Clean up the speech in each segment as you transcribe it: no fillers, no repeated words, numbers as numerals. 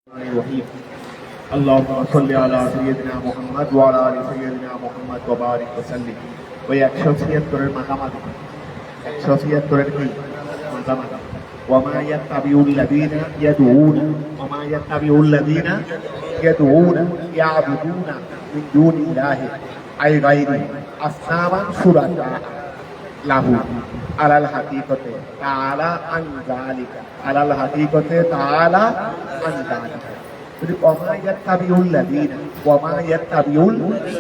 الرحيم اللهم صل على سيدنا محمد وعلى ال سيدنا محمد وبارك وسلم ওই 176 এর মাকামাত 176 এর কি মাকামাত وما يتبع الذين يدعون وما يتبع الذين يدعون يعبدون من دون الله أي غيره أصناما شركاء له على الحقيقة تعالى عن ذلك على الحقيقة تعالى عن ذلك وما يتبع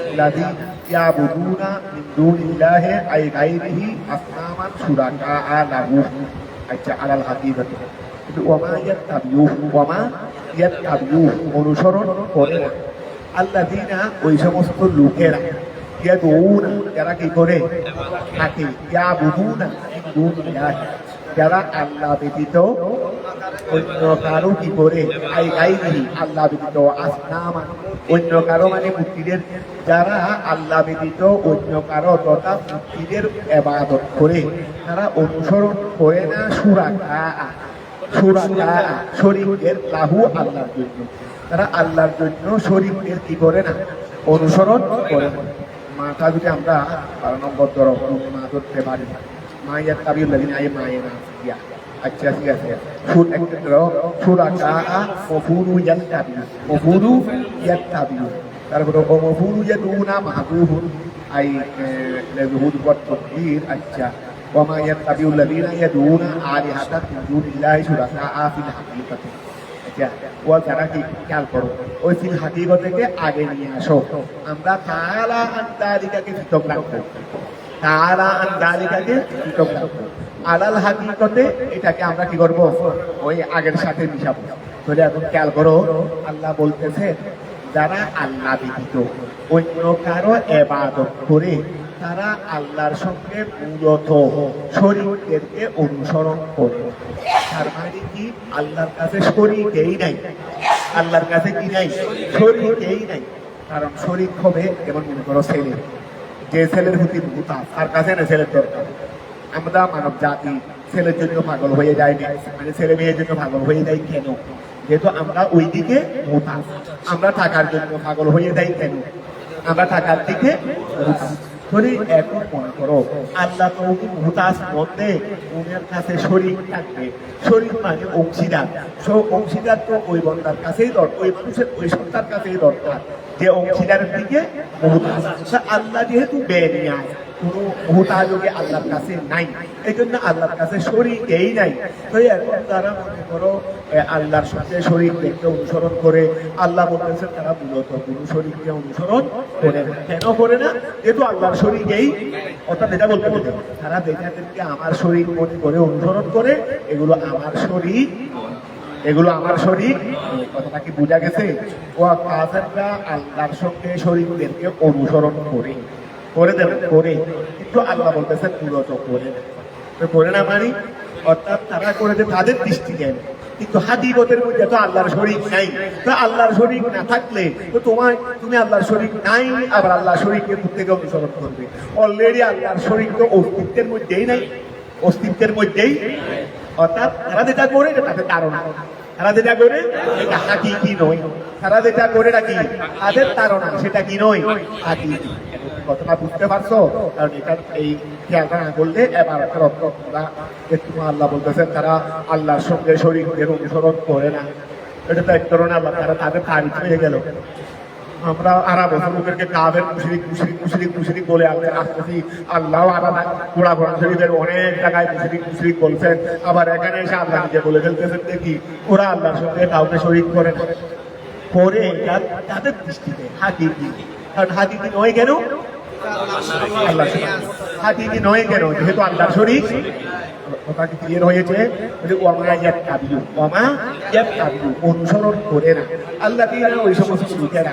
الذين يعبدون من دون الله أي غيره أصناما شركاء له على الحقيقة وما يتبع অনুসরণ করে না আল্লাযীনা ওই সমস্ত লোকেরা ইয়াদউনা যারা কি করে থাকে ইয়াবুদুনা মিন দুনিল্লাহ যারা আল্লাহ ব্যতীত অন্য কারো কি করে আই গায়রিহি আল্লাহ ব্যতীত আসনামা অন্য কারো মানে মূর্তিদের যারা আল্লাহ ব্যতীত অন্য কারো তথা মূর্তিদের ইবাদত করে তারা অনুসরণ করে না শুরাকা শরীকের লাহু আল্লাহর জন্য তারা আল্লাহর জন্য শরীকের কি করে না অনুসরণ করে না মাথা যদি আমরা 12 নম্বর ধরো মা ধরতে পারি মায়ের তাবিউল লাযিনা আই মায়ের ইয়া আচ্ছা ঠিক আছে সুর একটা ধরো শুরাকা মফুলু ইয়াত্তাবিউ তারপরে ও মফুলু ইয়াদুনা মাহবুবুন আই লাযুহুদ ওয়াত তাকবীর আচ্ছা وما يتبع الذين يدعون آلهة من دون الله شركاء في الحقيقة ও যারা কি খেয়াল করো ওই ফিল হাকিকত থেকে আগে নিয়ে আসো আমরা তাআলা আন যালিকাকে পৃথক রাখবো তাআলা আন যালিকাকে পৃথক রাখবো আলাল হাকিকতে এটাকে আমরা কি করব ওই আগের সাথে মিশাবো তাহলে এখন খেয়াল করো আল্লাহ বলতেছে যারা আল্লাহ ব্যতীত অন্য কারো ইবাদত করে তারা আল্লাহর সঙ্গে মূলত শরীকদেরকে অনুসরণ করে তার মানে কি আল্লাহর কাছে শরীকেই নাই আল্লাহর কাছে কি নাই শরীকেই নাই কারণ শরীক হবে যেমন মনে করো ছেলে যে ছেলের প্রতি ভূতা তার কাছে না ছেলের দরকার আমরা মানব জাতি ছেলের জন্য পাগল হয়ে যাই না মানে ছেলে মেয়ের জন্য পাগল হয়ে যাই কেন যেহেতু আমরা ওই দিকে ভূতা আমরা টাকার জন্য পাগল হয়ে যাই কেন আমরা টাকার দিকে ভূতা এখন মনে করো আল্লাহ তো মুহতাজ মধ্যে ওনার কাছে শরীক থাকবে শরীক মানে অংশীদার অংশীদার তো ওই বন্দার কাছেই দরকার ওই মানুষের ওই সত্তার কাছেই দরকার যে অংশীদারের দিকে মুহতাজ আল্লাহ যেহেতু বেনিয়াজ কোনো মুহতাজকে আল্লাহর কাছে নাই এই জন্য আল্লাহর কাছে শরীকেই নাই তো এখন তারা মনে করো আল্লাহর সাথে শরীককে অনুসরণ করে আল্লাহ বলতেছেন তারা মূলত কোনো শরীককে অনুসরণ করে না কেন করে না যেহেতু আল্লাহর শরীকেই অর্থাৎ এটা বলতে বলতে তারা বেটাদেরকে আমার শরীক মনে করে অনুসরণ করে এগুলো আমার শরীক কথাটা কি বোঝা গেছে ও কাফেররা আল্লাহর সঙ্গে শরীকদেরকে অনুসরণ করে দেবে করে কিন্তু আল্লাহ বলতেছেন মূলত করে না মানে অর্থাৎ তারা করে যে তাদের দৃষ্টি দেন কিন্তু হাকিকতের মধ্যে তো আল্লাহর শরীক নাই তো আল্লাহর শরীক না থাকলে তো তুমি আল্লাহর শরীক নাই আবার আল্লাহর শরীকের থেকে অনুসরণ করবে অলরেডি আল্লাহর শরীক তো অস্তিত্বের মধ্যেই অর্থাৎ তারা যেটা করে তাদের কারণ তারা যেটা করে এটা হাকিকি নয় তারা যেটা করে নাকি তাদের তারা সেটা কি নয় হাকিকি কথাটা বুঝতে পারছো কারণ এটা এই খেয়ালটা না করলে এবার একটু আল্লাহ বলতেছেন তারা আল্লাহর সঙ্গে শরীকের অনুসরণ করে না এটা তো এক ধরনের আল্লাহ তারা তাদের তারিফ হয়ে গেল আমরা আরব লোকেরকে কাবের মুশরিক বলে আসতেছি আল্লাহ আলাদা কোরআন শরীফের অনেক জায়গায় মুশরিক বলছেন আবার এখানে এসে আল্লাহ নিজে বলে ফেলতেছেন দেখি ওরা আল্লাহর সঙ্গে কাউকে শরীক করে তাদের দৃষ্টিতে হাকিকি কারণ হাকিকি নয় কেন আল্লাহ হাকিকি নয় কেন যেহেতু আল্লাহ শরীক কথা কি ক্লিয়ার হয়েছে অনুসরণ করে না আল্লাহ ওই সমস্ত লোকেরা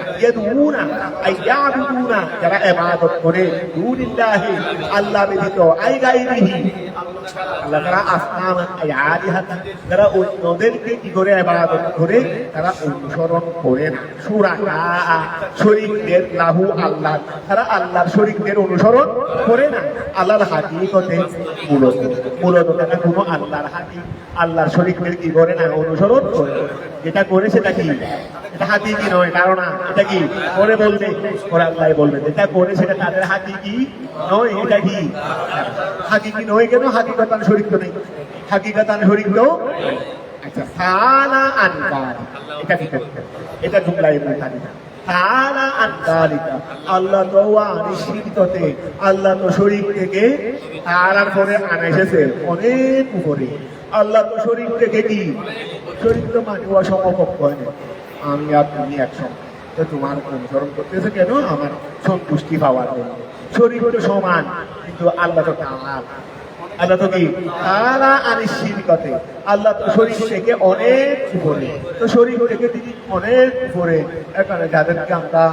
যারা ইবাদত করে দুনিল্লাহি আল্লাহ ব্যতীত আই গায়রিহি আল্লাহ তারা আসনামা আই আলিহাতা যারা অন্যদেরকে কি করে ইবাদত করে তারা অনুসরণ করে না শুরাকা শরীকদের লাহু আল্লাহ তারা আল্লাহর শরীকদের অনুসরণ করে না আল্লাহর হাকিকতে মূলত মূলত তারা কোনো আল্লাহর হাতি আল্লাহর শরীফের কি করে না অনুসরণ করে, যেটা করে সেটা কি এটা হাতি কি নয়, কারণ এটা কি করে বলবে, ওরা আল্লাহ বলবে যেটা করে সেটা তাদের হাতি কি নয়, এটা কি হাতি কি নয়, কেন হাকিকতান শরীফ তো নেই, হাকিকতান শরীফ তো আচ্ছা ফালা আনকার এটা কি করতে, এটা জুমলা ইবনে তারিকা ফালা আনকারিকা আল্লাহ তো আনিশিততে আল্লাহ তো শরীফ থেকে তারার পরে আনা এসেছে অনেক উপরে, আল্লাহ তো শরীফ থেকে কি শরীফ তো মানে অসমকক্ষ হয় না, আমি আর তুমি একসঙ্গে তো তোমার অনুসরণ করতেছে কেন, আমার সন্তুষ্টি পাওয়ার জন্য, শরীফ তো সমান কিন্তু আল্লাহ তো কামাল, আল্লাহ তো কি তারা আনিশিততে আল্লাহ তো শরীফ থেকে অনেক উপরে, তো শরীফ থেকে তিনি অনেক উপরে, এখানে যাদেরকে আমরা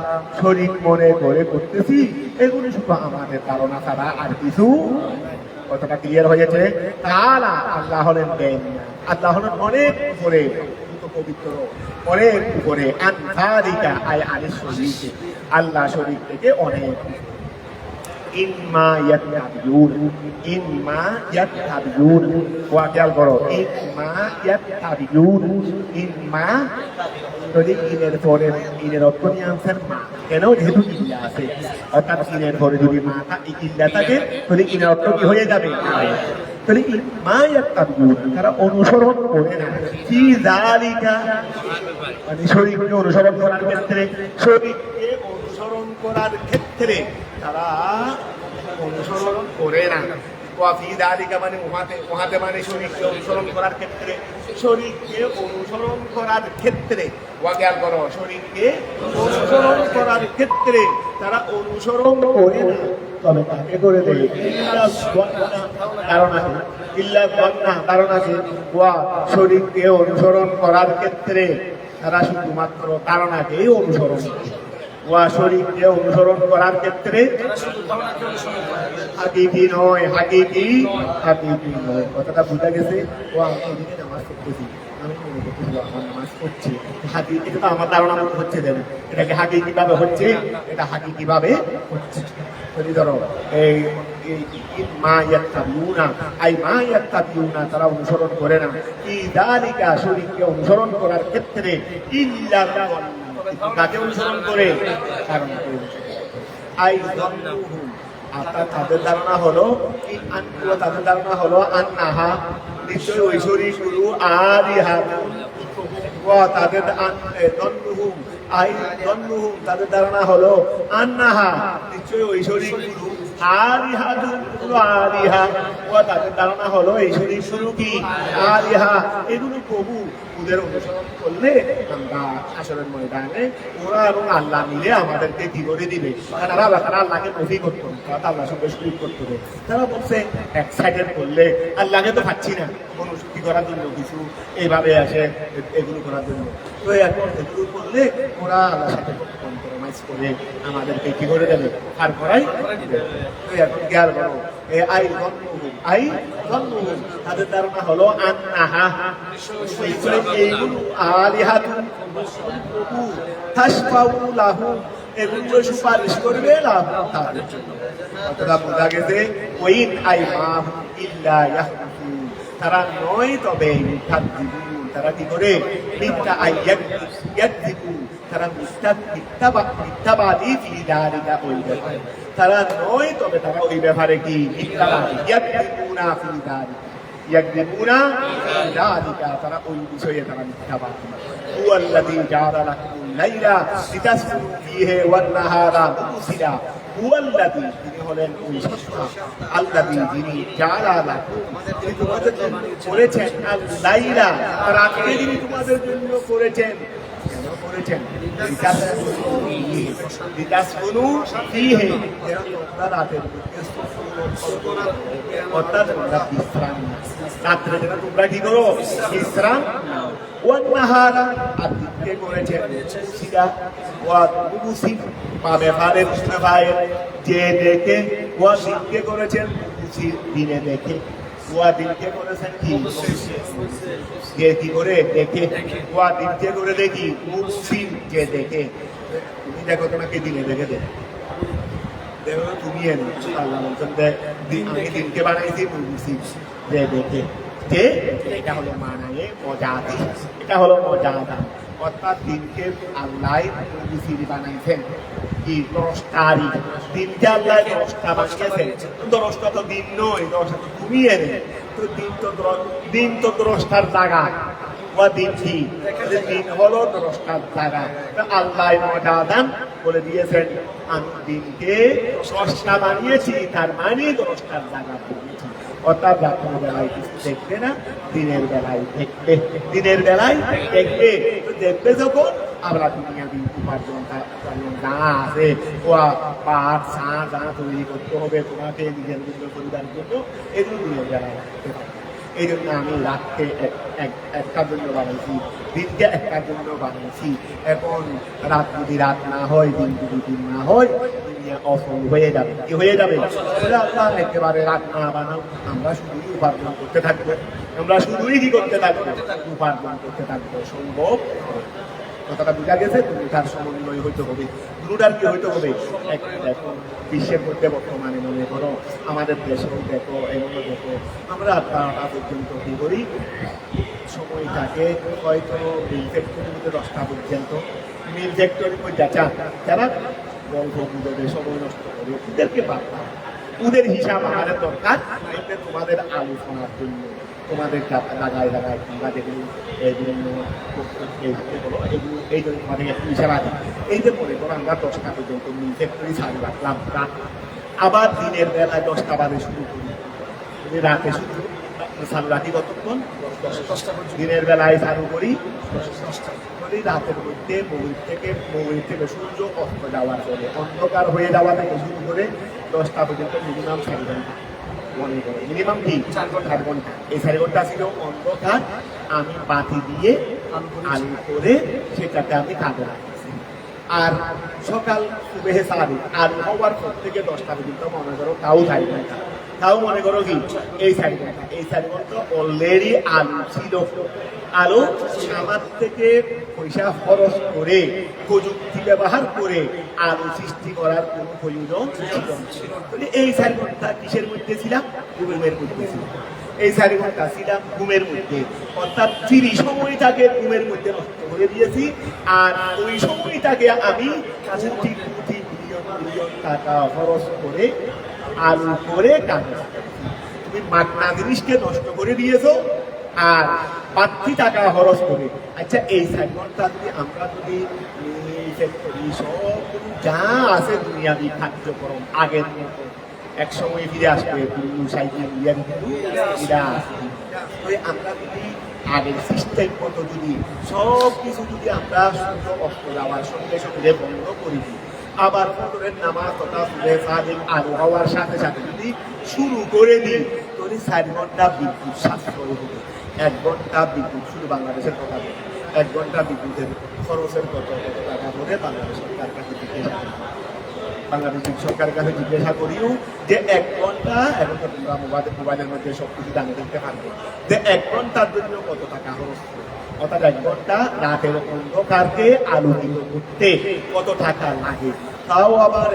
শরীফ মনে করে করতেছি এগুলি শুধু আমাদের ধারণা ছাড়া আর কিছু, কতটা ক্লিয়ার হয়েছে, তারা আল্লাহ হলেন দেন, আল্লাহ হলেন অনেক উপরে পবিত্র, অনেক উপরে আনফারিকা আয় আনিস শরীফ আল্লাহ শরীফ থেকে অনেক ইম্মা ইয়াত্তাবিউন ইম্মা ইয়াত্তাবিউন ওয়া খেয়াল করো ইম্মা ইয়াত্তাবিউন ইম্মা যদি ইনের পরে ইনের অর্থ নিয়ে আনছেন মা, কেন যেহেতু ইল্লা আছে অর্থাৎ ইনের পরে যদি মাটা ইল্লা থাকে তাহলে ইনের অর্থ কি হয়ে যাবে, তাহলে ইম্মা ইয়াত্তাবিউন তারা অনুসরণ করে না, কি যালিকা মানে শরীফকে অনুসরণ করার ক্ষেত্রে, শরীফকে অনুসরণ করার ক্ষেত্রে তারা অনুসরণ করে না, ওয়াফি যালিকা মানে উহাতে মানে শরীফকে অনুসরণ করার ক্ষেত্রে, শরীফকে অনুসরণ করার ক্ষেত্রে ওয়া খেয়াল করো শরীফকে অনুসরণ করার ক্ষেত্রে তারা অনুসরণ করে না, তবে তাকে করে দেয় কারণ আছে, ইল্লা গন্না কারণ আছে, ওয়া শরীফকে অনুসরণ করার ক্ষেত্রে তারা শুধুমাত্র ধারণাকেই অনুসরণ করে, ওয়া শরীফকে অনুসরণ করার ক্ষেত্রে হাকিকি নয়, হাকিকি নয়, কথাটা বুঝা গেছে, ও আমি এদিকে নামাজ পড়তেছি, আমি মনে করতেছি আমার নামাজ পড়ছি, হাকিকি তো আমার ধারণা মতো হচ্ছে, দেন এটাকে হাকিকি কিভাবে হচ্ছে, এটা হাকিকি কিভাবে হচ্ছে, ধরো এই মা ইয়াত্তাবিউনা আই মা ইয়াত্তাবিউনা তারা অনুসরণ করে না, কি যালিকা শরীফকে অনুসরণ করার ক্ষেত্রে ইল্লা তাকে অনুসরণ করে, কারণ আই যন্নুহু অর্থাৎ তাদের ধারণা হলো তাদের ধারণা হলো আন্নাহা নিশ্চয়ই ওই শরীফগুলো আলিহা, তাদের যন্নুহু আই যন্নুহু তাদের ধারণা হলো আন্নাহা নিশ্চয়ই ওই শরীফগুলো আলিহা আলিহা, তাদের ধারণা হলো এই শরীফগুলো কি আলিহা, এগুলো প্রভু, ওদের অনুসরণ করলে আমরা আসরের ময়দানে ওরা এবং আল্লাহ মিলে আমাদেরকে কি করে দিবে, তারা আল্লাহকে নফি করতে হবে, আল্লাহর সঙ্গে শরীক করতে হবে, তারা বলছে এক সাইডের করলে আল্লাহকে তো পাচ্ছি না অনুসৃতি করার জন্য কিছু এইভাবে আসে এগুলো করার জন্য, তো এখন এগুলো করলে ওরা আল্লাহর সাথে কম্প্রোমাইজ করে আমাদেরকে কি করে দেবে, আর করাই দিবে, তো এখন কি আর বলো আই যন্নুহু তাদের ধারণা হলো আন্নাহা এইগুলো আলিহাতুন তাশফাউ লাহু এগুলো সুপারিশ করবে লাহু তাদের জন্য, কথাটা বোঝা গেছে, ওয়াইন আইমাম ইল্লা ইয়াহদিফু তারা নয় তবে মুকাদ্দিবুন তারা কি করে মিথ্যা ইয়াকদিবু তারা মিথ্যাবাদী ফি যালিকা ওই ব্যাপারে, তারা নয় তবে তারা ওই ব্যাপারে কি মিথ্যাবাদী, ইয়াকদিবুনা ফি যালিকা তারা ওই বিষয়ে তারা মিথ্যাবাদী, হুয়াল্লাযী জাআলা লাকুমুল লাইলা লিতাসকুনু ফীহি ওয়ান নাহারা মুবসিরা, হুয়াল্লাযী তিনি হলেন ওই সত্তা, আল্লাযী যিনি জাআলা লাকুম তিনি তোমাদের জন্য করেছেন, আল লাইলা রাতকে যিনি তোমাদের জন্য করেছেন, কেন করেছেন, লিতাসকুনু ফীহি তোমরা রাতের মধ্যে অর্থাৎ তোমরা বিশ্রাম, রাত্রে যেন তোমরা কি করো বিশ্রাম, ওয়ান নাহারা আর দিনকে করেছেন মুবসিরা, ওয়া মুবসির বা ব্যাপারের যে দেখে, ওয়া দিনকে করেছেন মুবসির দিনে দেখে, ওয়া দিনকে করেছেন কি যে কি করে দেখে, ওয়া দিনকে করে দেখি মুবসির যে দেখে, তুমি দেখো তোমাকে দিনে দেখে দেখে দেখো তুমি এনে আল্লাহ বলছেন আমি দিনকে বানাইছি বুঝছি যে দেখে যে এটা হলো মানায়ে মজাদি, এটা হলো মজাদা। অর্থাৎ দিনকে আল্লাহ মুসির বানাইছেন কি দশটারই দিনকে আল্লাহ দশটা বানিয়েছেন। দশটা তো দিন নয়, দশটা তো তুমি এনে তো দিন তো দশটার জায়গা দিন কি দিন হলো দশটার জায়গা। আল্লাহ মজাদান বলে দিয়েছেন আমি দিনকে দশটা বানিয়েছি, তার মানে দশটার জায়গা বানিয়েছি। অর্থাৎ রাত্র বেলায় কিছু দেখবে না, দিনের বেলায় দেখবে, দিনের বেলায় দেখবে। দেখবে যখন আমরা দুনিয়া দিন উপার্জন যা আছে পাট চা যা তৈরি করতে হবে তোমাকে নিজের জন্য পরিবারের জন্য, এগুলো দিনের বেলায় দেখতে পাবে। এই জন্য আমি রাতকে একটার জন্য বানাইছি, দিনকে একটার জন্য বানাইছি। এখন রাত যদি রাত না হয়, দিন যদি দিন না হয়, দুনিয়া অসল হয়ে যাবে। কি হয়ে যাবে? আল্লাহ একেবারে রাত না বানাও, আমরা শুধুই উপার্জন করতে থাকবো, আমরা শুধুই কি করতে থাকবো? উপার্জন করতে থাকবো। সম্ভব কথাটা বোঝা গেছে? দুটার সমন্বয় হইতে হবে। দুটার কি হইতে হবে? দেখো বিশ্বের মধ্যে বর্তমানে মনে করো আমাদের দেশেও দেখো, এমনও দেখো আমরা 12টা পর্যন্ত কি করি, সময়টাকে হয়তো মিল ফ্যাক্টরির মধ্যে 10টা পর্যন্ত, মিল ফ্যাক্টরির মধ্যে যারা গল্প গুজবে সময় নষ্ট করে ওদেরকে বার্তা, ওদের হিসাব আমাদের দরকার তোমাদের আলোচনার জন্য, তোমাদের জায়গায় জায়গায় তোমরা যেগুলো এই জন্য তোমাদের একটু হিসাব আছে। এই যে মনে করো আমরা 10টা পর্যন্ত মিল ফ্যাক্টরি চালু রাখলাম, আবার দিনের বেলায় 10টা বাজে শুরু করি, রাতে শুরু চালু রাখি কতক্ষণ? 10টা। দিনের বেলায় চালু করি 10টা, রাতের মধ্যে মৌরির থেকে সূর্য অস্ত যাওয়ার পরে অন্ধকার হয়ে যাওয়া থেকে শুরু করে 10টা পর্যন্ত মিনিমাম 4 ঘন্টা মনে করে, মিনিমাম কি 4 ঘন্টা। এই 4 ঘন্টা ছিল অন্ধকার, আমি বাতি দিয়ে আলু করে সেটাতে আমি কাজে রাখছি। আর সকাল সুবেহে সারি আলু হওয়ার পর থেকে 10টা পর্যন্ত মনে করো তাও 4 ঘন্টা, তাও মনে করো কি এই 4 ঘন্টা। এই 4 ঘন্টা অলরেডি আলু ছিল। আলু আমার থেকে পয়সা খরচ করে প্রযুক্তি ব্যবহার করে আলু সৃষ্টি করার কোনো প্রয়োজন ছিল। এই 4 ঘন্টা কিসের মধ্যে ছিলাম? ঘুমের মধ্যে ছিলাম। এই 4 ঘন্টা ছিলাম ঘুমের মধ্যে, অর্থাৎ ফ্রি সময়টাকে ঘুমের মধ্যে নষ্ট করে দিয়েছি। আর ওই সময়টাকে আমি কোটি কোটি মিলিয়ন টাকা খরচ করে আলু করে কাজ। তুমি মাগনা জিনিসকে নষ্ট করে দিয়েছো আর বাড়তি টাকা খরচ করে। আচ্ছা এই 4 ঘন্টা যদি আমরা যদি সব যা আছে দুনিয়াবি কার্যক্রম আগের মতো এক সময় ফিরে আসবে, আমরা যদি আগের সিস্টেম মতো যদি সব কিছু যদি আমরা সূর্য অস্ত যাওয়ার সঙ্গে সঙ্গে বন্ধ করি, আবার ফজরের নামাজ তথা সুবে সাদিক আলো হওয়ার সাথে সাথে যদি শুরু করে দিই, তাহলে 4 ঘন্টা বিদ্যুৎ সাশ্রয় হবে। 1 ঘন্টা বিদ্যুৎ, শুধু বাংলাদেশের কথা বলি, 1 ঘন্টা বিদ্যুতের খরচের কত টাকা ধরে বাংলাদেশ সরকার কাছে বাংলাদেশের সরকারের কাছে জিজ্ঞাসা করিও যে 1 ঘন্টা, এখন তো তোমরা মোবাইলের মধ্যে সব কিছু জানে দেখতে পারবে যে 1 ঘন্টার জন্য কত টাকা খরচ, অর্থাৎ 1 ঘন্টা রাতের অন্ধকারকে আলোকিত করতে কত টাকা লাগে। তাও আবার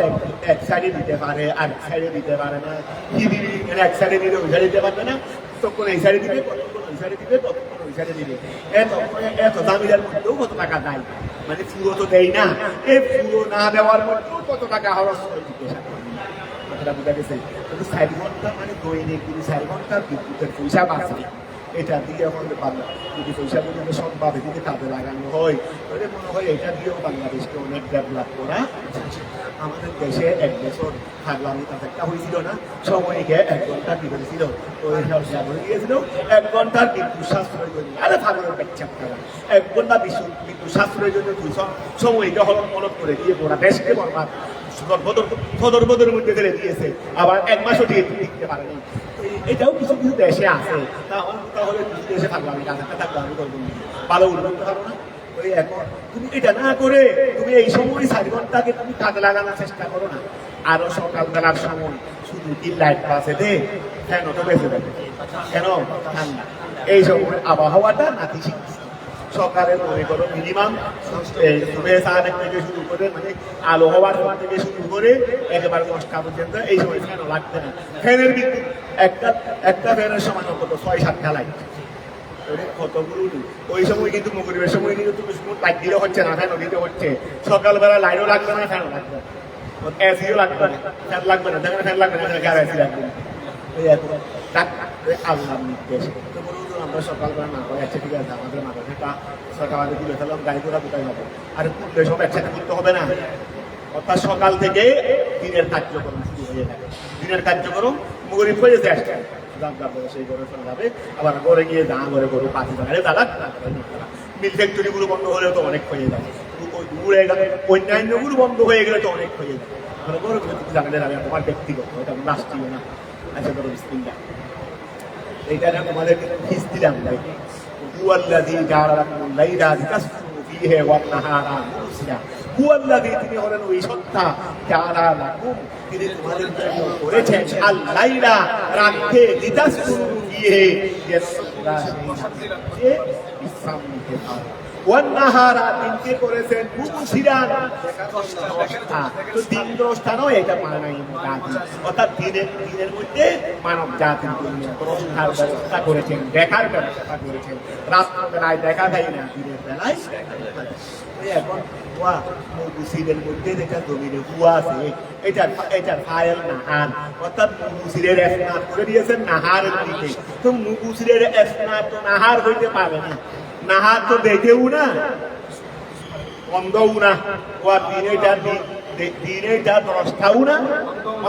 এক সাইডে দিতে পারে, আর এক সাইডে দিতে পারে না। কি দিবি? এক সাইডে দিলে ওই সাইডে দিতে পারবে না, তখন এই সাইডে দিবে, কতক্ষণ ওই সাইডে দিবে, ততক্ষণ ওই সাইডে দিবে। এত দামিদার মধ্যেও কত টাকা দেয়, মানে পুরো তো দেয় না। এই পুরো না দেওয়ার মধ্যেও কত টাকা খরচ করে জিজ্ঞাসা করবে। কথাটা বোঝা গেছে? কিন্তু 4 ঘন্টা মানে দৈনিক যদি 4 ঘন্টার বিদ্যুতের পয়সা বাঁচে, এটা দিয়ে আমাদের যদি পয়সা পর্যন্ত সবভাবে যদি কাজে লাগানো হয়, তাহলে মনে হয় এটা দিয়েও বাংলাদেশকে অনেক ডেভেলপ করা। আমাদের দেশে 1 বছর থাকলামই তার একটা হয়েছিল না, সময়কে 1 ঘন্টা কি করেছিল, ওই হয়ে গিয়েছিল 1 ঘন্টার বিদ্যুৎ সাশ্রয়ের জন্য। আরে ফাগলের বাচ্চা আপনারা 1 ঘন্টা বিদ্যুৎ সাশ্রয়ের জন্য সময়কে হলফ করে দিয়ে গোটা দেশকে বরবাদ সদর মধ্যে ফেলে দিয়েছে। আবার 1 মাসও টিকতে পারেনি। এটাও কিছু কিছু দেশে আছে। তাহলে দেশে থাকলাম, কাছাকাছি থাকলাম, ভালো উন্নত পারো না। এখন তুমি এটা না করে তুমি এই সময় 4 ঘন্টাকে তুমি কাজে লাগানোর চেষ্টা করো না। আরো সকালবেলার সময় শুধু কি লাইট পাশে দে, কেন তো বেঁচে দেবে, কেন ঠান্ডা এই সময় আবহাওয়াটা নাতিশীতোষ্ণ, সকালে মনে করো মিনিমাম সাড়ে থেকে শুরু করে মানে আলো হওয়ার পর থেকে শুরু করে একেবারে 10টা পর্যন্ত এই সময় ফ্যানও লাগবে না। ফ্যানের বিদ্যুৎ একটা ফ্যানের সময় কত 6-7টা লাইট কতগুলো ওই সময় কিন্তু মুগরিবের সময় কিন্তু তুমি লাইট দিলে হচ্ছে না, ফ্যানও দিতে হচ্ছে। সকালবেলা লাইটও লাগবে না, ফ্যানও লাগবে না, এসিও লাগবে না, ফ্যান লাগবে না, যেখানে ফ্যান লাগবে না সেখানে এসি লাগবে না। আল্লাহ নির্দেশ আমরা সকালবেলা না করে আচ্ছা ঠিক আছে আমাদের মাথাটা সকালে তুলে ফেলাম গাড়ি ঘোড়া কোথায় যাবো আর করলে সব একসাথে করতে হবে না। অর্থাৎ সকাল থেকে দিনের কার্যক্রম শুরু হয়ে যাবে। দিনের কার্যক্রম মুগরিব হয়ে যেতে আসছে সেই ঘরে চলে যাবে, আবার ঘরে গিয়ে যা ঘরে গরু পাখি দাঁড়ায় দাঁড়াক। মিল ফ্যাক্টরিগুলো বন্ধ হলেও তো অনেক হয়ে যাবে, অন্যান্যগুলো বন্ধ হয়ে গেলে তো অনেক হয়ে যাবে। ঘরে জানালে যাবে তোমার ব্যক্তিগত, এটা রাষ্ট্রীয় না। আচ্ছা ধরো বিসমিল্লাহ, এইটা তোমাদের ফিস দিলাম। তিনি হলেন ওই সত্তা যারা লাকুম তিনি তোমাদের জন্য করেছেন আল লাইলা রাতে লিতাসকুনু ফিহি বিশ্রাম নিতে পারো। ওয়ান্নাহারা দিনকে করেছেন মুবসিরান তো দিন দ্রষ্টা নয়, এটা মানাই জাতি অর্থাৎ দিনের মধ্যে মানব জাতির জন্য দ্রষ্টার ব্যবস্থা করেছেন, দেখার ব্যবস্থা করেছেন। রাত্র বেলায় দেখা যায় না, দিনের বেলায় এখন মুবসিরের মধ্যে যেটা জমিনে হুয়া আছে এটার ফাইল নাহার, অর্থাৎ মুবসিরের এসনাদ করে দিয়েছেন নাহারের দিকে। তো মুবসিরের এসনাদ তো নাহার হইতে পারে না, নাহার তো দেখেও না অন্ধও না, ও দিনে যা দ্রষ্টাও না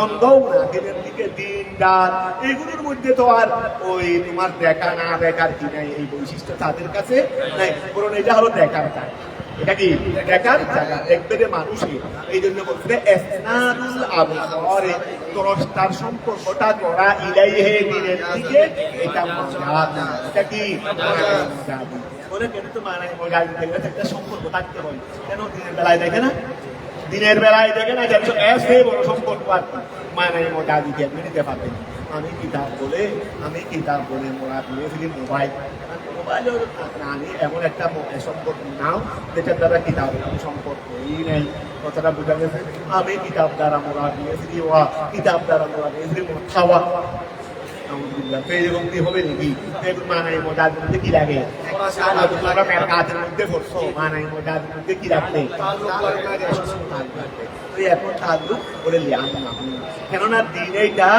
অন্ধও না। দিনের দিকে দিন রাত এগুলোর মধ্যে তো আর ওই তোমার দেখা না দেখার কি নাই, এই বৈশিষ্ট্য তাদের কাছে নাই, বরং এটা হলো দেখার জায়গা। এটা কি দেখার জায়গা, দেখবে যে মানুষই এই জন্য বলছে এসনাদুল আবসারে দ্রষ্টার সম্পর্কটা করা ইলাইহি দিনের দিকে, এটা মজাদ। এটা কি মজাদ বলে কেন তো মানে মজাদ দেখবে একটা সম্পর্ক থাকতে হয়। কেন দিনের বেলায় দেখে না, দিনের বেলায় দেখে না, যেন এসে বড় সম্পর্ক আর মানে মজাদ দিতে নিতে পারবেন। আমি কিতাব বলে মোড়া দিয়েছিলি মোবাইলের আমি এমন একটা সম্পর্ক নাও যেটার দ্বারা কিতাব সম্পর্কই নেই, কথাটা বোঝা গেছে। আমি কিতাব দ্বারা মোড়া দিয়েছিলি কিতাব দ্বারা মোড়া দিয়েছিলি খাওয়া এরকম কি হবে নাকি? মানাই মজার মধ্যে কি লাগে? কাজের মধ্যে পড়ছো মানাই মজার মধ্যে কি রাখবে? এখন তাল্লুক বলে কেননা দিন এইটা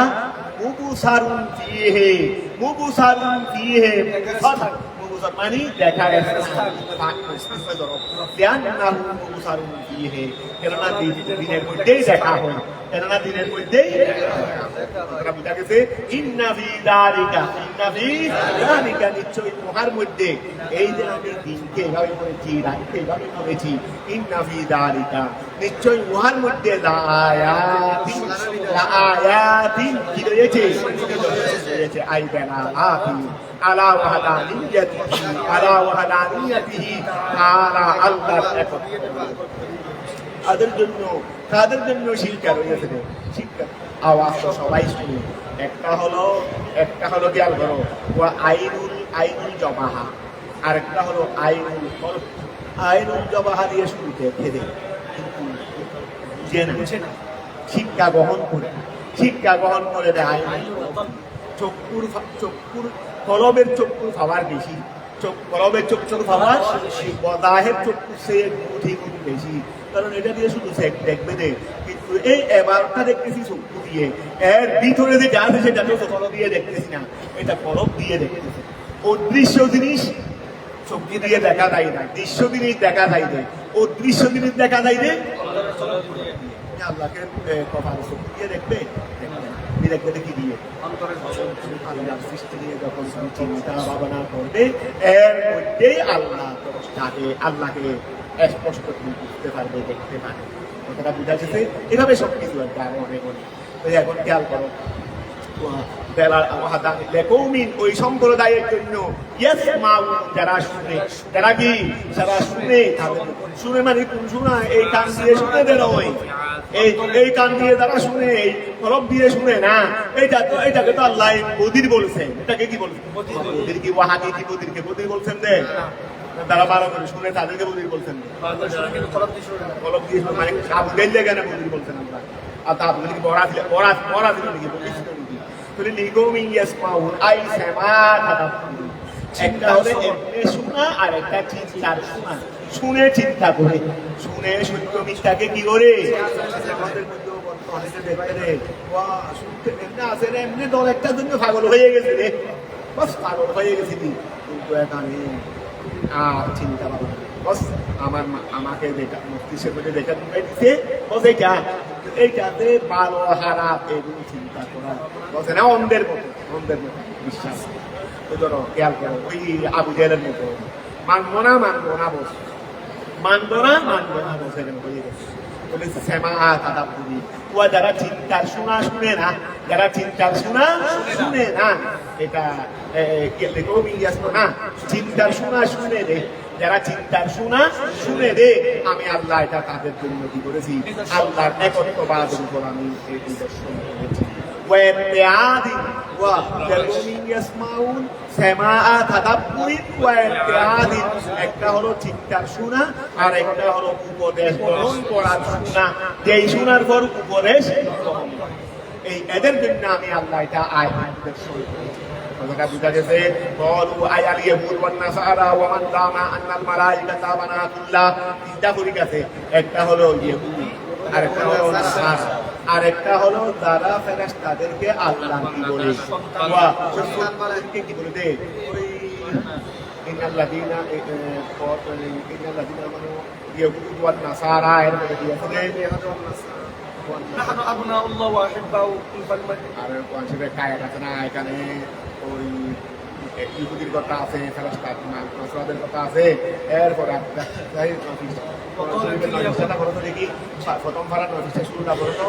মুবুসারুন ফিহি মানে দেখা গেছে কেননা দিনের মধ্যেই দেখা হয়, কেননা দিনের মধ্যেই বুঝা গেছে। নিশ্চয়ই তোমার মধ্যে এই যে আমি দিনকে এভাবে করেছি, রাতকে এভাবে করেছি, ইন্নাফি দালিকা নিশ্চয়ই উহার মধ্যে লায়াতিন কি রয়েছে, আই বেলালাতিন আলা ওয়াহদানিয়াতিহি আলা আল্লাহর একত্ব। তাদের জন্য শিক্ষা রয়েছে। শিক্ষা আওয়াজ তো সবাই শুনে। একটা হলো খেয়াল করো আইনুল জবাহা, আর একটা হলো আইনুল জবাহা দিয়ে শুরুতে খেদে কিন্তু বুঝে না, শিক্ষা গ্রহণ করে দেয়। চক্ষুর কলবের চক্ষুর পাওয়ার বেশি, কলবের চক্ষুর পাওয়ার বদাহের চক্ষু সে ঠিক বেশি, কারণ এটা দিয়ে শুধু দেখবে দে, কিন্তু এই এবারটা দেখতেছি চক্ষু দিয়ে, এর ভিতরে যে যা আছে সেটা তো কলব দিয়ে দেখতেছি না, এটা কলব দিয়ে দেখতেছি। অদৃশ্য জিনিস চক্ষু দিয়ে দেখা যায় না, দৃশ্য জিনিস দেখা যায় না, অদৃশ্য জিনিস দেখা যায় না আল্লাহকে কপাল চক্ষু দিয়ে দেখবে, দেখবে কি দিয়ে আল্লাহর সৃষ্টি নিয়ে যখন চিন্তা ভাবনা করবে এর মধ্যেই আল্লাহকে স্পষ্ট বুঝতে পারবে, দেখতে পারবে। কথাটা বুঝা গেছে? এভাবে সবকিছু মনে করি। এখন খেয়াল করো ওই সম্প্রদায়ের জন্য যারা শুনে মানে কোন শোনা, এই কান দিয়ে শুনে বেরোয়, এই কান দিয়ে যারা শুনে, এই কলব দিয়ে শুনে না, এইটাকে তো আল্লাহ বদির বলছেন। এটাকে কি বলছেন? বদির কি ওয়াহাদি কি বদিরকে বদির বলছেন? তারা ভালো করে শুনে তাদেরকে বদির বলছেন, কলব দিয়ে মানে আবু জাহেল কেন বদির বলছেন আমরা, আর তা আপনি বড়া দিলে বড়া দিলে নাকি বলিস নাকি তুই লিগোমিং ইয়াসমাউন আই সামা তাদাব্বুর, একটা হলে এমনি শোনা আর একটা চিন্তার শোনা, শুনে চিন্তা করে, শুনে সত্য মিথ্যাকে কি করে আমাদের মধ্যে অনেকে দেখতে রে শুনতে এমনি আছে রে, এমনি দল একটার জন্য পাগল হয়ে গেছে রে, বাস পাগল হয়ে গেছি কিন্তু এখানে আর চিন্তা ভাবনা বস আমাকে দেখা মস্তিষ্কের মধ্যে দেখা দিচ্ছে বস এইটাতে ভালো খারাপ এগুলো চিন্তা করা বসে না অন্ধের মতো বিশ্বাস। তো ধরো খেয়াল করো ওই আবু জাহেলের মতো মানবো না বস, মানবো না বস এরকম হয়ে গেছে। বলেছে শ্যামা তাদাব্বুরি, ওয়া যারা চিন্তার শোনা শুনে না, যারা চিন্তার শোনা শুনে না, এটা না চিন্তার শোনা শুনে রে, যারা চিন্তার শোনা শুনে রে, আমি আল্লাহ এটা তাদের জন্য কি করেছি, আল্লাহর একত্ববাদের উপর আমি এই নিদর্শন করেছি। একটা হলো চিন্তার শোনা আর একটা হলো উপদেশ গ্রহণ করার শোনা, যেই শোনার পর উপদেশ গ্রহণ করে, এই এদের জন্য আমি আল্লাহ এটা নিদর্শন করেছি। কথাটা বুঝা গেছে? ক্বালু আয়াল ইয়াহুদ ওয়ান নাসারা ওয়া মান জামা আন্নাল মালাইকাতা বানাতুল্লাহ, তিনটা ফরিক আছে, একটা হলো ইহুদি, আরেকটা হলো নাসারা, আরেকটা হলো যারা ফেরেশতাদেরকে আল্লাহ কি বলে, ওয়া সন্তানকে কি বলে দে, ওই ইন্নাল্লাযীনা আমানু ইয়াহুদ ওয়ান নাসারা এর মধ্যে দিয়েছে নাহনু আবনাউল্লাহ ওয়া আহিব্বাউ আর কোন সে কায়া আছে না, এখানে ওই ইহুদির কথা আছে, ফেরেশতাদের কথা আছে, এরপর দেখি প্রথম ফারা নফিসটা শুরুটা করো তো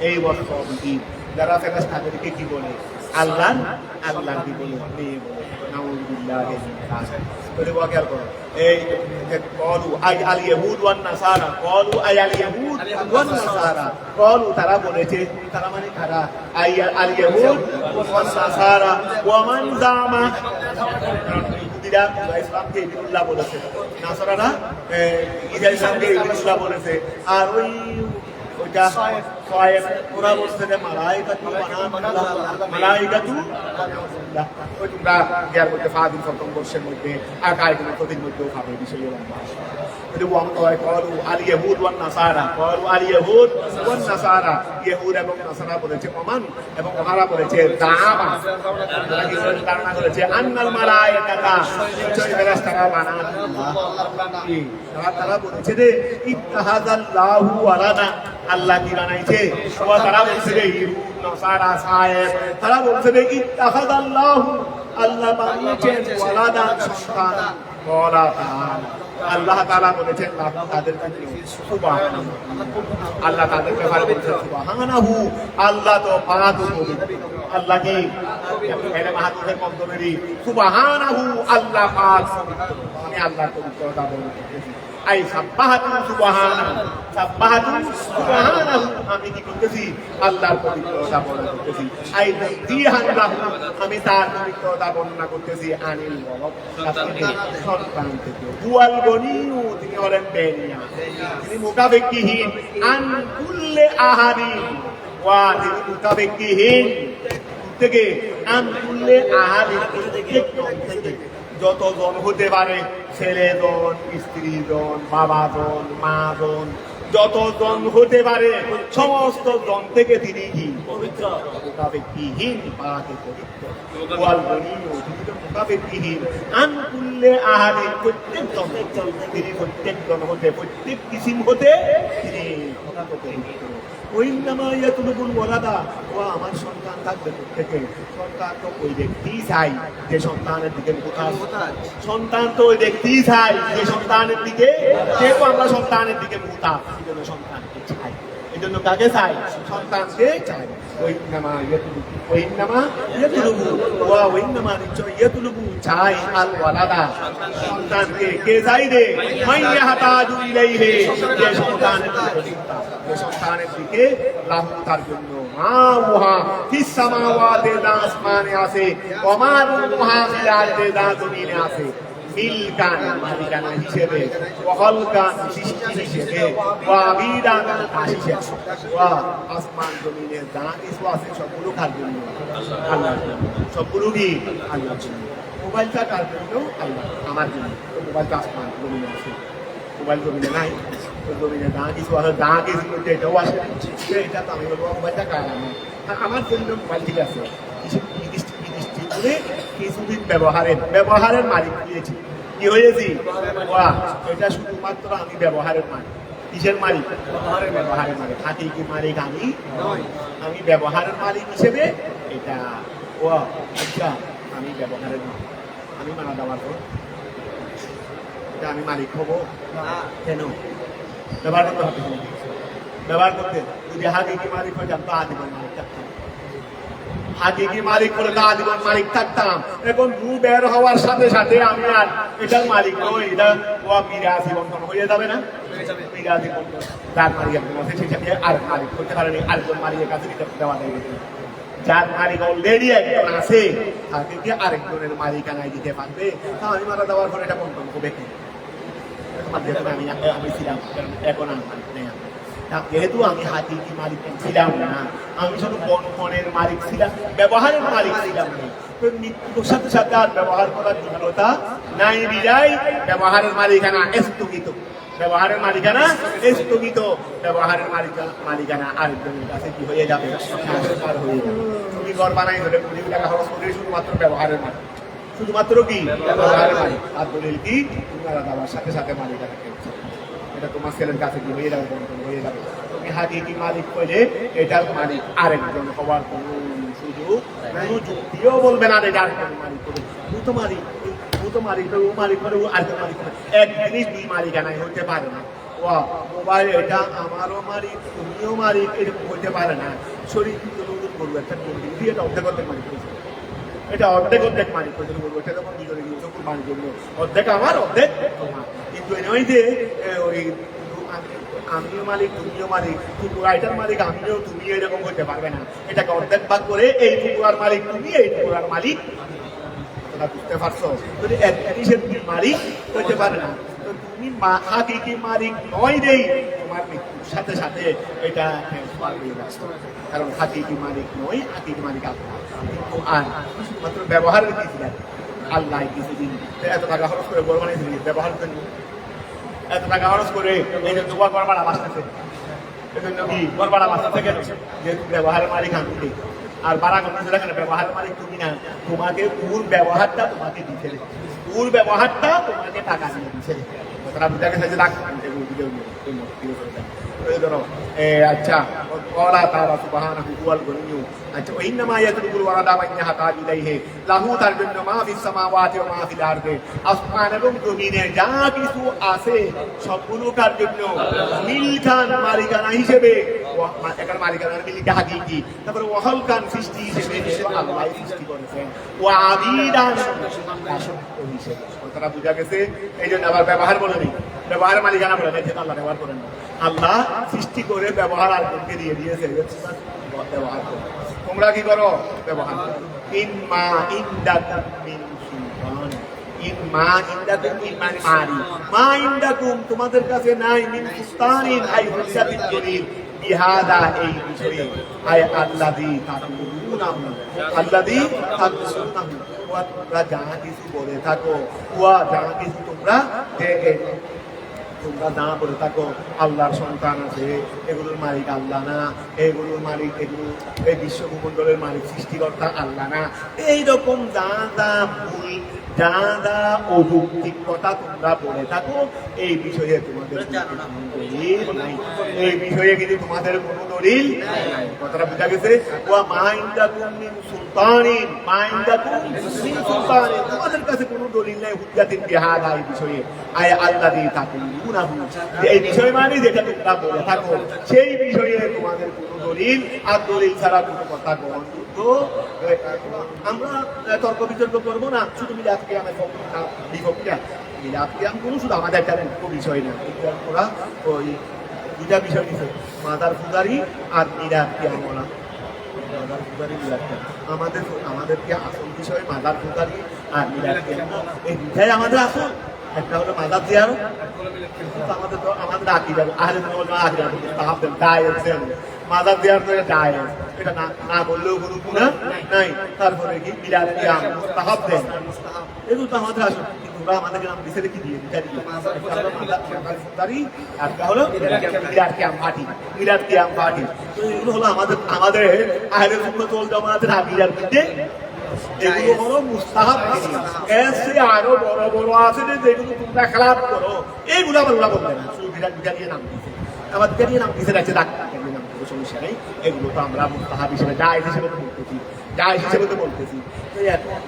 এই ওয়াসসাবিরিন, যারা ফেরেশতাদেরকে কি বলে, আল্লাহ কি বলে, নাউযুবিল্লাহি মিন যালিক। বলে ওয়াকাল করো এই ক্বালু আল ইয়াহুদ ওয়ান নাসারা, ক্বালু আল ইয়াহুদ ওয়ান নাসারা, ক্বালু তারা বলেছে, তারা মানে কারা, আল ইয়াহুদ ওয়ান নাসারা ওয়া মান জামা, ইহুদিরা ইসলামকে ইবনুল্লাহ বলেছে, নাসারারা ঈসা ইসলামকে ইবনুল্লাহ বলেছে, আর ওইটা সায়েব ওরা বলছে যে মালাইকাতু বানাতুল্লাহ, ওই তোমরা যার মধ্যে ফাদিল প্রথম বর্ষের মধ্যে আর কায়গুলো প্রতির মধ্যেও খাবে বিষয় আল ইয়াহুদ ওয়ান নাসারা, ক্বালু আল ইয়াহুদ ওয়ান নাসারা, ইহুদ এবং নাসারা বলেছে ওমান, এবং ওনারা বলেছে দাআমা, ধারণা করেছে আন্নাল মালাইকাতা, নিশ্চয়ই ফেরেশতারা বানাতুল্লাহ, তারা বলেছে যে ইত্তাহাযাল্লাহু ওয়ালাদা, আল্লাহ কি বানাইছে, তারা বলছে যে ইহুদ নাসারা সায়েব, তারা বলছে যে ইত্তাহাযাল্লাহু, আল্লাহ বানিয়েছেন ওয়ালাদা, সন্তান, বলা আল্লাহ তাআলা বলেছেন তাদের সুবহানাহু, আল্লাহ তাদের ব্যাপারে বলেছেন সুবহানাহু, আল্লাহ তো পাক পবিত্র, আল্লাহ কি এর মাহাতুরের মধ্যমেরই সুবহানাহু, আল্লাহ পাক পবিত্র, আমি আল্লাহর পবিত্রতা বলতেছি, আই সাব্বাহাতু সুবহানাহু, সাব্বাহাতু সুবহানাহু, আমি কি করতেছি, আল্লাহর পবিত্রতা বর্ণনা করতেছি, আই তাসবিহান লাহু, আমি তার পবিত্রতা বর্ণনা করতেছি, আনিল ওয়ালাদ, সন্তান থেকে, হুয়াল গনিয়্যু, তিনি হলেন বেনিয়া, তিনি মুতাবেক্কিহীন, আন কুল্লি আহাদিন, ওয়া তিনি মুতাবেক্কিহীন থেকে, আন কুল্লি আহাদিন, প্রত্যেক জন থেকে, যতজন হতে পারে, ছেলেজন, স্ত্রীজন, বাবাজন, মাজন, যতজন হতে পারে সমস্ত জন থেকে তিনি কি পবিত্র, মুতাবেক্কিহীন, পাকে পবিত্র, ওয়াল গনিয়্যু, তিনি তো মুতাবেক্কিহীন, আন কুল্লি আহাদিন, প্রত্যেক জন, তিনি প্রত্যেক জন হতে, প্রত্যেক কিসিম হতে তিনি পবিত্র। ওইন্নামা ইয়াতুলুবুল ওয়ালাদা, ও আমার সন্তান থাকবে থেকে, সন্তান তো ওই ব্যক্তিই চাই যে সন্তানের দিকে মুতাজ, সন্তান তো ওই ব্যক্তিই চাই যে সন্তানের দিকে, যেহেতু আমরা সন্তানের দিকে মুতাজ, এই জন্য সন্তানকে চাই, এই জন্য কাকে চাই, সন্তানকে চাই। ওইন্নামা ইয়াতুলুবু, ওইন্নামা নিশ্চয় ইয়াতুলুবু চাই, আল ওয়ালাদা, সন্তানকে, কে চাই রে, মাইয়া হাতাজু ইলাইহি, যে সন্তানের দিকে, যে সন্তানের দিকে লাভ তার জন্য, মাউহা ফিস সামাওয়াতি যা আসমানে আছে ওয়া মা রুহা ফিল আরদি যা জমিনে আছে মিলকান মালিকানা হিসেবে ওয়া খালকান সৃষ্টি হিসেবে ওয়া আবিদান দাস হিসেবে ওয়া আসমান জমিনে যা কিছু আছে সবগুলো কার জন্য আল্লাহর জন্য সবগুলো কি আল্লাহর জন্য মোবাইলটা কার জন্য আল্লাহ আমার জন্য মোবাইলটা আসমান জমিনে আছে মোবাইল জমিনে নাই জমিনে যা কিছু আছে যা কিছু করতে এটাও আসে এটা তো আমি বলবো মোবাইলটা কার আমার জন্য মোবাইল ঠিক আছে কিছু নির্দিষ্ট করে কিছুদিন ব্যবহারের মালিক দিয়েছি কি হয়েছি এটা শুধুমাত্র আমি ব্যবহারের মালিক কিসের মালিক ব্যবহারের মালিক হাকিকি মালিক আমি ব্যবহারের মালিক হিসেবে এটা আচ্ছা আমি ব্যবহারের মালিক আমি মানা দেওয়ার পর এটা আমি মালিক হবো কেন ব্যবহার করতে হবে ব্যবহার করতে যদি হাকিকি মালিক হয়ে যান তো আদিমান মালিক থাকতাম হাকিকি মালিক করে তা আদিমান মালিক থাকতাম এখন রু বের হওয়ার সাথে সাথে আমি আর এটার মালিক নই এটা মিরাসি বন্ধন হয়ে যাবে না মিরাসি বন্ধন যার মালিক একজন আছে সেটাকে আর মালিক করতে পারেনি আরেকজন মালিকের কাছে দেওয়া যায় যার মালিক অলরেডি একজন আছে তাকে কি আরেকজনের মালিকানায় দিতে পারবে তা আমি মারা দেওয়ার পর এটা বন্ধন হবে আমি ছিলাম এখন আর মালিক নেই যেহেতু আমি হাকিকি মালিক ছিলাম না আমি শুধু বনফনের মালিক ছিলাম ব্যবহারের মালিক ছিলাম না মৃত্যুর সাথে সাথে আর ব্যবহার করার যোগ্যতা নাই বিদায় ব্যবহারের মালিকানা স্থগিত ব্যবহারের মালিকানা স্থগিত ব্যবহারের মালিকানা আরেকজনের কাছে কি হয়ে যাবে হয়ে যাবে তুমি ঘর বানাই ধরে 20 টাকা খরচ করে শুধুমাত্র ব্যবহারের মালিক শুধুমাত্র কি ব্যবহারের মালিক আর দলিল কি তোমার দেওয়ার সাথে সাথে মালিকানা এটা তোমার ছেলের কাছে কি হয়ে যাবে হয়ে যাবে তুমি হাকিকি মালিক কইলে এটার মালিক আরেকজন হওয়ার কোনো সুযোগ কোনো যুক্তিও বলবে না এটা আরেকজন মালিক করবে ও তো মালিক ও মালিক করে ও আরেকজন মালিক করে এক জিনিস দুই মালিকানায় হতে পারে না মোবাইল এটা আমারও মালিক তুমিও মালিক এরকম হতে পারে না শরীর নতুন করবো একটা এটা অর্ধেক মালিক করেছে এটা অর্ধেক মালিক করেছে বলবো এটা যখন দুজনে গিয়েছে কুরবানির জন্য অর্ধেক আমার অর্ধেক তোমার কিন্তু ওই যে ওই আমিও মালিক তুমিও মালিক টুকুরাইটার মালিক আমিও তুমি এরকম হতে পারবে না এটাকে অর্ধেক ভাগ করে এই টুকুরার মালিক তুমি এই টুকুরার মালিক বুঝতে পারছো যদি এক জিনিসের তুমি মালিক হতে পারে না তো তুমি হাকিকি মালিক নয় দেই তোমার মৃত্যুর সাথে সাথে এটা কারণ হাকিকি মালিক নয় হাকিকি মালিক আল্লাহ কিন্তু আর মাত্র ব্যবহারের কি ছিলেন আল্লাহ কিছুদিন এত টাকা খরচ করে গড় বানিয়েছিলেন ব্যবহার জন্য এত টাকা খরচ করে এই জন্য গড় বাড়া বাঁচতেছে এই জন্য কি গড় বাড়া বাঁচতেছে কেন যেহেতু ব্যবহারের মালিক আমি আর বাড়া করতেছে এখানে ব্যবহারের মালিক তুমি না তোমাকে পুর ব্যবহারটা তোমাকে দিতে পুর ব্যবহারটা তোমাকে টাকা দিয়ে দিচ্ছে তারা বুঝা গেছে যে আচ্ছা قال تعالى سبحانه هو الغني আচ্ছা وانما يترك الورد من يحتاج اليه له ترجم ما في السماوات وما في الارض আসমান এবং জমিনে যা কিছু আছে সবগুলো কার জন্য মিলকান মালিকানা হিসেবে এটার মালিকানার মিলকে হাকিকি তারপরে ওয়াহলকান সৃষ্টি হিসেবে আল্লাহ সৃষ্টি করেছেন ওয়া আবিদান দাসত্ব হিসেবে কথাটা বুঝা গেছে এই জন্য আবার ব্যবহার বলে নেই ব্যবহারের মালিকানা বলে নেই আল্লাহ ব্যবহার করেন না আল্লাহ সৃষ্টি করে ব্যবহার আরেকজনকে দিয়ে দিয়েছে ব্যবহার করো তোমরা কি করো ব্যবহার করো ইনমা ইনদাকুম মিন সুলতান ইনমা ইনদাকুম ইমান মারি মা ইনদাকুম তোমাদের কাছে নাই মিন সুলতানিন আই হুজ্জাতিন দলিল বিহাদা এই বিষয়ে আয় আল্লাযী তাকুলুনাহু আল্লাযী তাকুলুনাহু ওয়া তোমরা যা কিছু বলে থাকো ওয়া যা কিছু তোমরা তোমরা না বলে থাকো আল্লাহর সন্তান আছে এগুলোর মালিক আল্লাহ না এগুলোর মালিক এগুলো এই বিশ্বভূমণ্ডলের মালিক সৃষ্টিকর্তা আল্লাহ না এইরকম যা যা ভুল যা যা অযৌক্তিক কথা তোমরা বলে থাকো এই বিষয়ে তোমাদের দলিল নাই এই বিষয়ে কিন্তু তোমাদের কোনো দলিল নাই কথাটা বোঝা গেছে ওয়া মা ইনদাকুম মিন সুলতানিন মা ইনদাকুম মিন সুলতানিন তোমাদের কাছে কোনো দলিল নাই হুজ্জাতিন বিহাদা এই বিষয়ে আয় আল্লাযী তাকুলুনাহু এই বিষয় মানে যেটা তোমরা বলে থাকো সেই বিষয়ে তোমাদের কোনো দলিল আর দলিল ছাড়া কোনো কথা গ্রহণযোগ্য আমরা তর্ক বিতর্ক করবো না শুধু মিলাদ কিয়ামের বিপক্ষে মিলাদ কিয়াম কোনো শুধু আমাদের একটা মুখ্য বিষয় না ওরা ওই দুটা বিষয় নিছে মাদার পূজারি আর মিলাদ কিয়াম ওরা ফুকারি মিলাদ ক্যাম্প আমাদেরকে আসল বিষয় মাদার ফুকারি আর মিলাদ ক্যাম্প, এই দুটাই আমাদের আসল। একটা হলো মাদার জিয়ারত, আমাদের আকিদা আহলে সুন্নাত ওয়াল জামাত মাদার জিয়ারত জায়েজ, এটা না বললেও কোনো গুনাহ নাই। তারপরে কি মিলাদ কিয়াম মুস্তাহাব দেন, এগুলো তো আমাদের আসল। কিন্তু ওরা আমাদেরকে নাম দিছে কি দিয়ে এটা দিয়ে একটা হলো মিলাদ কিয়াম পার্টি, মিলাদ কিয়াম পার্টি। তো এগুলো হলো আমাদের আহলে সুন্নাত ওয়াল জামাতের আকিদার মধ্যে এগুলো হলো মুস্তাহাব। এর চেয়ে আরো বড় বড় আছে যেগুলো তোমরা খেলাপ করো, এইগুলো আবার ওরা বলবে না, শুধু বিরাট দিয়ে নাম দিচ্ছে, আবার দিয়ে নাম দিচ্ছে রাখছে ডাক্তার নাম দিচ্ছে, সমস্যা নেই। এগুলো তো আমরা মুস্তাহাব হিসেবে জায়েজ হিসেবে তো বলতেছি, জায়েজ হিসেবে তো বলতেছি। তো এখন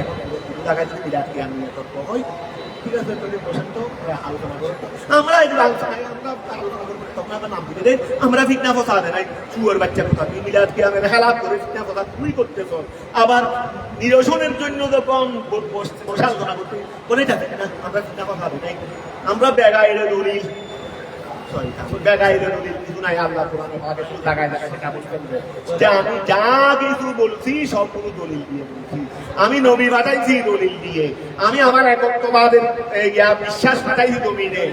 এখন জায়গায় যদি বিরাট কি আমি তর্ক হই, ঠিক আছে, তুমি বসেন তো আলোচনা করো, আমরা এগুলো আলোচনা করবো, তখন আমরা নাম দিতে দেয় আমরা ফিটনা ফসাদে নাই চুয়ার বাচ্চার কথা তুই মিলাদ কি আমি হেলাপ করে ফিটনা ফসাদ তুই করতেছ। আবার নিরসনের জন্য যখন বসে আলোচনা করতে বলে যাবে না আমরা ফিটনা ফসাদে নাই, আমরা বেগাইরে দলিল আমি যা কিছু বলছি সবগুলো দলিল দিয়ে বলছি, আমি নবী পাঠাইছি দলিল দিয়ে, আমি আমার একত্ববাদের বিশ্বাস পাঠাইছি জমিনে,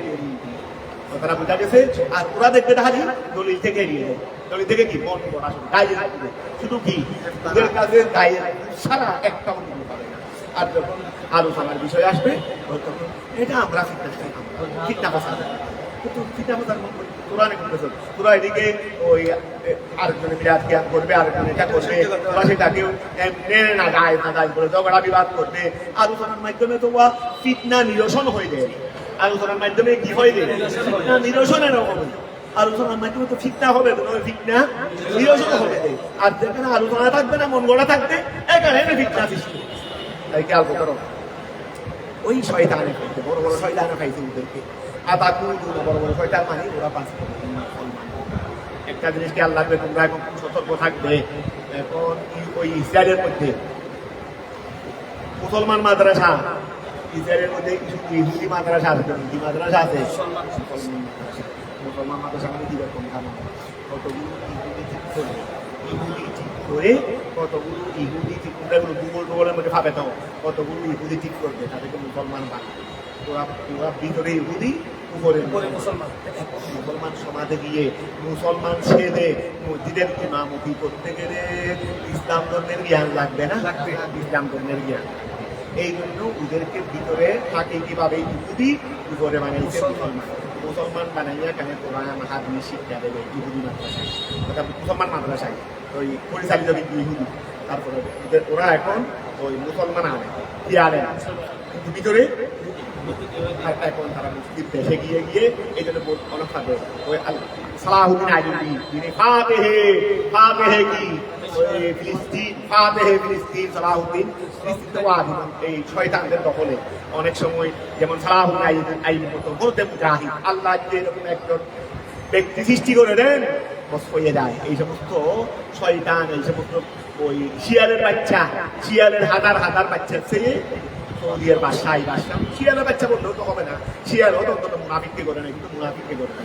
কথাটা বোঝা গেছে। আর ওরা দেখবে হাজি দলিল থেকে এড়িয়ে দেয়, দলিল থেকে কি মন করা গায়ে শুধু কি ওদের কাছে গায়ে সারা একটা অন্য পাবে না। আর যখন আলোচনার বিষয় আসবে তখন এটা আমরা ফিটনা ফসাদ কিন্তু ফিটনা ফসাদ কোরআনে করতেছ, তোরা এদিকে ওই আরেকজনে বিরাট জ্ঞান করবে, আরেকজন এটা করবে, তোরা সেটাকেও মেনে না গায়ে না গায়ে করে ঝগড়া বিবাদ করবে। আলোচনার মাধ্যমে তো ফিটনা নিরসন হয়ে যায়, আলোচনার মাধ্যমে কি হয়ে যায় ফিটনা নিরসনের হবে, আলোচনার মাধ্যমে তো ফিটনা হবে, ফিটনা নিরসন হবে। আর যেখানে আলোচনা থাকবে না মন গড়া থাকবে এখানে ফিটনা সৃষ্টি। তাই খেয়াল করো, ওই শয়তানে খাইছে, বড় বড় শয়তানে খাইছে ওদেরকে, আবার বড় বড় শয়তান মানে ওরা পাঁচ। একটা জিনিস খেয়াল রাখবে তোমরা, এখন সতর্ক থাকবে। এখন ওই ইসরায়েলের মধ্যে মুসলমান মাদ্রাসা, ইসরায়েলের মধ্যে কিছু ইহুদি মাদ্রাসা আছে, ইহুদি মাদ্রাসা আছে, মুসলমান মাদ্রাসা মানে কিরকম খানা, কতগুলো ইহুদি ঠিক করে কতগুলো ইহুদি ঠিক করে গুগলের মধ্যে ভাবে তো কতগুলো ইহুদি ঠিক করবে, তাদেরকে মুসলমান বানাবে। ওরা ভিতরে ইহুদি উপরে মুসলমান। মুসলমান সমাজে গিয়ে মুসলমান ছেড়ে মসজিদের ইমামতি করতে গেলে ইসলাম ধর্মের জ্ঞান লাগবে না, ইসলাম ধর্মের জ্ঞান। এই জন্য ওদেরকে ভিতরে থাকে কিভাবে ইহুদি, উপরে বানাইছে মুসলমান। মুসলমান বানাইয়া কেন কোরআন হাদিস শিক্ষা দেবে ইহুদি মাদ্রাসায়, মুসলমান মাদ্রাসায় ওই পরিচালিত ইহুদি। তারপরে ওরা এখন ওই মুসলমান আনে কি আনে, কিন্তু ভিতরে এখন তারা মুসলিম দেশে গিয়ে গিয়ে এই জন্য অনেক থাকবে। ওই সালাহুদ্দিন আইয়ুবী যিনি ফাতেহে কি ওই ফিলিস্তিন, ফাতেহে ফিলিস্তিন সালাহুদ্দিন, ফিলিস্তিনওয়াদী এই শয়তানদের দখলে অনেক সময় যেমন সালাহুদ্দিন আইয়ুবী মতো বলতে মুজাহিদ, আল্লাহ যে এরকম একজন ব্যক্তি সৃষ্টি করে দেন বস হয়ে যায়। এই সমস্ত শয়তান, এই সমস্ত ওই শিয়ালের বাচ্চা, শিয়ালের হাজার হাজার বাচ্চার চেয়ে সৌদির বাদশাহ, শিয়ালের বাচ্চা বললেও তো হবে না, শিয়ালও তো অন্তত মুনাফিককে করে না, কিন্তু মুনাফিককে করে না।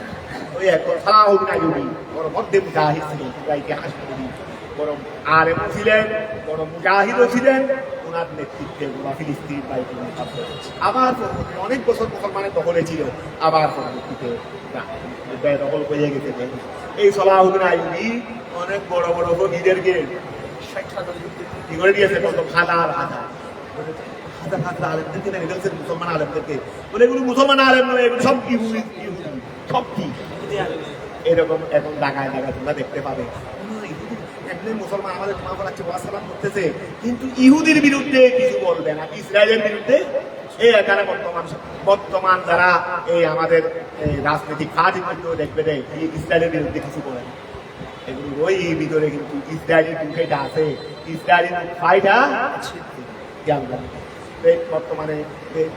ওই এখন সালাহুদ্দিন আইয়ুবী বড় মধ্যে মুজাহিদ ছিলেন, ইতিহাস বড় আলেমও ছিলেন, বড় মুজাহিদও ছিলেন। ওনার নেতৃত্বে ওরা ফিলিস্তিন আবার অনেক বছর মুসলমানের দখলে ছিল, আবার পরবর্তীতে দখল হয়ে গেছে। এই সালাহুদ্দিন আইয়ুবী অনেক বড় বড় ফকিরদেরকে কি করে দিয়েছে, প্রথম হাজার হাজার আলেমদেরকে না এদের মুসলমান আলেমদেরকে বলে এগুলো মুসলমান আলেম নয়, এগুলো সব ইহুদি, সব কি এরকম এখন ডাকায় ডাকায় তোমরা দেখতে পাবে। মুসলমান আমাদের সালাম করতেছে, কিন্তু ইহুদির বিরুদ্ধে কিছু বলবে না, ইসরায়েলের বিরুদ্ধে। এই এখানে বর্তমান যারা এই আমাদের রাজনৈতিক কাজের মধ্যেও দেখবে দেয় ইসরায়েলের বিরুদ্ধে কিছু বলে না। এগুলো ওই ভিতরে কিন্তু ইসরায়েলের বিষয়টা আছে, ইসরায়েলের ফাইটা বর্তমানে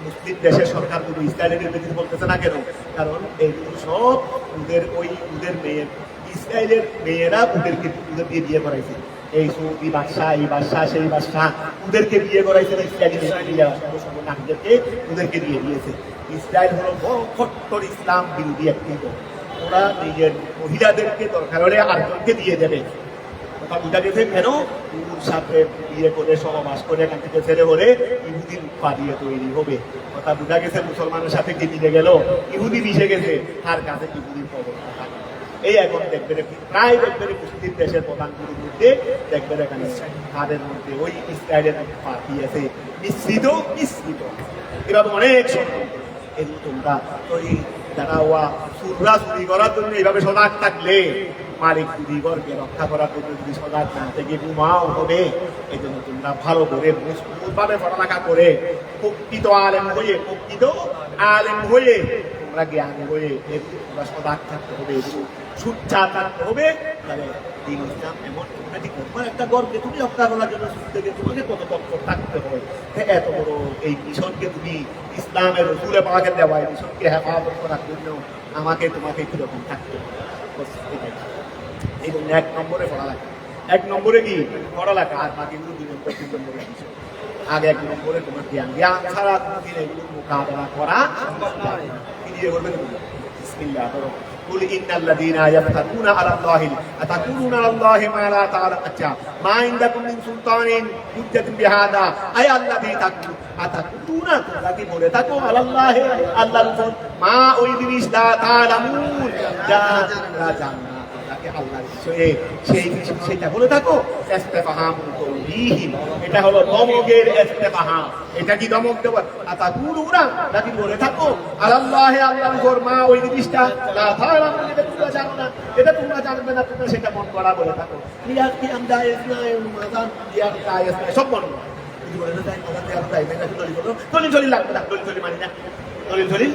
মুসলিম দেশের সরকারগুলো ইসরায়েলের বিরুদ্ধে বলতেছে না কেন? কারণ এইগুলো সব ওদের মেয়ের, ইসরায়েলের মেয়েরা ওদেরকে দিয়ে বিয়ে করাইছে। এই সৌদি বাদশাহ, এই বাদশাহ, সেই বাদশাহ ওদেরকে বিয়ে করাইছে, ইসরায়েলি নারীদেরকে ওদেরকে দিয়ে দিয়েছে। ইসরায়েল হলো বড় কট্টর ইসলাম বিরোধী একটি দল। ওরা নিজের মহিলাদেরকে দরকার হলে আরেকজনকে দিয়ে দেবে, কথা বুঝা গেছে কেন ওর সাথে বিয়ে করে সহবাস করে এখান থেকে ছেড়ে হলে ইহুদির পা দিয়ে তৈরি হবে। কথা বুঝা গেছে মুসলমানের সাথে কি মিলে গেল, ইহুদি মিশে গেছে, তার কাছে ইহুদির খবরটা থাকে। এই এখন দেখবেন প্রায় দেখবেন মুসলিম দেশের প্রধানগুলির মধ্যে দেখবেন এখানে তাদের মধ্যে ওই ইসরায়েলের পার্টি আছে, মিশ্রিত মিশ্রিত এভাবে অনেক ষড়যন্ত্র। এগুলো তোমরা ওই যারা ওয়া সুররা চুরি করার জন্য এইভাবে সজাগ থাকলে মালিক চুরিগরকে রক্ষা করার জন্য যদি সজাগ না থেকে ঘুমাও হবে। এই জন্য তোমরা ভালো করে মজবুতভাবে পড়ালেখা করে প্রকৃত আলেম হয়ে তোমরা জ্ঞানী হয়ে তোমরা সজাগ থাকতে হবে, সুচ্চা থাকতে হবে। তাহলে দিন ইসলাম এমন তোমার একটা গর্বে তুমি রক্ষা করার জন্য থেকে তোমাকে কত তৎপর থাকতে হবে। এত বড় এই মিশনকে তুমি ইসলামের রসুলে পাকে দেওয়া এই মিশনকে হেফাজত করার জন্য আমাকে তোমাকে কিরকম থাকতে হবে। এই জন্য 1 নম্বরে পড়ালেখা, 1 নম্বরে কি পড়ালেখা, আর বাকিগুলো 2 নম্বর 3 নম্বরে বিষয়। আগে 1 নম্বরে তোমার জ্ঞান ছাড়া তুমি এগুলো মোকাবেলা করা কি দিয়ে করবে তুমি। বিসমিল্লাহ قل إن الذين يفترون على الله أتقولون على الله ما لا تعلمون अच्छा ما عندكم من سلطان حجة بهذا أي الذي تقول أتقولون তোমরা বলে থাকো على الله আল্লাহর উপর মা ওই জিনিস লা তাআলামুন যা তোমরা জানো না তাকে আল্লাহর বিষয়ে সেটা বলে থাকো। ইস্তেফহাম তাওবীহিম, এটা হলো দমকের ইস্তেফহাম। এটা কি দমক দেওয়া? আতাকুলুনা নাকি বলে থাকো আল্লাহে আল্লাহর উপর মা ওই জিনিসটা লা তাআলামুন এটা তোমরা জানো না, এটা তোমরা জানবে না, তোমরা সেটা মন করা বলে থাকো। রিয়াদ কি আমদা ইসলাম মাজান রিয়াদ কায়াস সব মন যদি বলে না তাই মাজান রিয়াদ তাই না দলিল বলো দলিল দলিল লাগবে না, দলিল দলিল মানি না, দলিল দলিল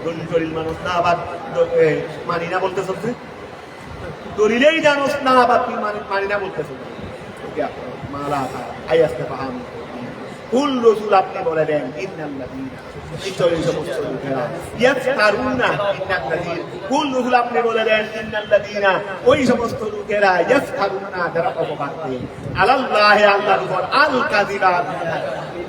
দলিল দলিল মানুষ না আবার মানি না বলতে চলছে, দলিলেই জানোস না আবার তুই মানি না বলতে চলছে। মালা আয়াসতে পাহাম কুল রসুল আপনি বলে দেন ইন্নাল্লাযীনা নিশ্চয়ই সমস্ত লোকেরা ইয়াফতারুনা ইন্নাল্লাযীনা কুল রসুল আপনি বলে দেন ইন্নাল্লাযীনা ওই সমস্ত লোকেরা ইয়াফতারুনা যারা অপবাদ দেয় আলাল্লাহি আল্লাহর উপর আল কাযিবা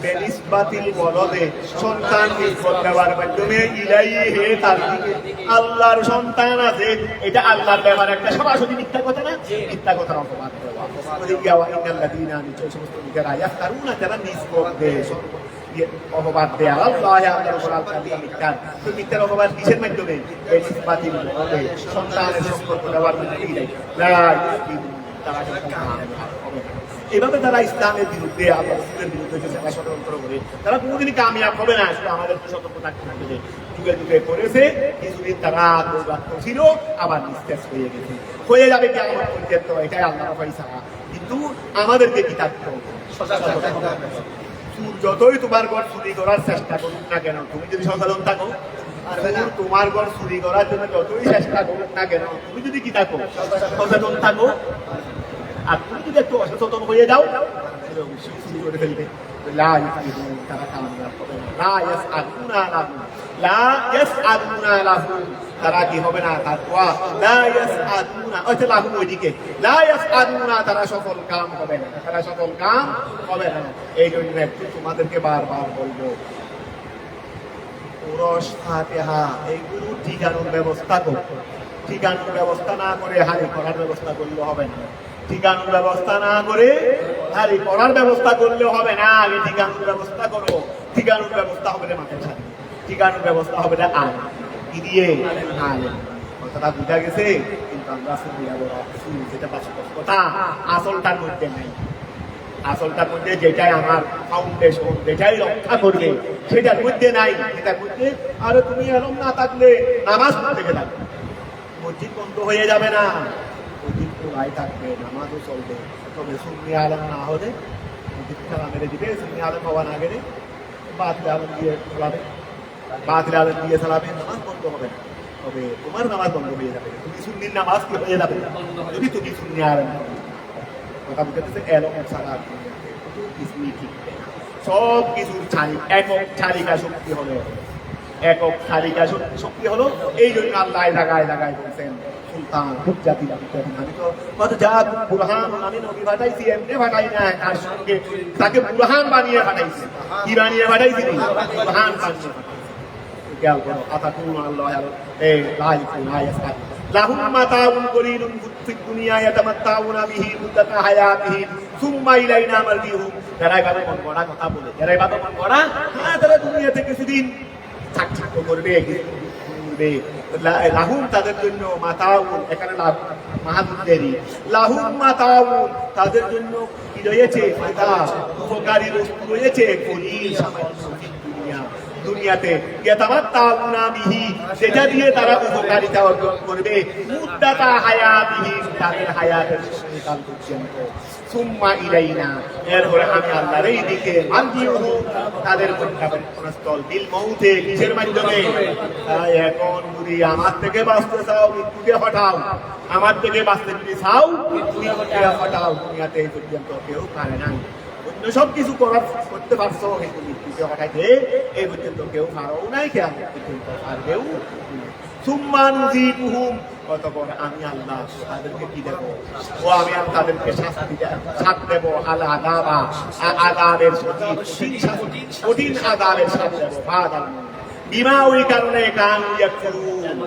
বেনিসবাতিল ওয়ালাদে সন্তান নিসবত দেওয়ার মাধ্যমে ইলাইহি তার দিকে আল্লাহর সন্তান আছে, এটা আল্লাহর ব্যাপারে একটা সরাসরি মিথ্যা কথা না, মিথ্যা কথার অপবাদ দেওয়া। ইন্নাল্লাযীনা নিশ্চয়ই সমস্ত লোকেরা ইয়াফতারুনা যারা নিসবত দেয় অপবাদ দেয় আল্লাহি আল্লাহর উপর আল কাযিবা মিথ্যা। তো মিথ্যার অপবাদ কিসের মাধ্যমে? বেনিসবাতিল ওয়ালাদে সন্তানের সম্পর্ক দেওয়ার মাধ্যমে লা তারা হবে। এভাবে তারা ইসলামের বিরুদ্ধে আল্লাহর বিরুদ্ধে যারা ষড়যন্ত্র করে তারা কোনোদিনই কামিয়াব হবে না। শুধু আমাদের সতর্ক থাকতে হবে যে যুগে যুগে করেছে, কিছুদিন তারা দৌরাত্ম ছিল, আবার নিঃশেষ হয়ে গেছে, হয়ে যাবে কি আমার পর্যন্ত, এটাই আল্লাহর ফয়সালা। কিন্তু আমাদেরকে কি থাকতে হবে? যতই তোমার ঘর চুরি করার চেষ্টা করুক না কেন, তুমি যদি সচেতন থাকো, তোমার ঘর চুরি করার জন্য যতই চেষ্টা করুক না কেন, তুমি যদি কি থাকো সচেতন থাকো, আর তুমি যদি একটু অসচেতন হয়ে যাও শুরু করে ফেলবে। তারা কি হবে না, তারা সফল কাম হবে না, তারা সফল কাম হবে না। এই জন্য একটু তোমাদেরকে বারবার বলবো এইগুলো ঠিকানোর ব্যবস্থা করো। ঠিকানোর ব্যবস্থা না করে হারি করার ব্যবস্থা করলে হবে না। ঠিকানোর ব্যবস্থা না করে হারি করার ব্যবস্থা করলে হবে না। আগে ঠিকানোর ব্যবস্থা করো। ঠিকানোর ব্যবস্থা হবে না মাঠের সাথে, ঠিকানোর ব্যবস্থা হবে না আয় কি দিয়ে আয়। কথাটা বুঝা গেছে? কিন্তু আমরা যেটা বাস্তব কথা আসলটার মধ্যে নেই। আসলটার মধ্যে যেটাই আমার ফাউন্ডেশন, যেটাই রক্ষা করবে সেটার মধ্যে নাই। সেটার মধ্যে আরে তুমি এরকম না থাকলে নামাজ থেকে থাকবে, মসজিদ বন্ধ হয়ে যাবে না, মসজিদ খোলাই থাকবে, নামাজও চলবে। তবে সুন্নি আলেম না হলে মসজিদ খেলা মেরে দিবে, সুন্নি আলেম হওয়া না গেলে বাতিল আলেম দিয়ে চালাবে, বাতিল আলেম দিয়ে চালাবে, নামাজ বন্ধ হবে না। তবে তোমার নামাজ বন্ধ হয়ে যাবে, তুমি সুন্নির নামাজ কি হয়ে যাবে যদি তুমি সুন্নি আলেম। কথা বুঝতেছে? এলম ছাড়া কিছুই ঠিক সব কিছুর একক চালিকা শক্তি হলো, একক চালিকা শক্তি হলো। এই জন্য আল্লাহ জায়গায় জায়গায় বলছেন সুলতান হুজ্জাতিল হুজ্জাতিন। আমি তো কত যা বুরহান আমি নবী পাঠাইছি, এমনি পাঠাই না, তার সঙ্গে তাকে বুরহান বানিয়ে পাঠাইছি। কি বানিয়ে পাঠাইছি? বুরহান বানিয়ে পাঠাইছি। খেয়াল করো, আতাকুন আল্লাহ এই লাইফ নাইস লাহুম মাতাউন কলিলুন ফিদ দুনিয়া ইয়াতামাত্তাউনা বিহি মুদ্দাতা হায়াতিহিম সুম্মা ইলাইনা মারজিউহুম। যারা এভাবে মন গড়া কথা বলে, যারা এভাবে মন গড়া, হ্যাঁ তারা দুনিয়াতে কিছুদিন চাকচিক্য করবে, লাহুম তাদের জন্য মাতাউন, এখানে মাহাদুদ্দেরি লাহুম মাতাউন তাদের জন্য কি রয়েছে, মাতা উপকারী বস্তু রয়েছে, কলিল সামান্য দুনিয়া দুনিয়াতে ইয়াতামাত্তাউনা বিহি সেটা দিয়ে তারা উপকারিতা অর্জন করবে, মুদ্দাতা হায়াতিহিম তাদের হায়াতের সময়কাল পর্যন্ত। সুম্মা ইলাইনা এরপরে আমি আল্লাহর এই দিকে মারজিউহুম তাদের প্রত্যাবর্তনস্থল বিল মউতে কিসের মাধ্যমে, এখন যদি আমার থেকে বাঁচতে চাও মৃত্যুকে হটাও, আমার থেকে বাঁচতে যদি চাও মৃত্যুকে হটাও। দুনিয়াতে এই পর্যন্ত কেউ পারে নাই, অন্য সব কিছু করতে পারছো কিন্তু মৃত্যুকে হটাইতে এই পর্যন্ত কেউ পারো নাই, কেমন পর্যন্ত পারবেও। সুম্মা নুযীকুহুম অতঃপর আমি আল্লাহ তাদেরকে কি দেব, ও আমি তাদেরকে শাস্তি দেব, আল আযাবা আযাবের কঠিন আযাবের শাস্তি দেব, বাদাল বিমা ওই কারণে কান ইয়াকফুরুন।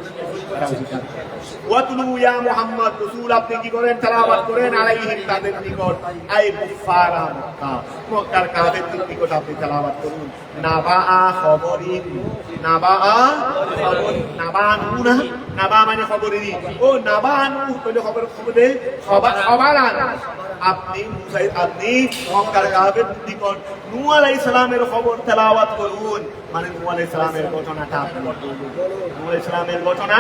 ওয়াতলু ইয়া মুহাম্মদ রাসূল আপনি কি করেন, তেলাওয়াত করেন আলাইহিম তাদের নিকট, আই কুফারা মক্কা মক্কার কাফেরদের নিকট আপনি তেলাওয়াত করুন। নাবা খবরিন, নাবা খবর, নাবানুনা, নাবা মানে খবরেরই, ও নাবানু মানে খবরে খবরান আপনি মক্কার কাফেরদের নিকট নূহ আলাইহিস সালামের খবর তেলাওয়াত করুন, মানে নূহ আলাইহিস সালামের ঘটনাটা আপনি বলুন, নূহ আলাইহিস সালামের ঘটনা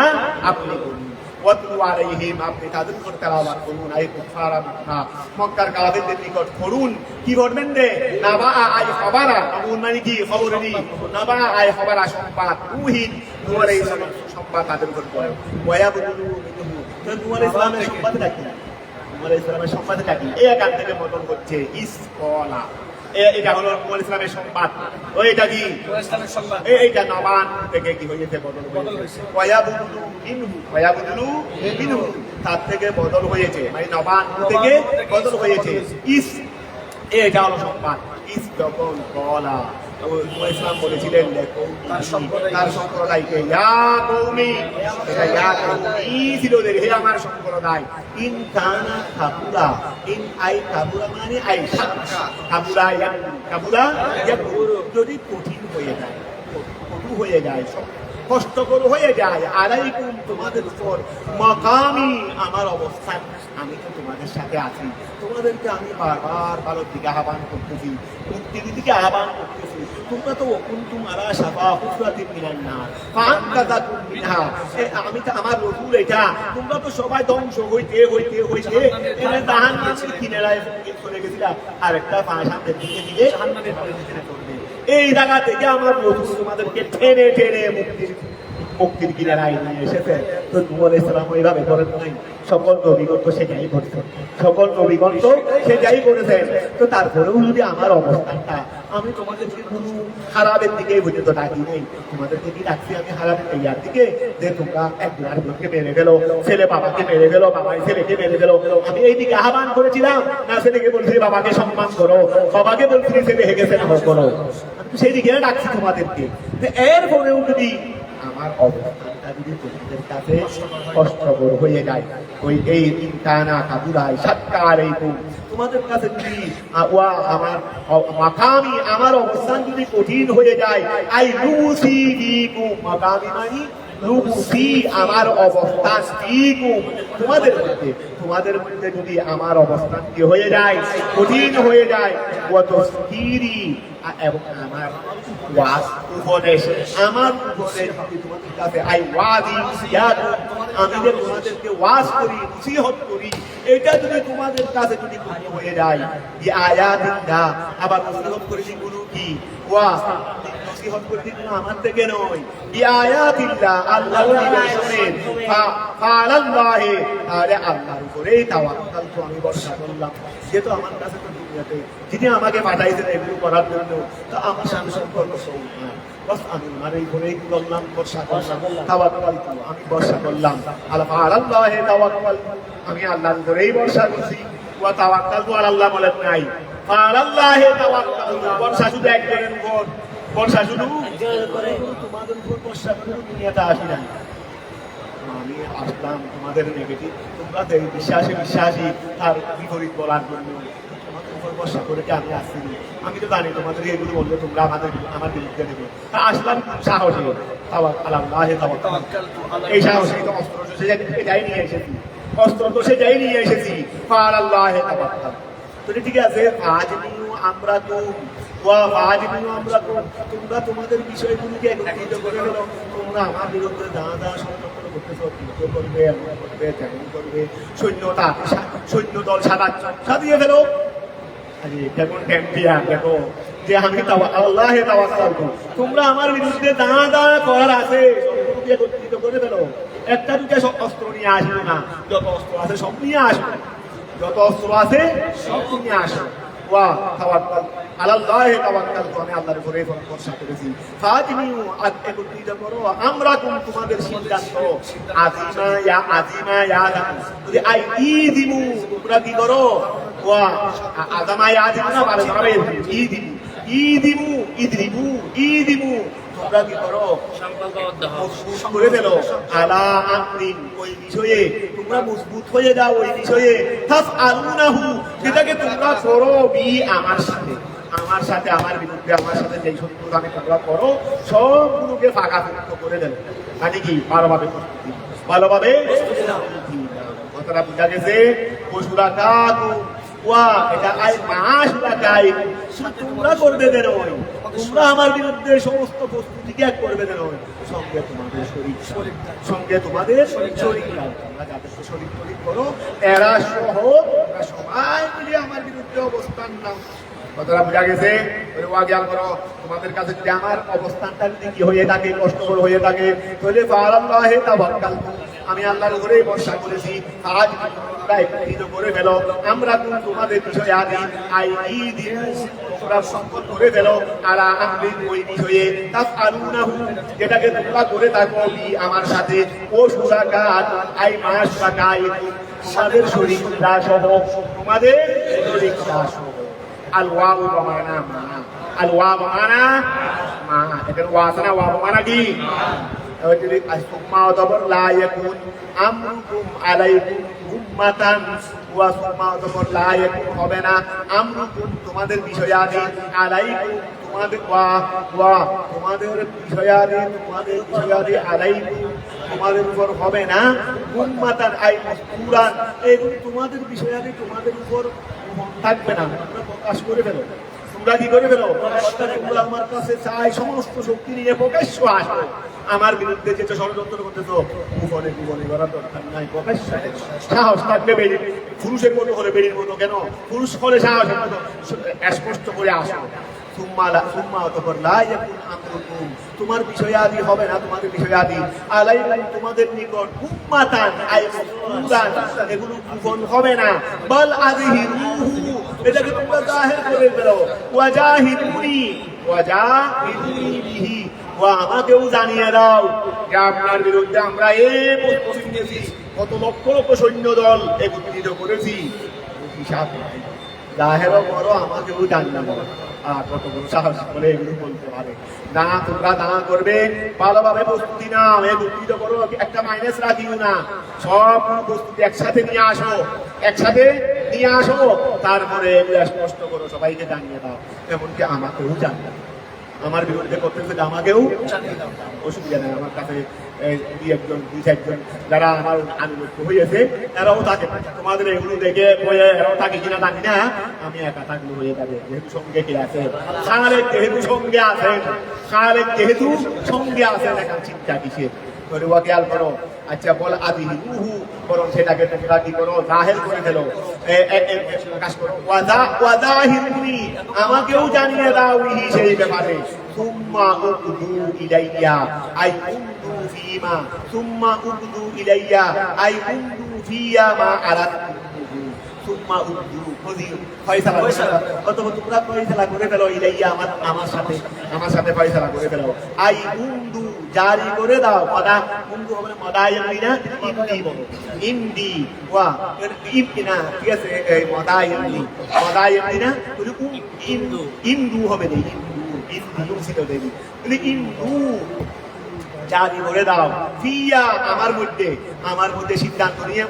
আপনি বলুন। ওয়াতলু আলাইহিম আপনি তাদের উপর তেলাওয়াত করুন, আই কুফারা মক্কা মক্কার কাফেরদের নিকট করুন, কি করবেন রে, নাবা আই খবরা, নূহ মানে কি খবরেরই, নাবা আই খবরা সংবাদ, নূহ আলাইহিস সালাম সংবাদ তাদের উপর পড়ো। ওয়ায়াবুদু মিনহু তো নূহ আলাইহিস সালামের সংবাদটা কি, নূহ আলাইহিস সালামের সংবাদটা কি, এই এখান থেকে বদল হচ্ছে ইসকলা, এটা হলো নূহ আলাইহিস সালামের সংবাদ, ওইটা কি এইটা নবান থেকে কি হয়েছে, বদল হয়েছে। ওয়ায়াবুদু মিনহু তার থেকে বদল হয়েছে, মানে নবান থেকে বদল হয়েছে। এটা হলো সংবাদ। তখন কলা ইসলাম বলেছিলেন তার সম্প্রদায়কে, ইয়া কওমি, এটা ইয়া কওমি ছিল, হে আমার সম্প্রদায়, ইন কানা কাবুরা, ইন আই কাবুরা মানে আই কাবুরা, কাবুরা যদি কঠিন হয়ে যায়, কটু হয়ে যায়, কষ্টকর হয়ে যায়, আলাইকুম তোমাদের উপর, মাকামি আমার অবস্থান, আমি তো তোমাদের সাথে আছি, তোমাদেরকে আমি বারবার ভালোর দিকে আহ্বান করতেছি, মুক্তির দিকে আহ্বান করতেছি, তোমরা তো কুনতুম আলা শাফা হুফরাতিন মিনান নার ফাআনকাযাকুম মিনহা, আমি তো আমার রাসূল এটা, তোমরা তো সবাই ধ্বংস হইতে হইতে হইতে জাহান্নামের কিনারায় চলে গেছিলা, আর একটা সামনের দিকে দিকে জাহান্নামের দিকে চলবে, এই জায়গা থেকে আমার রাসূল তোমাদেরকে টেনে টেনে মুক্তির কিনারায় নিয়ে এসেছে। তো নূহ আলাইহিস সালাম ওইভাবে করেন নাই, সকল নবীগণ তো সেটাই করছেন, সকল নবীগণ তো সেটাই করেছেন। তো তারপরেও যদি আমার অবস্থানটা, আমি তোমাদেরকে কোনো খারাপের দিকে পর্যন্ত ডাকি নেই, তোমাদেরকে কি ডাকছি আমি খারাপের ইয়ার দিকে, যে তোমরা একজন আরেকজনকে মেরে গেলো, ছেলে বাবাকে মেরে গেলো, বাবাই ছেলেকে মেরে গেলো, আমি এই দিকে আহ্বান করেছিলাম না, ছেলেকে বলছি বাবাকে সম্মান করো, বাবাকে বলছি ছেলে হেগে ছেলে করো, সেই দিকে ডাকছি তোমাদেরকে। এরপরেও যদি আমার অবস্থানটা যদি তোমাদের কাছে কষ্টকর হয়ে যায়, ওই এই ইনকানা কাবুরাই সৎকার এই তোমাদের কাছে যদি আমার মাকামি আমার অবস্থান যদি কঠিন হয়ে যায়, আই লুসি দিকু, মাকামি মানে লুসি আমার অবস্থান, দিকু তোমাদের মধ্যে যদি আমার অবস্থান কি হয়ে যায়, কঠিন হয়ে যায়, ওয়াতসকিরি এবং আমার উপদেশ যদি তোমাদের কাছে আমি যে তোমাদেরকে ওয়াজ করি, নসিহত করি, এটা যদি তোমাদের কাছে যদি কঠিন হয়ে যায়, আয়াতিল্লাহ, আবার নসিহত করেছি কোনো কি ওয়াজ, নসিহত করেছি কোনো আমার থেকে নয়, আয়াতিল্লাহ আল্লাহর নিদর্শনের, ফাআলাল্লাহি তাআলা আল্লাহর উপরেই তাওয়াক্কাল তো আমি ভরসা করলাম, যেহেতু আমার কাছে তো দুনিয়াতে যিনি আমাকে পাঠাইছেন এগুলো করার জন্য, তো আমার সাথে সম্পর্ক বাস আমি আমার এই ঘরেই করলাম, ভরসা করলাম, তাওয়াক্কাল আমি ভরসা করলাম, ফাআলাল্লাহি তাওয়াক্কাল আমি আল্লাহর উপরেই ভরসা করছি, ওয়া তাওয়াক্কালতু আলাল্লাহ বলেন নাই, ফাআলাল্লাহি তাওয়াক্কাল ভরসা শুধু একজনের উপর, ভরসা শুধু তোমাদের উপর ভরসা করে দুনিয়াতে আসি না, আমি আসলাম তোমাদের নেগেটিভ তোমরা বিশ্বাসী তার বিপরীত বলার জন্য তোমাদের উপর ভরসা করে কি আমি আসিনি। আমি তো জানি তোমাদের এগুলো বললে তোমরা আমার বিরুদ্ধে নেবে, আসলাম সাহসে এই সাহসে তো অস্ত্র সেটাই নিয়ে এসেছি, অস্ত্র তো সেটাই নিয়ে এসেছি। আল্লাহ তো ঠিক আছে, আজ আমরা তো তোমরা তোমাদের বিষয়গুলিকে একত্রিত করে গেল। তোমরা আমার বিরুদ্ধে দাঁড়া ষড়যন্ত্র করতেছো, যুদ্ধ করবে, এমন করবে, তেমন করবে, সৈন্য দল সাজিয়ে ফেলো। কেমন চ্যাম্পিয়ন দেখো যে আমি আল্লাহে তাওয়াক্কাল করি। তোমরা আমার বিরুদ্ধে দাঁড়া করার আছে, সবগুলোকে একত্রিত করে ফেলো। একটা দুটো অস্ত্র নিয়ে আসবে না, যত অস্ত্র আছে সব নিয়ে আসবে, যত অস্ত্র আছে সব নিয়ে আসো। তোমাদের সিদ্ধান্ত তোমরা কি করো, তোমরা কি করো করে ফেলো আলা আমরিন, ওই বিষয়ে তোমরা মজবুত হয়ে যাও, ওই বিষয়ে তাফআলুনাহু, যেটাকে তোমরা করো বি আমার সাথে আমার বিরুদ্ধে আমার সাথে যেই শত্রুতা আমি তোমরা করো সবগুলোকে ফাঁকাফুক্ত করে দেবে। মানে কি ভালোভাবে কথাটা বুঝা গেছে। পশুরা কাকু এটা আই মাস তোমরা করবে দেন, তোমরা আমার বিরুদ্ধে সমস্ত প্রস্তুতি ত্যাগ করবে দেন, সঙ্গে তোমাদের শরীর তোমরা যাদেরকে শরীর করো এরা সহ সবাই মিলে আমার বিরুদ্ধে অবস্থান নাও। কথাটা বোঝা গেছে। খেয়াল করো, তোমাদের কাছে যদি আমার অবস্থানটা যদি কি হয়ে থাকে, কষ্টকর হয়ে থাকে, তাহলে আল্লাহে তাওয়াক্কালতু, আমি আল্লাহর উপরেই ভরসা করেছি। আজ তোমরা একত্রিত করে ফেলো, আমরা তোমাদের বিষয়ে আদি তোমরা সম্পদ করে ফেলো আলা আমরিন, ওই বিষয়ে তাফআলুনাহু, যেটাকে তোমরা করে থাকো আমার সাথে, ও শুরাকাত আই মা শুরাকাইকুম, তোমাদের শরীকরা সহ, তোমাদের শরীকরা সহ। আল ওয়াউ বমানা মা, আল ওয়া বমানা মা, এটার ওয়াসনা ওয়া বমানা কি লা ইয়াকুন আমরুকুম আলাইকুম উম্মাতান, ওয়া সুম্মা তবর লা ইয়াকুন হবে না আমরুকুম তোমাদের বিষয়াদি আলাইকুম তোমাদের তোমাদের বিষয়াদি আলাইকুম তোমাদের উপর হবে না উম্মাতান আই মাসকুরান, এগুলো তোমাদের বিষয়াদি তোমাদের উপর থাকবে না, তোমরা প্রকাশ করে ফেলো। তোমরা কি করে ফেলো, তোমরা আমার কাছে চাই সমস্ত শক্তি নিয়ে প্রকাশ্য আসো। আমার বিরুদ্ধে যেটা ষড়যন্ত্র করতেছো গোপনে করার দরকার নাই, প্রকাশ্য সাহস থাকবে। পুরুষের মতো হলে বেরির মতো কেন, পুরুষ হলে সাহস স্পষ্ট করে আসো। তোমার বিষয়াদি হবে না, তোমাদের বিষয়াদি আলাইকুম তোমাদের নিকট উম্মাতান আই মাসকুরান, এগুলো গোপন হবে না। বল আযহিরুহু, এটাকে তোমরা জাহির করে ফেলো। ওয়াজাহিদুনি বিহি, আমাকেও জানিয়ে দাও যে আপনার বিরুদ্ধে আমরা এই প্রস্তুতি নিয়েছি, কত লক্ষ লক্ষ সৈন্য দল একত্রিত করেছি, হিসাব জাহেরও করো, আমাকেও জানিয়ে দাও। কত বড় সাহস বলে এগুলো বলতে পারে না। তোমরা দাঁড়া করবে, ভালোভাবে প্রস্তুতি নাও, একত্রিত করো, একটা মাইনাস রাখিও না, সব প্রস্তুতি একসাথে নিয়ে আসো, তারপরে স্পষ্ট করো, সবাইকে জানিয়ে দাও, এমনকি আমাকেও জানিয়ে দাও। আমার বিরুদ্ধে করতেছে আমাকেও জানিয়ে দাও, অসুবিধা নেই। আমার কাছে দুই চারজন যারা আমার আনুগত্য হয়েছে এরাও থাকে, তোমাদের এগুলো দেখে এরাও থাকে কিনা জানি না, আমি একা থাকলে হয়ে যাবে। যেহেতু সঙ্গে কে আছে, যেহেতু সঙ্গে আছেন এখন চিন্তা কিসের, খেয়াল করো। আচ্ছা বল আযহিরুহু, বরং সেটাকে তোমরা কি করো, জাহির করে ফেলো, প্রকাশ করো। ওয়াজাহিরুনি, আমাকেও জানিয়ে দাও সেই ব্যাপারে। সুম্মা উকদু ইলাইয়া আই উকদু ফিমা, সুম্মা উকদু ইলাইয়া আই উকদু ফিয়া মা আরাদতু, সুম্মা উকদু ফয়সালা অথবা তোমরা ফয়সালা করে ফেলো, ইলাইয়া আমার সাথে ফয়সালা করে ফেলো। আই উকদু জারি করে দাও, বন্ধু হবে মদায়নি না, ইন্দি বলো, ইন্দি ওয়া ইবনা, ঠিক আছে, এই মদায়নি না, তুমি ইন্দু হবে না, ইন্দু ছিল দেবী, তুমি ইন্দু জারি করে দাও ফিয়া আমার মধ্যে সিদ্ধান্ত নিয়ে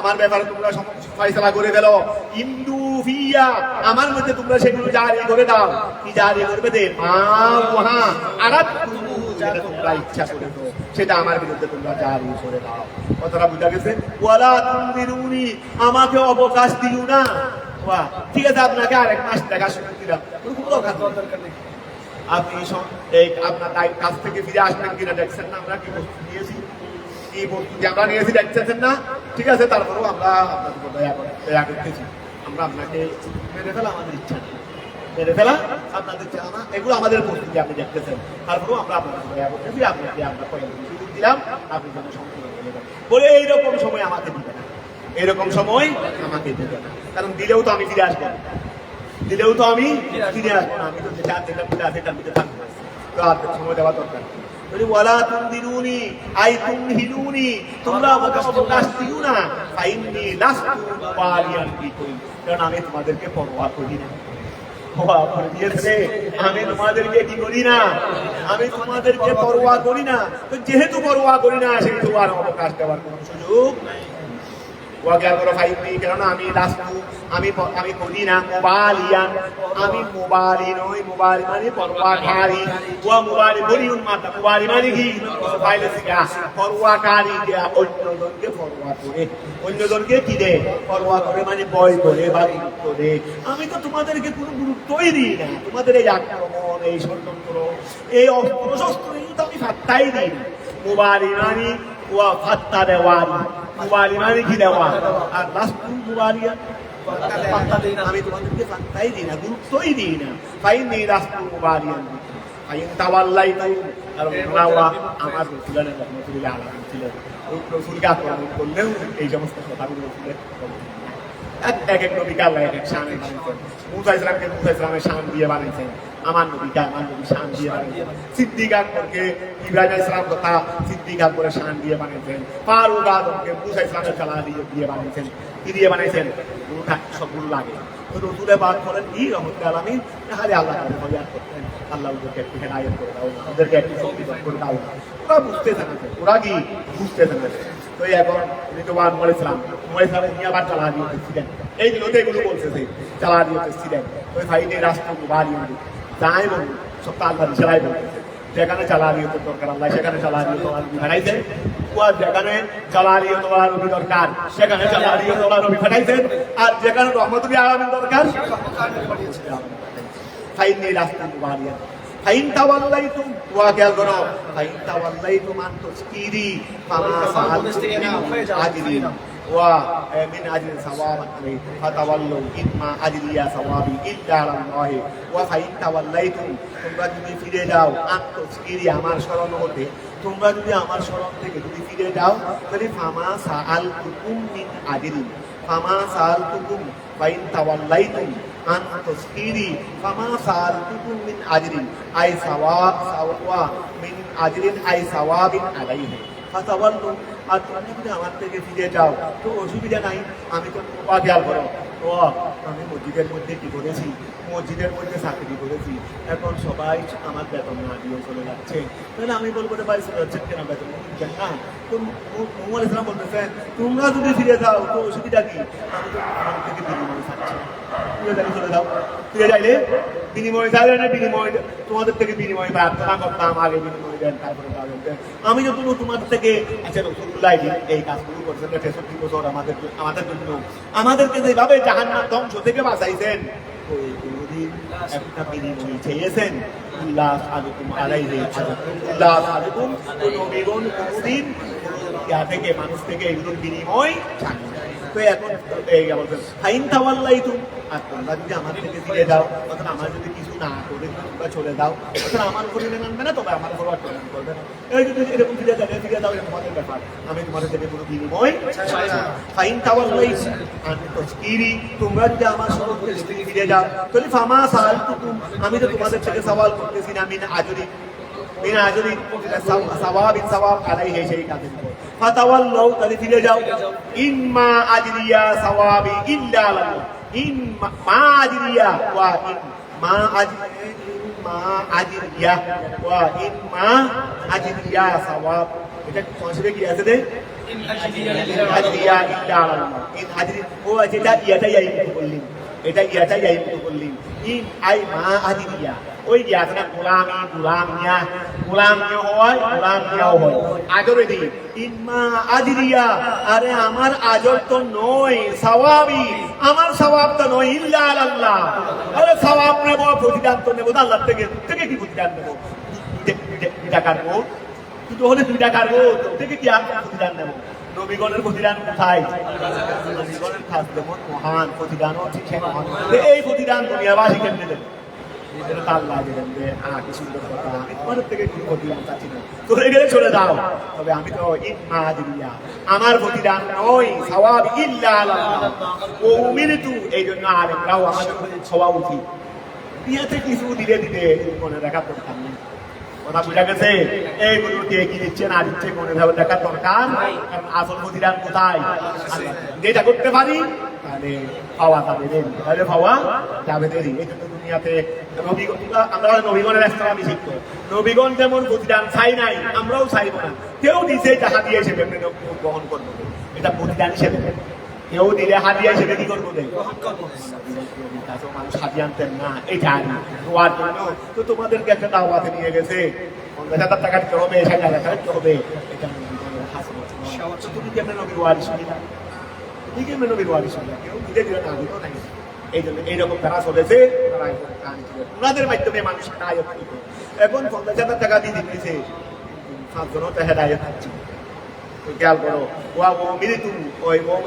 আমার ব্যাপারে তোমরা ফয়সালা করে ফেলো ইন্দু ফিয়া আমার মধ্যে তোমরা সেগুলো জারি করে দাও কি জারি করবে দে মা ওহা আরাত যেটা তোমরা ইচ্ছা করে দাও সেটা আমার বিরুদ্ধে তোমরা জারি করে দাও কথাটা বুঝা গেছে ওয়ালা তুনদিরুনি আমাকে অবকাশ দিও না বাহ ঠিক আছে আপনাকে আরেক মাস দেখা শুরু দিলাম কোনো দরকার নেই আপনি এই আপনার কাছ থেকে ফিরে আসবেন কিনা দেখছেন না আমরা কি বস্তু নিয়েছি এই বস্তু যে আমরা নিয়েছি দেখছেন না ঠিক আছে তারপরেও আমরা আপনাদের দয়া করতেছি আমরা আপনাকে মেরে ফেলা আমাদের ইচ্ছা নেই মেরে ফেলা আপনাদের চাওয়া না এগুলো আমাদের পরিস্থিতি আপনি দেখতেছেন তারপরেও আমরা আপনাদের দয়া করতেছি আপনাকে আমরা কয়েক সুযোগ দিলাম আপনি যেন সম্পূর্ণ বলে এইরকম সময় আমাকে দিবে না এরকম সময় আমাকে দিবে না কারণ দিলেও তো আমি ফিরে আসবো দিলেও তো আমি ফিরে আসবো না আমি তো যেটা আছে তার মধ্যে থাকবো তো আর সময় দেওয়া দরকার ওয়ালা তুনদিরুনি আই তুনহিলুনি তোমরা আমাকে অবকাশ দিও না ফাইন্নি লাস্তু মুবালিয়ান বিকুম কারণ আমি তোমাদেরকে পরোয়া করি না আমি তোমাদেরকে কি করি না আমি তোমাদেরকে পরোয়া করি না তো যেহেতু পরোয়া করি না সেহেতু আর অবকাশ দেওয়ার কোনো সুযোগ কেননা আমি আমি করি না মোবালিয়ান আমি মোবালি নই মোবালি মানে পরোয়াকারী মোবালি বলি উন্মাতা মোবালি মানে কি পরোয়াকারী অন্যজনকে পরোয়া করে অন্যজনকে কি দে পরোয়া করে মানে ভয় করে বা গুরুত্ব দে আমি তো তোমাদেরকে কোনো গুরুত্বই দিই না তোমাদের এই আক্রমণ এই ষড়যন্ত্র এই অস্ত্র শস্ত্র তো আমি ফাত্তাই দিই না মোবালি মানে ফাত্তা দেওয়ারি মুবালি মানে কি দেওয়া আর লাস্টুল মুবালিয়া আমি তোমাদেরকে পাত্তাই দিই না গুরুত্বই দিই না ফাইনি লাস্টুল মুবালিয়া ফাইন তাওয়াল্লাইতু আর ওনারা আমার রাসূলের রহমাতুল্লাহ আলাইহি ছিলেন ওই রাসূলকে আক্রমণ করলেও এই সমস্ত কথাগুলো রাসূলের এক এক নবীকে আল্লাহ এক এক শানে বানিয়েছেন মুসা ইসলামের শান দিয়ে বানিয়েছেন আমার নবীকে আমার নবী শান দিয়ে বানিয়েছেন সিদ্দিক আকবরকে ইব্রাহিম ইসলাম কথা সিদ্দিক আকবরের শান দিয়ে বানিয়েছেন ফারুক আজমকে মুসা ইসলামের শালা দিয়ে বানিয়েছেন কি দিয়ে বানিয়েছেন সবগুলো লাগে তো রসুলের বাদ করেন কি রহমতুল আলামিন তাহলে আল্লাহ ফরিয়াদ করতেন আল্লাহ ওদেরকে একটু হেদায়েত করে দাও ওদেরকে একটু সংবিধান করে দাও ওরা বুঝতে থাকছে ওরা কি বুঝতে থাকছে তো এখন ঋতুবান বলেছিলাম নিয়ে আবার চালা দিয়ে ছিলেন এই দিনতে এগুলো বলতেছে চালা দিয়ে ছিলেন ওই ভাইনে রাষ্ট্র বাড়ি যাই বলুন সব আল্লাহ সেলাই বলতেছে যেখানে চালা দিয়ে দরকার আল্লাহ সেখানে চালা দিয়ে তোমার ফেরাইছেন যেখানে চালা দিয়ে তোমার নবী দরকার সেখানে চালা দিয়ে তোমার নবী ফেরাইছেন আর যেখানে রহমতুল আলামিন দরকার ফাইনে রাষ্ট্র বাড়ি ফাইন তাওয়াল্লাইতুম ওয়া খেয়াল করো ফাইন তাওয়াল্লাইতুম আন তুসকিরি ফামা সাআলতুম আজরিন ওয়া মিন আজরিন সাওয়াবান আলাইহি ফাতাওয়াল্লু ইম্মা আজরিয়া সাওয়াবি ইল্লা আলাল্লাহি ওয়া ফাইন তাওয়াল্লাইতুম তোমরা যদি ফিরে যাও আন তুসকিরি আমার শরণ হতে তোমরা যদি আমার শরণ থেকে যদি ফিরে যাও তাহলে ফামা সাআলতুকুম মিন আজরিন ফামা সাআলতুকুম ফাইন তাওয়াল্লাইতুম আন তুসকিরি ফামা সাআলতুকুম মিন আজরিন আই সাওয়া মিন আজরিন আই সাওয়াবিন আলাইহি ফাতাওয়াল্লু আর তুমি যদি আমার থেকে ফিরে যাও তো অসুবিধা নাই আমি তো খেয়াল করো তো আমি মসজিদের মধ্যে কি করেছি মসজিদের মধ্যে চাকরি করেছি এখন সবাই আমার বেতন না দিয়ে চলে যাচ্ছে তাহলে আমি বলবো রে ভাই চলে যাচ্ছেন কেন বেতন দিচ্ছেন না তো মোহাম্মদ ইসলাম বলতেছেন তোমরা যদি ফিরে যাও তো অসুবিধা কি আমি তো আমার থেকে বিনিময় চাচ্ছি চলে যাও ফিরে যাইলে বিনিময় চাইলে না বিনিময় তোমাদের থেকে বিনিময় প্রার্থনা করতাম আগে বিনিময় দেন তারপরে আমি যত তোমার থেকে আচ্ছা রসুল্লাহ এই কাজগুলো করছেন ৬৩ বছর আমাদের জন্য আমাদেরকে যেভাবে জাহান্নাম ধ্বংস থেকে বাঁচাইছেন ওই কোনদিন একটা বিনিময় চেয়েছেন আল্লাহ আলাইকুম আলাইহি আল্লাহ আলাইকুম নবীগণ কোনদিন থেকে মানুষ থেকে এগুলোর বিনিময় চান তো এখন বলছেন ফাইন তাওয়াল্লাইতুম আর তোমরা যদি আমার থেকে ফিরে যাও তখন আমার যদি কিছু না করে তোমরা চলে যাও তখন আমার উপর মেনে মানবে না তবে আমার উপর অর্জন করবে না এই যদি এরকম ফিরে যাও তোমাদের ব্যাপার আমি তোমাদের থেকে কোনো বিনিময় ফাইন তাওয়াল্লাইতুম আর তাসকিরি তোমরা যদি আমার সঙ্গে ফিরে যাও তাহলে ফামা সাআলতুকুম আমি তো তোমাদের থেকে সওয়াল করতেছি না মিন আজরি সাওয়াবিন সাওয়াব আলাইহি সেই কাজের উপর ফাতাওয়াল্লাউ তাহলে ফিরে যাও ইম্মা আজরিয়া সাওয়াবি ইল্লা আল্লাহ ইম্মা আজরিয়া ওয়া ইম্মা আজরি ইম্মা আজরিয়া ওয়া ইম্মা আজরিয়া সাওয়াব। এটা কনসেপ্টে কি আছে রে? ইন আজরিয়া ইল্লা আল্লাহ। ইন আজরি ও যেটা ইয়াটাই আইমতো বললেন, এটা ইয়াটাই আইমতো বললেন। ইন আই মা আজরিয়া ওই ইয়াটা না গোলামিয়া হয়, গোলামিয়াও হয়। আজরে দি ইম্মা আজরিয়া, আরে আমার আজর তো নয়, সওয়াবি, আমার সওয়াব তো নয়, ইল্লা আল্লাহ। আরে সওয়াব নেব, প্রতিদান তো নেব আল্লাহ থেকে। থেকে কি প্রতিদান নেব? টাকার ভোট কিন্তু হলে 2 টাকার ভোট থেকে কি আর প্রতিদান নেব? নবীগণের প্রতিদান কোথায়? নবীগণের খাস যেমন মহান প্রতিদানও ঠিক মহান। এই প্রতিদান দুনিয়াবাসী কেমনে দেবে? আমার প্রতিদান নয়, সওয়াব ইল্লা আল্লাহ। ও উমিরতু, এই জন্য আলেমরাও আমাদের সওয়া উচিত দিয়েছে কিছু দিলে দিলে মনে রাখার দরকার নেই। কথা বুঝা গেছে? এইগুলো দিয়ে কি দিচ্ছে না দিচ্ছে মনে দেখার দরকার। আসল প্রতিদান কোথায়? যেটা করতে পারি তাহলে পাওয়া যাবে, তাহলে পাওয়া যাবে দেরি। এই জন্য দুনিয়াতে আমরা নবীগণের ইসলামী শিখত, নবীগণ যেমন প্রতিদান চাই নাই, আমরাও চাইব না। কেউ দিছে টাকা দিয়ে হিসেবে গ্রহণ করবো, এটা প্রতিদান হিসেবে। কেউ দিলে হাদিয়া হিসেবে কি করবো? মানুষ হাদিয়া আনতেন না, এটা দোয়ার জন্য তো তোমাদেরকে একটা দাওয়াতে নিয়ে গেছে, 50,000 টাকা দিতে হবে, 60,000 টাকা দিতে হবে। এটা তুমি কেমন নবীর ওয়ারিস না? তুমি কেমন নবীর ওয়ারিস না? কেউ দিলে দিলে না দিলেও নাই। এই জন্য এইরকম যারা চলেছে ওনাদের মাধ্যমে মানুষ হেদায়ত হইত। এখন 50,000 টাকা দিয়ে দিতেছে, 5 জনও তো হেদায়ত হচ্ছে। খেয়াল করো,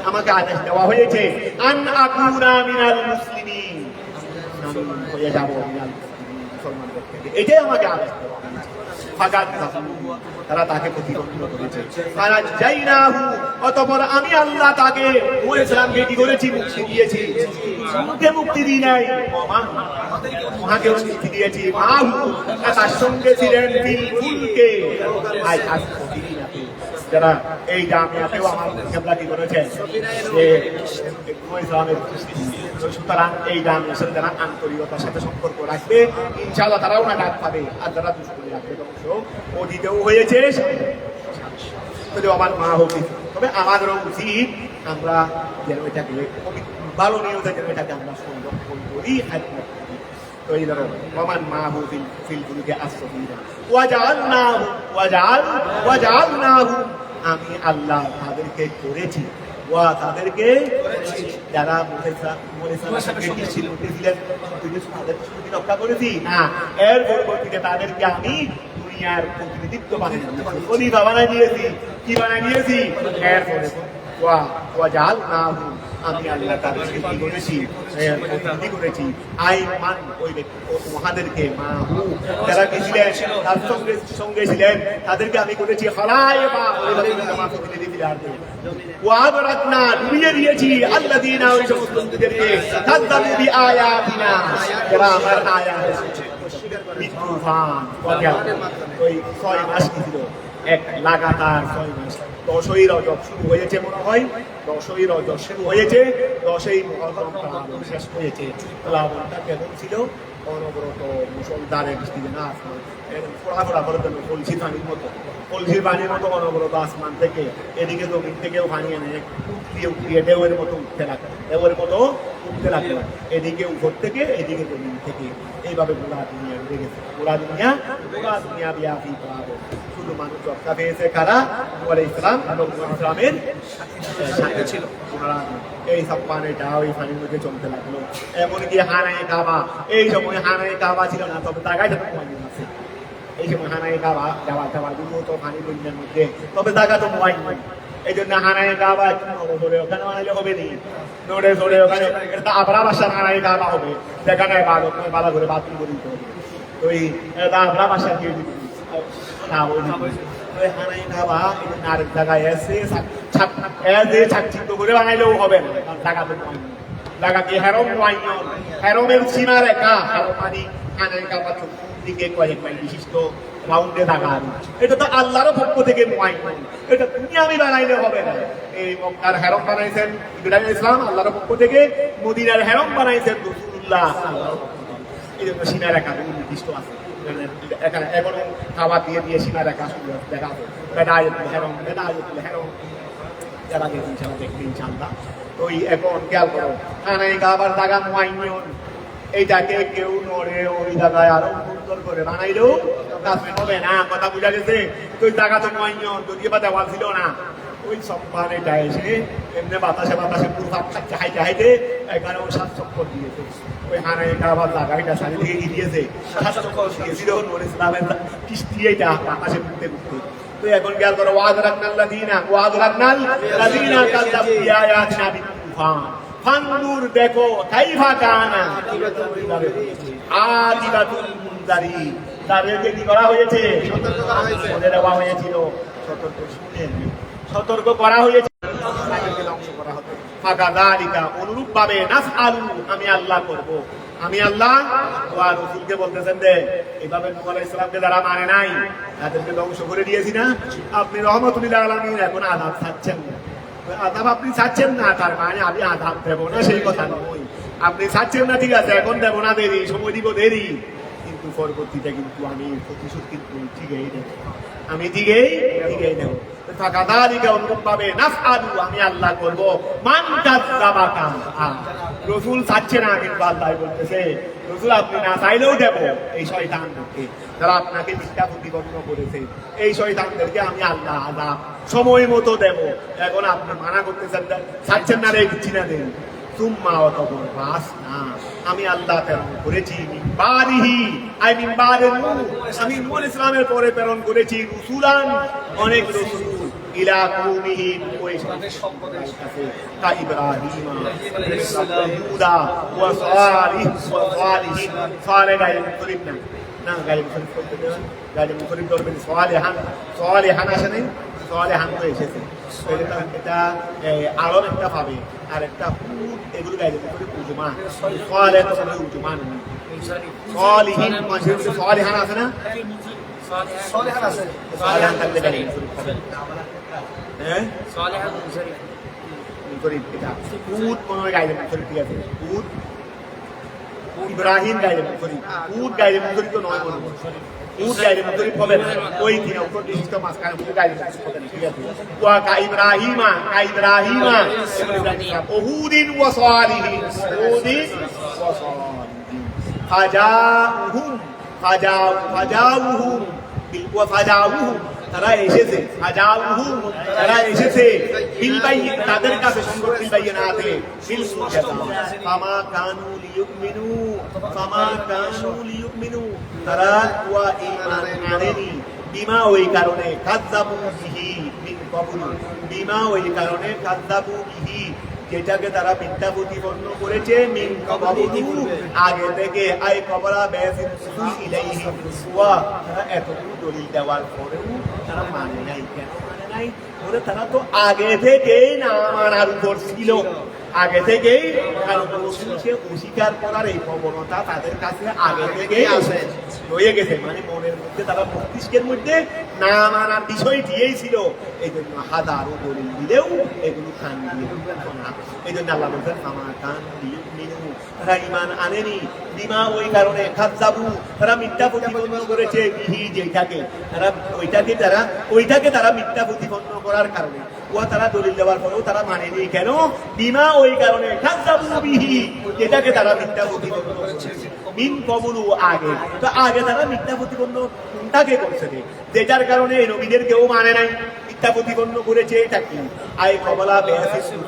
আমাকে আদেশ দেওয়া হয়েছে আন আকুনা মিনাল মুসলিমিন, হয়ে যাব মুসলমানদের থেকে, এটাই আমাকে আদেশ দেওয়া হয়েছে। তারা তাকে প্রতিবন্ধ করেছে, অতঃপর আমি আল্লাহ তাকে ইসলামকে কি করেছি? মুক্তি দিয়েছি। মুক্তি দিই নাই, মহাকে মুক্তি দিয়েছি। তার সঙ্গে ছিলেন বিলকুলকে। যারা এই জামিয়াতেও আমার কেবলা কি করেছেন যে ইসলামের, সুতরাং এই জামিয়ার সাথে যারা আন্তরিকতার সাথে সম্পর্ক রাখবে ইনশাআল্লাহ তারাও না ডাক পাবে। আর যারা দুষ্কর্মী রাখবে অতীতেও হয়েছে, যদি আমার মা হোক। তবে আমাদেরও উচিত আমরা যেন এটাকে ভালো নিয়তে যেন এটাকে আমরা সংরক্ষণ করি। তো এই ধরো ওমান মা হু ফিল ফুলকে আসফিরা ওয়াজআলনাহু, আমি আল্লাহ তাদেরকে করেছি, ওয়া তাদেরকে যারা রক্ষা করেছি না, এর পরবর্তীতে তাদেরকে আমি দুনিয়ার প্রতিনিধিত্ব বানিয়েছি, খলিফা বানাই দিয়েছি। কি বানাই দিয়েছি? এর পরে ওয়াজআলনাহু, আমি আল্লাহ তাদেরকে কি করেছি? প্রতিনিধি করেছি। আই মান, ওই মহাদেরকে, মা যারা কি ছিলেন তার সঙ্গে ছিলেন, তাদেরকে আমি করেছি খলায়েফা, প্রতিনিধি দিলাম। ওয়াবরাকনা, ডুবিয়ে দিয়েছি আল্লাযীনা, ওই সমস্ত লোকদেরকে কাযযাবু বিআয়াতিনা, যারা আমার আয়াত তুফান, ওই 6 মাস ছিল, এক লাগাতার 6 মাস। 10ই রজব শুরু হয়েছে মনে হয়, 10ই রজব শুরু হয়েছে, 10ই মুহররম প্লাবন শেষ হয়েছে। প্লাবনটা কেমন ছিল? অনবরত মুষলধারে বৃষ্টি, না ফোড়া করে দেবে কলসির পানির মতো, কলসির পানির মতো অনবরত আসমান থেকে এদিকে জমিন থেকেও পানি এনে উঠিয়ে ঢেউয়ের মতো উঠতে লাগলো, ঢেউয়ের মতো উঠতে লাগলো, এদিকে উপর থেকে এদিকে জমিন থেকে, এইভাবে গোলা দুনিয়া উঠে গেছে। গোলা দুনিয়া ব্যাপী প্লাবন। শুধু মানুষ রক্ষা পেয়েছে কারা? বলে ইসলাম এবং ইসলামের সাথে ছিল। এই সব পানিটা ওই পানির মধ্যে চলতে লাগলো। এমনকি হানায়ে কাবা, এই সময় হানায়ে কাবা ছিল না, তবে জায়গায় তো মোবাইল আছে। এই সময় হানায়ে কাবা যাওয়া দুটো তো পানি বন্যার মধ্যে, তবে জায়গা তো মোবাইল নয়। এই জন্য হানায়ে কাবা নড়ে ধরে ওখানে বানাইলে হবে নি, নড়ে ধরে ওখানে এটা আবরা বাসার হানায়ে কাবা হবে, যেখানে বালা করে বাথরুম করে দিতে হবে। তো এই আবরা বাসার কেউ না, ওই হানায়ে কাবা আরেক জায়গায় এসে ছাকচিত্র করে বানাইলেও হবে না, জায়গা তো নয়। জায়গা কি হেরম নয়, হেরমের সীমা রেখা, মানে হানায়ে কাবা দিকে কয়েক মাইল বিশিষ্ট রাউন্ডে জায়গা। এটা তো আল্লাহর পক্ষ থেকে নয়, এটা তুমি আমি বানাইলে হবে না। এই মক্কার হেরম বানাইছেন ইব্রাহিম ইসলাম আল্লাহর পক্ষ থেকে, মদিনার হেরম বানাইছেন রাসূলুল্লাহ। এই জন্য সীমা রেখা নির্দিষ্ট আছে। এখানে এখনো খাবার দিয়ে দিয়ে সীমা রেখা দেখা আছে। বেদায়তুল হেরম যারা ইনশাল্লাহ দেখবে ইনশাল্লাহ। তো এখন খেয়াল করো, খানায় খাবার জায়গা মুআইয়্যান, এইটাকে কেউ নড়ে ওই জায়গায় আরো সুন্দর করে বানাইলেও কাজ হবে না। কথা বুঝা গেছে? তো ওই জায়গা তো মুআইয়্যান, যদিও বা দেওয়াল ছিল না, ওই সম্মান এটা এসে এমনি বাতাসে বাতাসে পুরোভাগ হাইতে হাইতে এখানেও 7 চক্কর দিয়েছে। ওই খানায় খাবার জায়গা এটা সারি থেকে গিয়েছে 7 চক্কর দিয়েছিল নূর ইসলামের কিস্তি, এটা বাতাসে ঘুরতে ঘুরতে। তো এখন খেয়াল করো, ওয়াদ রাখনাল লাযিনা কাযযাবু বিআয়াতিনা বিতুফান ফানদুর, দেখো কাইফা কানা আকিবাতুল মুনজারিন। তাদেরকে কি করা হয়েছে? সতর্ক দেওয়া হয়েছিল, সতর্ক করা হয়েছে, ধ্বংস করা হতো। ফাকাযালিকা, অনুরূপ ভাবে নাফআলু, আমি আল্লাহ করব। আমি আল্লাহ ওয়া রাসূলকে বলতেছেন যে এইভাবে নূহ আলাইহিস সালামকে যারা মানে নাই তাদেরকে ধ্বংস করে দিয়েছি না, আপনি রহমাতুল আলামিন এখন আযাব চাচ্ছেন না। আযাব আপনি চাচ্ছেন না, তার মানে আমি আযাব দেব না সেই কথা নয়। আপনি চাচ্ছেন না, ঠিক আছে, এখন দেব না, দেরি, সময় দিব দেরি, কিন্তু পরবর্তীতে কিন্তু আমি প্রতিশোধ কিন্তু ঠিকই নেব, আমি ঠিকই নেব। ফাকাযালিকা, অনুরূপ ভাবে নাফআলু, আমি আল্লাহ করব। মান কাযযাবাকা, রাসূল চাচ্ছে না, কিন্তু আল্লাহ বলতেছে রাসূল আপনি না চাইলেও দেব এই শয়তানদেরকে, যারা আপনাকে মিথ্যা প্রতিপন্ন করেছে, এই শয়তানদেরকে আমি আল্লাহ আযাব সময় মতো দেব। এখন আপনি মানা করতেছেন, চাচ্ছেন না, রে দিচ্ছি না, দেন তুম্মা অতঃপর বাস না, আমি আল্লাহ প্রেরণ করেছি মিনবারিহি, মিনবারে নূহ, আমি নূহ ইসলামের পরে প্রেরণ করেছি রুসুলান, অনেক রাসূল, ইলা কওমিহি, ওই সম্প্রদায়ের কাছে, কা ইব্রাহিম ওয়া ওয়া সালিহিন, সালেহ গায়েব শরীফ না গায়েব শরীফ বলতে দেন, গায়েব শরীফ বলবেন সালেহান আসে নাই, সালেহান তো এসেছে, এটা আরব একটা পাবে, আর একটা ফুট, এগুলো গাইলে উজমান, সালেহ তো মানে উজমান, সালিহিন মানে সালেহান আছে না, সালেহান আছে, সালেহান থাকলে গাইলে হ্যাঁ সালেহান শরীফ, এটা ফুট মনে গাইলে শরীফ, ঠিক আছে, ফুট ইব্রাহিম গাইলে শরীফ, ফুট গাইলে শরীফ তো নয় মনে উট গাইলে শরীফ হবে না, ওই দিন অক্ষর বিশিষ্ট মাঝখানে ফুট গাইলে শরীফ হবে না, ঠিক আছে। ওয়া কা ইব্রাহিমা উহুদিন ওয়া সালিহিন, উহুদিন ওয়া সালিহিন, ফাজাউহুম ওয়া ফাজাউহুম, তারা এসেছে, ফাজাউহুম, তারা এসেছে বিল বাইয়িন, তাদের কাছে সংকট, বিল বাইয়িনাতে, বিল মুজাদা, ফামা কানু লিয়ুমিনু, তারা ওয়া ঈমান আনেনি, বিমা, ওই কারণে, কাযযাবু বিহি, মিন ক্বাবলু, বিমা, ওই কারণে, কাযযাবু বিহি, যেটাকে তারা মিথ্যা প্রতিপন্ন করেছে, মিন ক্বাবলু, আগে থেকে, আই ক্বাবলা বাসিন ইলাইহি ওয়া, তারা এতগুলো দলিল দেওয়ার পরেও তারা মানে নাই। কেন মানে নাই? বলে তারা তো আগে থেকেই না মানার উপর ছিল, আগে থেকেই, কারণ রাসূলকে অস্বীকার করার এই প্রবণতা তাদের কাছে আগে থেকেই রয়ে গেছে, মানে মনের মধ্যে, তারা মস্তিষ্কের মধ্যে না মানার বিষয় দিয়েই ছিল। এই জন্য হাজারো দলিল দিলেও এগুলো কান দিয়ে না। এই জন্য আল্লাহ বলছেন ফামা কান লিয়ুমিনু, তারা ঈমান আনেনি, বিমা, ওই কারণে, কাযযাবু, তারা মিথ্যা প্রতিপন্ন করেছে, বিহি, যেটাকে, তারা ওইটাকে তারা মিথ্যা প্রতিপন্ন করার কারণে, ওয়া, তারা দলিল দেওয়ার পরেও তারা মানেনি। কেন? বিমা, ওই কারণে, কাযযাবু বিহি, যেটাকে তারা মিথ্যা প্রতিপন্ন করেছে, মিন ক্বাবলু, আগে, তো আগে তারা মিথ্যা প্রতিপন্ন কোনটাকে করছে, যেটার কারণে নবীদের কেউ মানে নাই, মিথ্যা প্রতিপন্ন করেছে, এটা কি? আই ক্বাবলা বাসিন,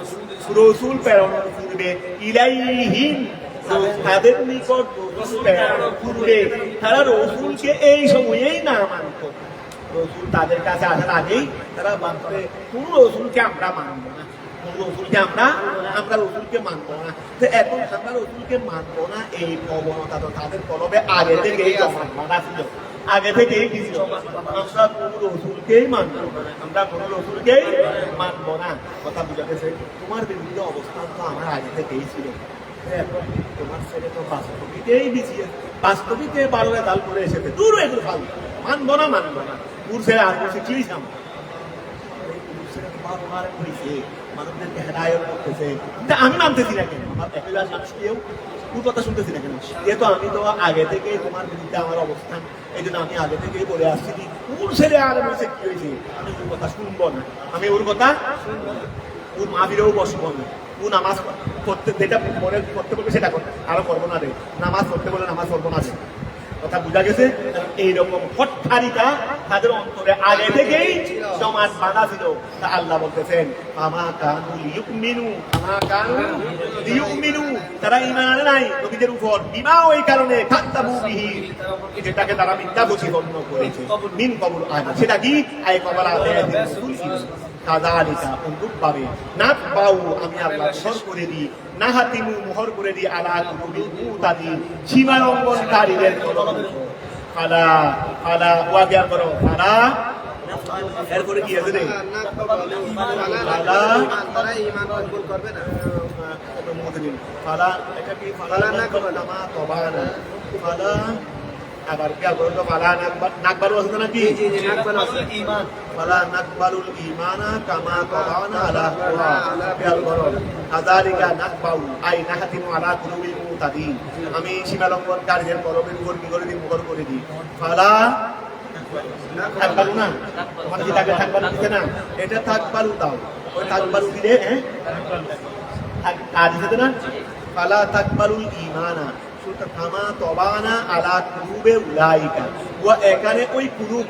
রাসূল প্রেরণ পূর্বে, ইলাইহিম, তাদের নিকট রাসূল প্রেরণ পূর্বে তারা রাসূলকে এই সময়েই না মানত, রাসূল তাদের কাছে আসার আগেই তারা মানতে, কোন রাসূলকে আমরা মানব না, রাসূলকে আমরা রাসূলকে মানব না। তো এখন আমরা রাসূলকে মানব না, এই প্রবণতা তো তাদের কলবে আগে থেকেই জমা ছিল, আগে থেকেই কি ছিল, আমরা কোন রাসূলকেই মানব না, আমরা কোন রাসূলকেই মানব না। কথা বুঝা গেছে? তোমার বিরুদ্ধে অবস্থান তো আমার আগে থেকেই ছিল, এখন তোমার ছেলে তো বাস্তবিকেই দিছিয়ে, বাস্তবিকে বারোরে দাল করে এসেছে, দূর এগুলো ফাল, মানব না, দূর ছেড়ে আর বসে কি সামনে, মানুষদেরকে হেদায়ত করতেছে, আমি মানতেছি না, কেন আমার একবার মানুষ কেউ কোন কথা শুনতেছি না কেন? যেহেতু আমি তো আগে থেকে তোমার বিরুদ্ধে আমার অবস্থান, এই জন্য আমি আগে থেকেই বলে আসছি কোন ছেলে আর হয়েছে কি হয়েছে আমি ওর কথা শুনবো না, আমি ওর কথা ওর মাহফিলেও বসবো না, ও নামাজ পড়তে যেটা পরে করতে বলবে সেটা আরো করবো না রে, নামাজ পড়তে বলে নামাজ পড়বো না রে। কথা বুঝা গেছে? এইরকম হট্টারিকা তাদের অন্তরে আগে থেকেই সমাজ বাঁধা ছিল। তা আল্লাহ বলতেছেন তারা ঈমান আনে নাই নবীদের উপর, বিমা ওই কারণে কাযযাবু বিহি, যেটাকে তারা মিথ্যা প্রতিপন্ন করেছে, মিন কবুল আনা, সেটা কি আয় কবলা কাযালিকা, অনুরূপভাবে নাতবাউ, আমি আল্লাহ মোহর করে দিই, নাহাতিমু মোহর করে দিই, আলা কুলুবিল মুতাদিন, সীমা লঙ্ঘনকারীদের কলম। ফালা ফালা ওয়াকিয়া করো, ফালা এরপরে কি আছে রে? ফালা তারা ঈমান কবুল করবে না, ফালা এটা কি? ফালা নাকবালু তবানা, ফালা আবার কি বলতো? ফালা নাকবালু আছে নাকি? ঈমান, ফালা নাকবালুল ঈমানা কামা তবানা আলা কুরা, কাযালিকা নাকবাউ আই নাহাতিমু আলা কুলুবিল মুতাদিন, আমি সীমা লঙ্ঘনকারীদের কলমের উপর কি করে দিই? মুহর করে দিই। ফালা থাকবালু না, তোমার কি তাকে থাকবালু দিতে না, এটা থাকবালু দাও, ওই থাকবালু দিলে কাজ দিতে না। ফালা তাকবালুল ঈমানা কামা তবানা আলা কুলুবে উলাইকা, ও এখানে ওই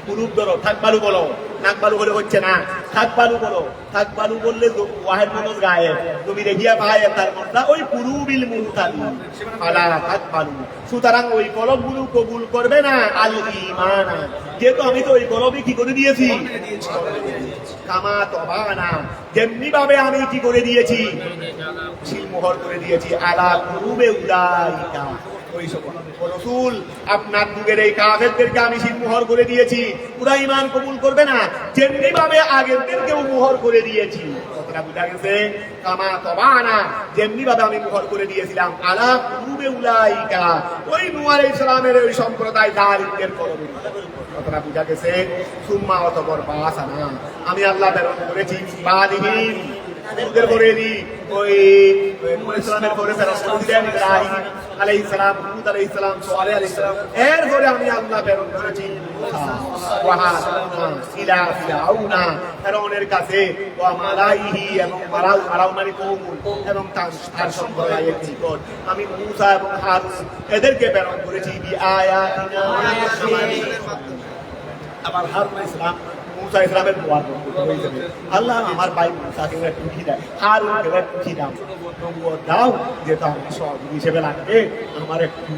কুলুব ধরো, থাকবালু বলো, নাকবালু বলে হচ্ছে না, থাকবালু বলো। থাকবালু বললে ওয়াহেদ মনোজ গায়েব, তুমি রেগিয়া পায় তার মধ্যে ওই কুলুবিল মুতাদিন, ফালা তাকবালু, সুতরাং ওই কলবগুলো কবুল করবে না আল ঈমানা, যেহেতু আমি তো ওই কলবই কি করে দিয়েছি? কামা তবানা, যেমনি ভাবে আমি কি করে দিয়েছি? সিলমোহর করে দিয়েছি, আলা কুলুবে উলাইকা, ওই সকল রাসূল আপনার যুগের এই কাফেরদেরকে আমি সিলমোহর করে দিয়েছি, ওরা ঈমান কবুল করবে না, যেমনি ভাবে আগেরদেরকেও মোহর করে দিয়েছি। কথাটা বুঝা গেছে? কামা তবানা, যেমনি ভাবে আমি মোহর করে দিয়েছিলাম আলা কুলুবে উলাইকা, ওই নূহ আলাইহিস সালামের ওই সম্প্রদায় জালিমদের কলবে। কথাটা বুঝা গেছে? সুম্মা অতঃপর বাসানা, আমি আল্লাহ প্রেরণ করেছি বাদিহীন ওদের পরে দি ওই নূহ ইসলামের পরে প্রেরণ করেছিলেন ইব্রাহিম আলাইহিস সালাম, হুদ আলাইহিস সালাম, সালেহ আলাইহিস সালাম, এরপরে আমি আল্লাহ প্রেরণ করেছি ইলা ফিরাউনা, ফিরাউনের কাছে, ওয়া মালাইহি, এবং মালাউ মানে কওম, এবং তার সম্প্রদায়ের নিকট আমি মূসা এবং হারুন এদেরকে প্রেরণ করেছি বিআয়াতিনা, আবার হারুন ইসলাম মুসা ইসলামের দোয়া করতে, আল্লাহ আমার ভাই মুসাকে একটু খিদায়, হারুনকে একটু খিদাও, নবুয়ত দাও, যেহেতু আমার সব হিসেবে লাগবে, আমার একটু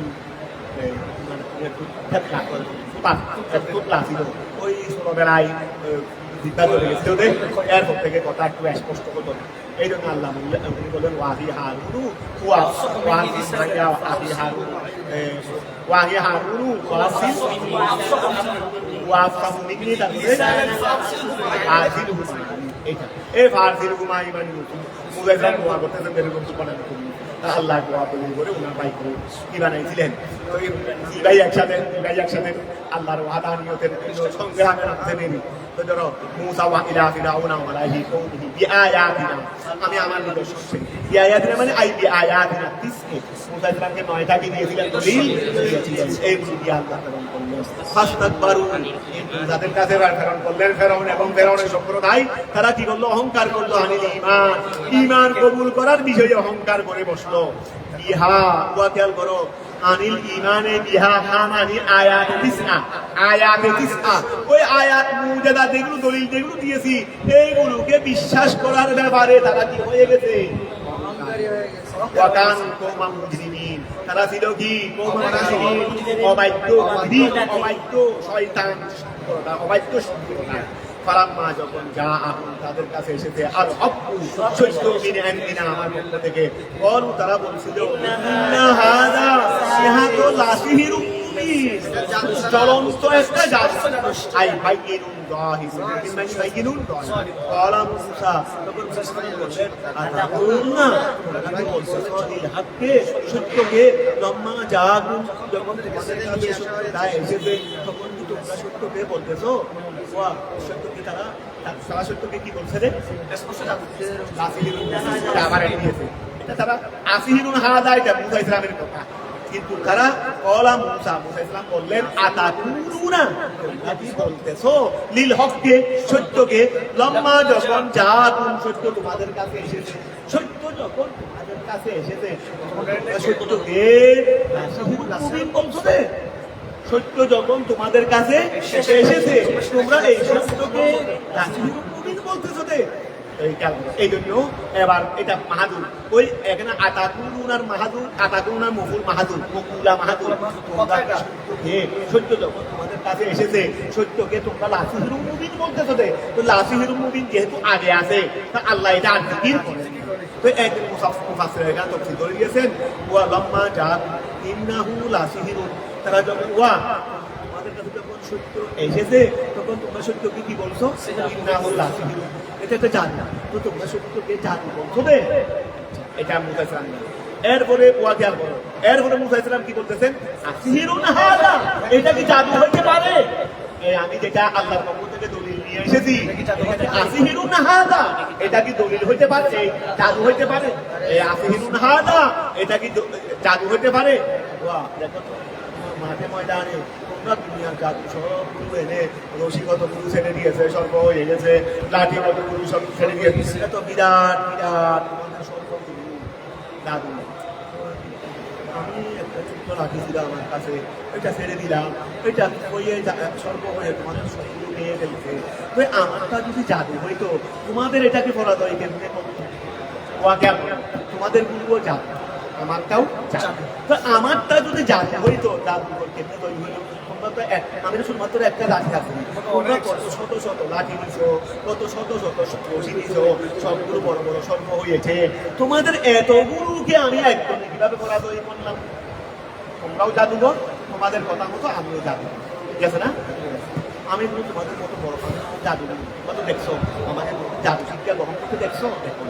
ওই ছোটবেলায় জিজ্ঞা চলে গেছে ওদের, এরপর থেকে কথা একটু স্পষ্ট হতো না। এই জন্য আল্লাহ উনি বললেন ওয়াহি হারুনু ওয়াহি হারুন ওয়াহি হারুনু ওয়াফাহু মিন্নি, তারপরে আজিলহু এইটা এই ফারজিলহু মা ইমানুহু, মুসা ইসলাম দোয়া করতেছেন এরকম সুবহান আল্লাহ দোয়া কবুল করে ওনার ভাইকে কি বানাইছিলেন, দুই ভাই একসাথে আল্লাহর ওয়াদানিয়তের সংগ্রামের মধ্যে তো ধরো মুসা ওয়া ইলা ফিরাউনা ওয়া আলাইহি কওমিহি বিআয়াতিনা, আমি আমার নিদর্শন বিআয়াতিনা মানে আই বিআয়াতিনা, মুসা ইসলামকে 9টা কি দিয়েছিলেন? দলিল দিয়েছিলেন, এই দিয়ে আল্লাহ প্রেরণ করলেন। ফাস্তাকবারু, যাদের কাছে প্রেরণ করলেন ফেরাউন এবং ফেরাউনের সম্প্রদায়, তারা কি করলো? অহংকার করলো, আনিল ঈমান কবুল করার বিষয়ে অহংকার করে বসলো। বিহা ওয়া খেয়াল করো, আনিল ঈমানে বিহা হামানি আয়াতে তিসআ, আয়াতে তিসআ, ওই আয়াত মুজিজা যেগুলো দলিল যেগুলো দিয়েছি এইগুলোকে বিশ্বাস করার ব্যাপারে তারা কি হয়ে গেছে? অহংকারী হয়ে গেছে। ওয়াকান কওমান মুজরিমিন, তারা ছিল কি? কওমান মুজরিমিন, অবাধ্য শয়তান, অবাধ্য সম্প্রদায়। ফালাম্মা যখন যা আহুম তাদের কাছে এসেছে আর হক্কু সত্য মিনে আনবিনা আমার পক্ষ থেকে, বলু তারা বলছিল ইন্না হাযা, ইহা তো লাসিহিরুম মুবিন, জ্বলন্ত একটা জাদু, আই বাইয়িনুন যাহিরুন বিমান বাইয়িনুন যাহির। ক্বালা মুসা, তখন মুসা বললেন আতাকুনা, তোমরা বলছো এই হককে, সত্যকে, লম্মা জাআকুম, যখন তোমাদের কাছে সত্যটা এসেছে তখন কি তোমরা সত্যকে বলতেছো? ওয়া সত্যকে তারা সত্যকে কি বলছে রে? স্পষ্ট লাসিহিরুন, আবার এটা দিয়েছে, এটা তারা আসিহিরুন হাদা, এটা মুসা ইসলামের কথা, কিন্তু তারা কলা মুসা ইসলাম বললেন আতাকুলুনা, তোমরা কি বলতেছো লিল হককে, সত্যকে, লম্মা যখন জাতুন, সত্য তোমাদের কাছে এসেছে, সত্য যখন তোমাদের কাছে এসেছে, সত্যকে মুবিন বলছো রে। সত্য যখন তোমাদের কাছে এসেছে, তোমরা এই সত্যকে নাসিহুল মুবিন বলতেছো রে। এই জন্য এবার এটা মাহাদুর, ওই এখানে আতাকুলুনার মাহাদুর, আতাকুলুনার মফুল মাহাদুর, মকুলা মাহাদুর। সত্য যখন তোমাদের কাছে এসেছে, সত্যকে তোমরা লাসিহুল মুবিন বলতেছো রে। তো লাসিহুল মুবিন যেহেতু আগে আছে, তা আল্লাহ এটা আর জিকির করে। তো একদিন মুফাসসির এখানে তাফসীর করে দিয়েছেন, ওয়া লাম্মা জাআত ইন্নাহু লাসিহুন, তারা যখন তোমাদের কাছে যখন সত্য এসেছে, তখন তোমরা সত্যকে কি বলছো? ইন্নাহু লাসিহুন, এটা একটা জাদু। তো তোমরা সত্যকে জাদু বলছো রে। এটা মুসা ইসলাম। এরপরে ওয়াকিয়াল বলো, এরপরে মুসা ইসলাম কি বলতেছেন? আসিহিরুন হাযা, এটা কি জাদু হইতে পারে? আমি যেটা আল্লাহর পক্ষ থেকে দলিল নিয়ে এসেছি, আসিহিরুন হাযা, এটা কি দলিল হইতে পারে? জাদু হইতে পারে? আসিহিরুন হাযা, এটা কি জাদু হইতে পারে? ওয়া দেখো মাঠে ময়দানে তোমরা দুনিয়ার জাদু সবগুলো এনে, রশিগত গুরু ছেড়ে দিয়েছে, সর্ব হয়ে গেছে, লাঠিগত গুরু সব ছেড়ে দিয়েছে, সেটা তো বিরাট বিরাট তোমাদের সর্বগুরু জাদু। আমি একটা ছোট্ট লাঠি ছিল আমার কাছে, ওইটা ছেড়ে দিলাম, ওইটা হয়ে সর্ব হয়ে তোমাদের সবগুলো নিয়ে ফেলছে। তো আমারটা যদি জাদু হইতো, তোমাদের এটাকে পরাজয় কেমনে করতো? তোমাদের গুরুও জাদু, আমারটাও জাদু। তো আমারটা যদি জাদু হইতো, জাদুঘর কেমনে তৈরি হইতো? তোমরা তো আমি শুধুমাত্র একটা লাঠি আছে, তোমরা কত শত শত লাঠি নিছো, কত শত শত রশি নিছো, সবগুলো বড় বড় সর্ব হয়েছে। তোমাদের এতগুলোকে আমি একদম কিভাবে পরাজয় করলাম? তোমরাও জাদুঘর, তোমাদের কথা মতো আমিও জাদু, ঠিক আছে না? আমি কিন্তু তোমাদের মতো বড় জাদু কত দেখছো, আমাদের জাদু শিক্ষা গ্রহণ করতে দেখছো, দেখো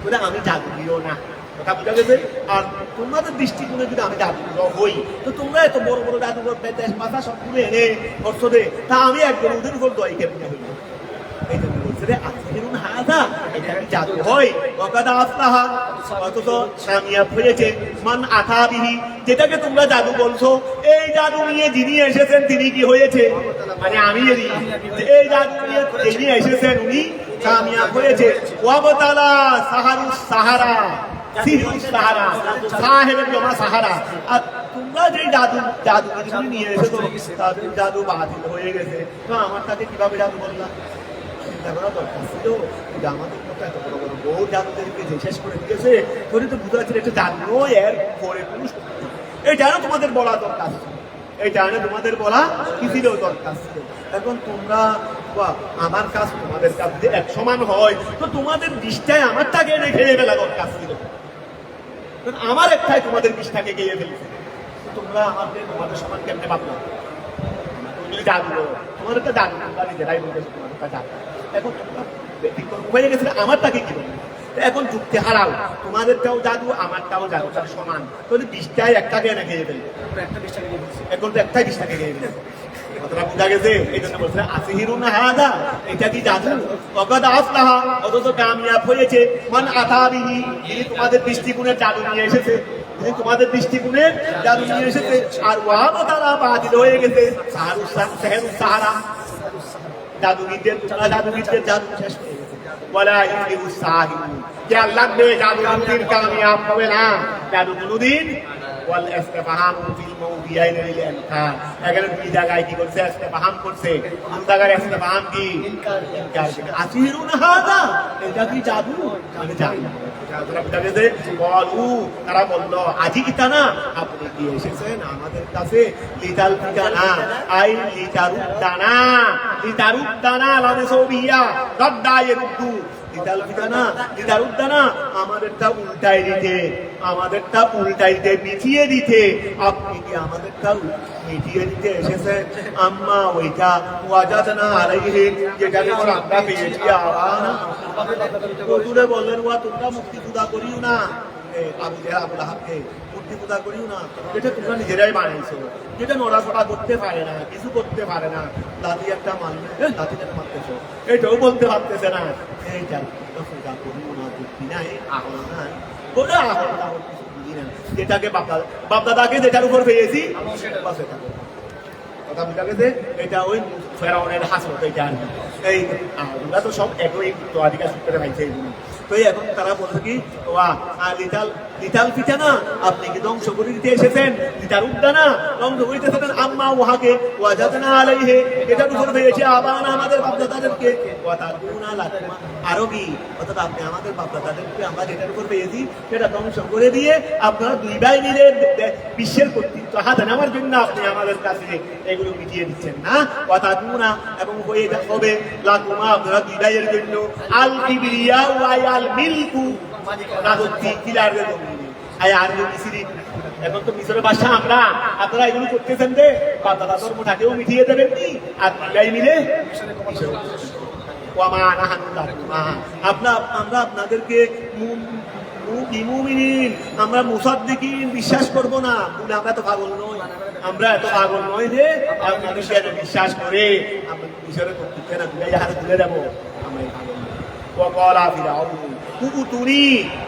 বলে আমি জাদুঘরও না, কথা বোঝা গেছে? আর তোমাদের দৃষ্টিকোণে যদি আমি জাদুঘর হই, তো তোমরা এত বড় বড় জাদুঘর দেশ মাথা সবগুলো এনে করছো রে, তা আমি একদম ওদের উপর দয় কেমনে হইল? এই জন্য বলছে রে আসিহিরুন হাযা, এটা কি জাদু হয়? ওয়াকাদ আফলাহা, অথচ কামিয়াব হয়েছে মান আতা বিহি, যেটাকে তোমরা জাদু বলছো, এই জাদু নিয়ে যিনি এসেছেন তিনি কি হয়েছে? মানে আমি এই জাদু নিয়ে যিনি এসেছেন উনি কামিয়াব হয়েছে। ওয়াবতালা সাহারুস সাহারা, সিহিরুস সাহারা, সাহেবের জমা সাহারা। আর তোমরা যে জাদু নিয়ে এসেছো, তাদের জাদু বাতিল হয়ে গেছে। তো আমার তাকে কিভাবে জাদু বললাম? চিন্তা করা দরকার ছিল। আমাদের মতো এত বড় বড় বহু জাদুদেরকে যে শেষ করে দিয়েছে, তোর তো বুঝতে পারছি একটা জাদু এর পরে পুরুষ, এটা না তোমাদের বলা দরকার ছিল, এটা না তোমাদের বলা কি ছিল দরকার ছিল। এখন তোমরা আমার কাজ তোমাদের কাছ দিয়ে এক সমান হয়, তো তোমাদের বিষটায় আমারটাকে এনে খেয়ে ফেলা দরকার ছিল। আমার একটাই তোমাদের বিষটাকে খেয়ে ফেলছে, তোমরা আমাদের তোমাদের সমান কেমনে ভাবলো? জাদু তোমাদের তো জাদু, তোমরা নিজেরাই বলতেছো তোমাদের জাদু। এখন তোমরা হয়ে গেছে, আমারটাকে কি বলবে? এখন যুক্তি হারাও, তোমাদেরটাও জাদু, আমারটাও জাদু, তার সমান। তাহলে বিষটাই একটাকে এনে খেয়ে ফেলবে, এখন তো একটাই বিষটাকে খেয়ে ফেলবে। কথাটা বোঝা গেছে? এই জন্য বলছে আসিহিরুন হাযা, এটা কি জাদু? ওয়াকাদ আফলাহা, অথচ কামিয়াব হয়েছে মান আতা বিহি, যিনি তোমাদের দৃষ্টিকোণের জাদু নিয়ে এসেছে, যিনি তোমাদের দৃষ্টিকোণের জাদু নিয়ে এসেছে। আর ওয়াবতালা বাতিল হয়ে গেছে সাহারুস সাহারা, জাদুবিদদের জাদু শেষ হয়ে গেছে। ওয়ালা ইউফলিহুস সাহিরুন, কে লাগবে জাদু কোনদিন কামিয়াব হবে না, জাদু কোনদিন। ওয়াল ইসতিফহামু ফিল মাওদিয়াইন লিল ইনকার, এখানে দুই জায়গায় কি করছে? ইসতিফহাম করছে। কোন জায়গায় ইসতিফহাম? কি ইনকার। আসিহিরুন হাযা, এটা কি জাদু? আমি জানি না। তারা বলল আজি ইতানা, আপনি কি এসেছেন আমাদের কাছে? লিতাল ফিতানা আই লিতারুদ্দানা, লিতারুদ্দানা লামে সবিয়া রদ্দায়ে রুদ্দু, লিতাল ফিতানা লিতারুদ্দানা, আমাদেরটা উল্টাই দিতে, আমাদেরটা উল্টাই দিতে, মিটিয়ে দিতে। আপনি কি আমাদেরটা মিটিয়ে দিতে এসেছেন? আম্মা ওইটা ওয়াজাদনা আলাইহি, যেটাকে আমরা পেয়েছি আবানা। হুজুরে বললেন ওয়া তোমরা মুক্তি পূজা করিও না, আবু লাহাবকে মূর্তি পূজা করিও না, এটা তোমরা নিজেরাই বানাইছো, যেটা নড়াচড়া করতে পারে না, কিছু করতে পারে না। লাঠি একটা মারলে লাঠিটাকে মারতেছো, এটাও বলতে পারতেছে না। এইটা পূজা করিও না, যুক্তি নাই, আহল নাই, বলে আহল কিছু বুঝি না, যেটাকে বাপদাদাকে যেটার উপর পেয়েছি কথা বুঝা গেছে। এটা ওই ফেরাউনের হাসরত, এইটা আর কি। এই আমরা তো সব একই উত্তরাধিকার সূত্রে পাইছে এইগুলো। তো এখন তারা বলছে কি, লিটাল পিঠা না, আপনি কি ধ্বংস করে দিতে এসেছেন? লিটাল উড্ডা না, ধ্বংস করে দিতে এসেছেন। আম্মা ওয়াহাকে ওয়াজাদনা আলাইহি, এটার উপর পেয়েছে আবানা, আমাদের বাপদাদাদেরকে, ওয়াতাকুনা লাকুমা, আরো কি, অর্থাৎ আপনি আমাদের বাপদাদাদেরকে আমরা যেটার উপর পেয়েছি সেটা ধ্বংস করে দিয়ে আপনারা দুই ভাই মিলে বিশ্বের কর্তৃত্ব হাতে নেওয়ার জন্য আপনি আমাদের কাছে এগুলো মিটিয়ে দিচ্ছেন না। ওয়াতাকুনা, এবং হয়ে হবে লাকুমা, আপনারা দুই ভাইয়ের জন্য আল কিবরিয়া ওয়া আল মিলকু, রাজত্ব কিলার আর মিসরি। এখন তো মিশরের বাদশা আমরা, আপনারা এগুলো করতেছেন যে বাপদাদা ধর্মটাকেও মিটিয়ে দেবেন কি, আর দুই মিলে আমরা আপনাদেরকে আমরা মুসাদ্দিকিন বিশ্বাস করব না বলে আমরা তো পাগল নই। আমরা এত পাগল নই যে আপনাদের সাথে বিশ্বাস করে আমরা মিশরের কর্তৃত্বে না তুলে দেবো। আমরা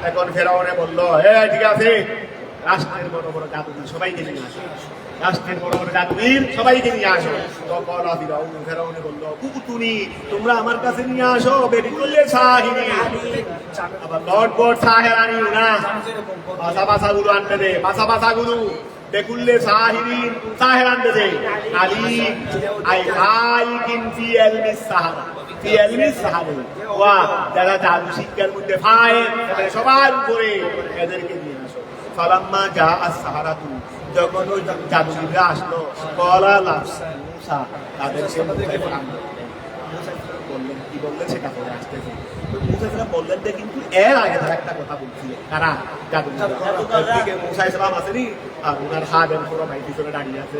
এখন ফেরাউনে বললো, ঠিক আছে, রাষ্ট্রের বড় বড় জাদুবিদ সবাইকে নিয়ে আসো, রাষ্ট্রের বড় বড় জাদুবিদ সবাইকে নিয়ে আসো। ফেরাউনে বললো, কুকুতুনি, তোমরা আমার কাছে নিয়ে আসো বেকুল্লে সাহিনী, আবার লর্ড বট সাহেরানি না, বাসা গুলো আনতে দে, বাসা গুলো বেকুল্লে সাহিনী সাহের আনতে দে। আলী আই আই কিন ফি এলমিস সাহারা, ফি এলমিস সাহারা, ওয়া যারা জাদু শিক্ষার মধ্যে পায় সবার উপরে এদেরকে নিয়ে আসো। ফালাম্মা যা আস-সাহারাতু, যখন ওই জাদুবিদরা আসলো, কলা মুসা, তাদেরকে বললেন, কি বললেন সেটা পরে আসতেছে। মুসা বললেন যে কিন্তু এর আগে তারা একটা কথা বলছিল, কারা জাদুবিদরা। মুসা ইসলাম আসেনি, আর ওনার হাত পুরো ভাই পিছনে দাঁড়িয়ে আছে,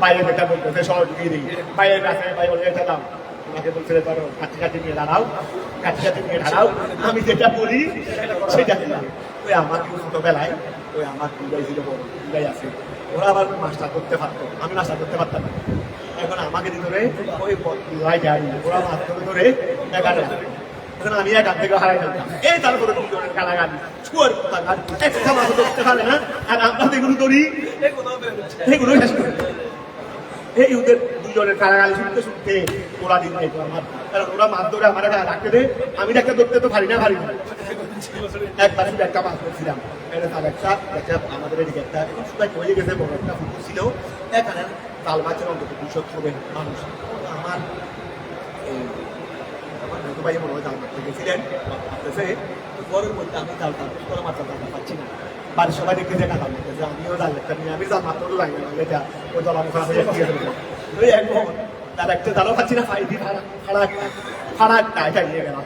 বাইরে যেটা বলতেছে সহযোগী দিই, বাইরের কাছে ভাই বলে এটা দাও, ওনাকে বলছে ধরো কাছাকাছি নিয়ে দাঁড়াও, কাছাকাছি নিয়ে দাঁড়াও, আমি যেটা বলি সেটা দিলাম। ওই আমার ছোটবেলায় ওই আমার দুই ছিল, বড় দুই আছে, ওরা আবার মাস্টার করতে পারতো, আমি মাস্টার করতে পারতাম না। এখন আমাকে ধরে ওই দুই যাই, ওরা মাস্টার ধরে এগারো, এখন আমি এখান থেকে হারাই ফেলতাম। এই তারপরে দুজনের গালাগালি, ছুয়ার একটা মাছ ধরতে পারে না, আর আমরা যেগুলো ধরি এগুলো শেষ করি। এই ওদের দুজনের কারাগালি শুনতে শুনতে ওরা দিন নাই আমার, কারণ ওরা মাছ ধরে আমার রাখতে দেয়, আমি একটা ধরতে তো পারি না। একবার শুধু একটা মাছ ধরছিলাম, আমাদের এদিকে একটা সবাই হয়ে গেছে, বড় একটা পুকুর ছিল, এখানে তাল মাছের অন্তত 200 হবে মানুষ। আমার ছোট ভাই মনে হয় জাল মারতে গেছিলেন, ভাবতেছে ঘরের মধ্যে আমি জাল মাছ পাচ্ছি না, বাড়ির সবাই দেখতে দেখা জাল মারতেছে, আমিও জাল দেখতে নিয়ে আমি জাল মারতে যাই না, এটা ওই জলামুখা হয়ে ওই একদম তার একটা জালও পাচ্ছি না, ফাইদি ফাড়া এটা নিয়ে গেলাম,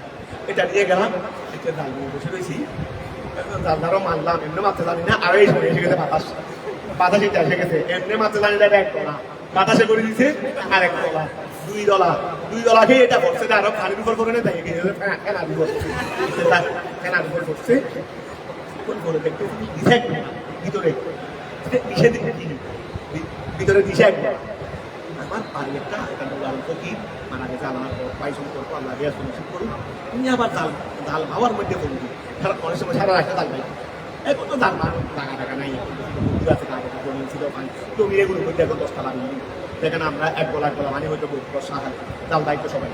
এটা নিয়ে গেলাম, একটা জাল নিয়ে বসে রয়েছি, জালদারও মারলাম, এমনি মারতে জানি না, আর এই সময় এসে গেছে বাতাসে এসে গেছে, এমনি মারতে জানি না, এক ডলা বাতাসে করে দিচ্ছে, আর এক ডলা, দুই ডলা খেয়ে এটা পড়ছে, আরো পানির উপর করে নেই, ফেনার উপর পড়ছে, দেখতে দিছে ভিতরে ভিতরে দিছে একবার। আমার বাড়ি একটা ফকির মারা গেছে, আমার পাই সম্পর্ক আল্লাহ দিয়া সুনিশ্চিত করুন, তুমি আবার জাল মাওয়ার মধ্যে পড়বি, অনেক সময় সারা রাখতে জাল পাই, এখন তো জাল মার টাকা নাই, ছিল জমির এগুলোর মধ্যে এখন 10 টাকা বিল্ডিং, যেখানে আমরা এক গলা মানে হয়তো জাল দায়িত্ব সবাই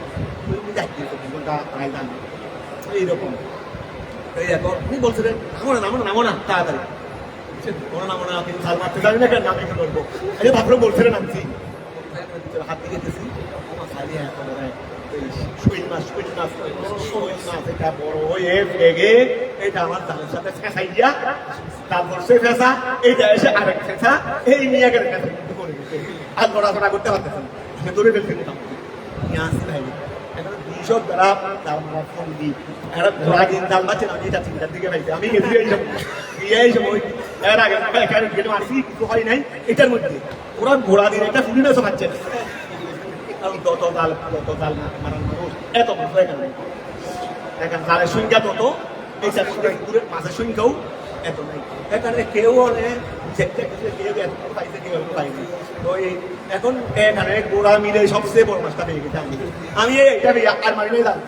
ঘন্টা প্রায় জান এইরকম। এই এখন উনি বলছিলেন নামো না তাড়াতাড়ি, নামো না, আপনি জাল মারতে জানি না, কেন নামে কি করবো, ভাবলে বলছিলেন নামছি, হাত দিয়ে গেছি এটা বড় হয়ে ফেগে, এটা আমার জালের সাথে ফেঁসাই দিয়া, তারপর সে ফেঁসা, এইটা এসে আরেক ফেঁসা, এই নিয়ে গেলে করে গেছে, আর পড়াশোনা করতে পারতেছে না, ধরে ফেলতে নিয়ে আসছি ভাই। এখন 200 দ্বারা তার আমার ফোন দিই, একটা ঘোড়া দিন জাল মারছেন, আমি এটা চিন্তার দিকে পাইছি, আমি গেছি এই সময় এর আগে গেলে মারছি, কিছু হয় নাই, এটার মধ্যে ওরা ঘোড়া দিন একটা ফুলি মেসো খাচ্ছে, কারণ তত জাল মারার মানুষ এত মানুষ এখানে, এখন জালের সংখ্যা তত, এই মাছের সংখ্যাও এত নাই, এখানে কেউ কেউ এত পাইছে, কেউ এত পাইনি। তো এখন এখানে গোড়া মিলে সবচেয়ে বড় মাছটা পেয়ে গেছে আমি এইটা আর মারি নাই জাল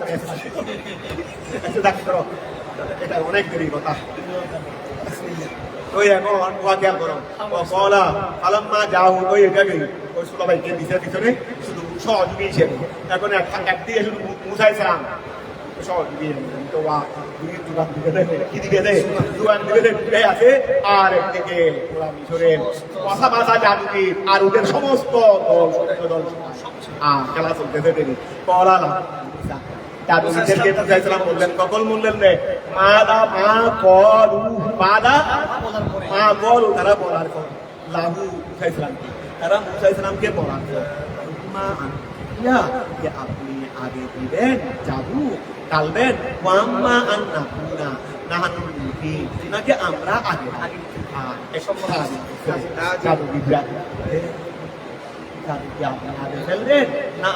এটা অনেক দেরি কথা। ওই এখন ওয়া খেয়াল করো কলা আলাম্মা যাও ওই এটাকে ওই সুলাইমানকে দিছে পিছনে শুধু সহযোগী হিসেবে এখন একদিকে শুধু মুসা ইসলাম সহযোগী তো ওয়া কি দিকে দেয় জুয়ান দিকে আছে আর একদিকে ওরা মিশরের ভাষা ভাষা জাদুবিদ আর ওদের সমস্ত দল খেলা চলতেছে দেরি কলালা জাদুবিদদেরকে মুসা ইসলাম বললেন কখন বললেন রে মা কলু তারা বলার পর লাহু মুসা ইসলামকে তারা মুসা ইসলামকে বলার পর মা যে আপনি আগে দিবেন জাদু কালবেন ওয়াম্মা আন্না কুনা নাহানুল মুলকিন নাকি আমরা আগে এসব জাদুবিদরা জাদুকে আপনি আগে ফেলবেন না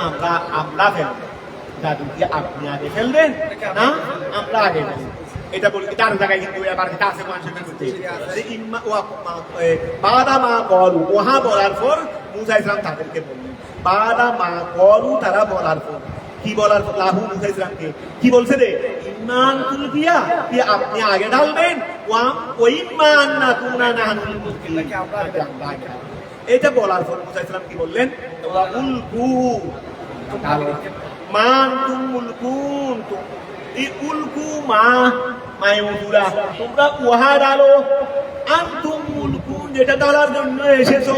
আমরা ফেলবেন জাদুকে আপনি আগে ফেলবেন না আমরা আগে ফেলবেন এটা বলি তার জায়গায় কিন্তু এবার এটা আছে মানুষের মধ্যে বাদা মা কলু ওহা বলার পর মুসা ইসলাম তাদেরকে বললেন বাদা মা কলু তারা বলার পর কি বলার লাহু মুসা ইসলামকে কি বলছে রে ইমান তুলবিয়া কি আপনি আগে ঢালবেন ওই মান না তুনা নাহানুল মুলকিন এটা বলার পর মুসা ইসলাম কি বললেন উলকু মান তুম মুলকুন এই উলকু মায়ুরা তোমরা উহা ডালো আনতুম মুলকুন যেটা ডালার জন্য এসেছো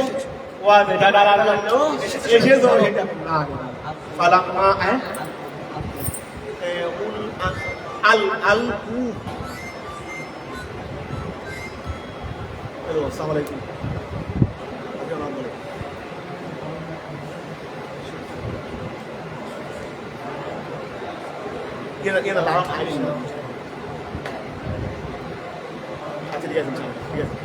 ওয়া যেটা ডালার জন্য এসেছো সেটা ফালাম্মা আলকু আসসালামু আলাইকুম Yana lawan air ini. আচ্ছা ঠিক আছে ঠিক আছে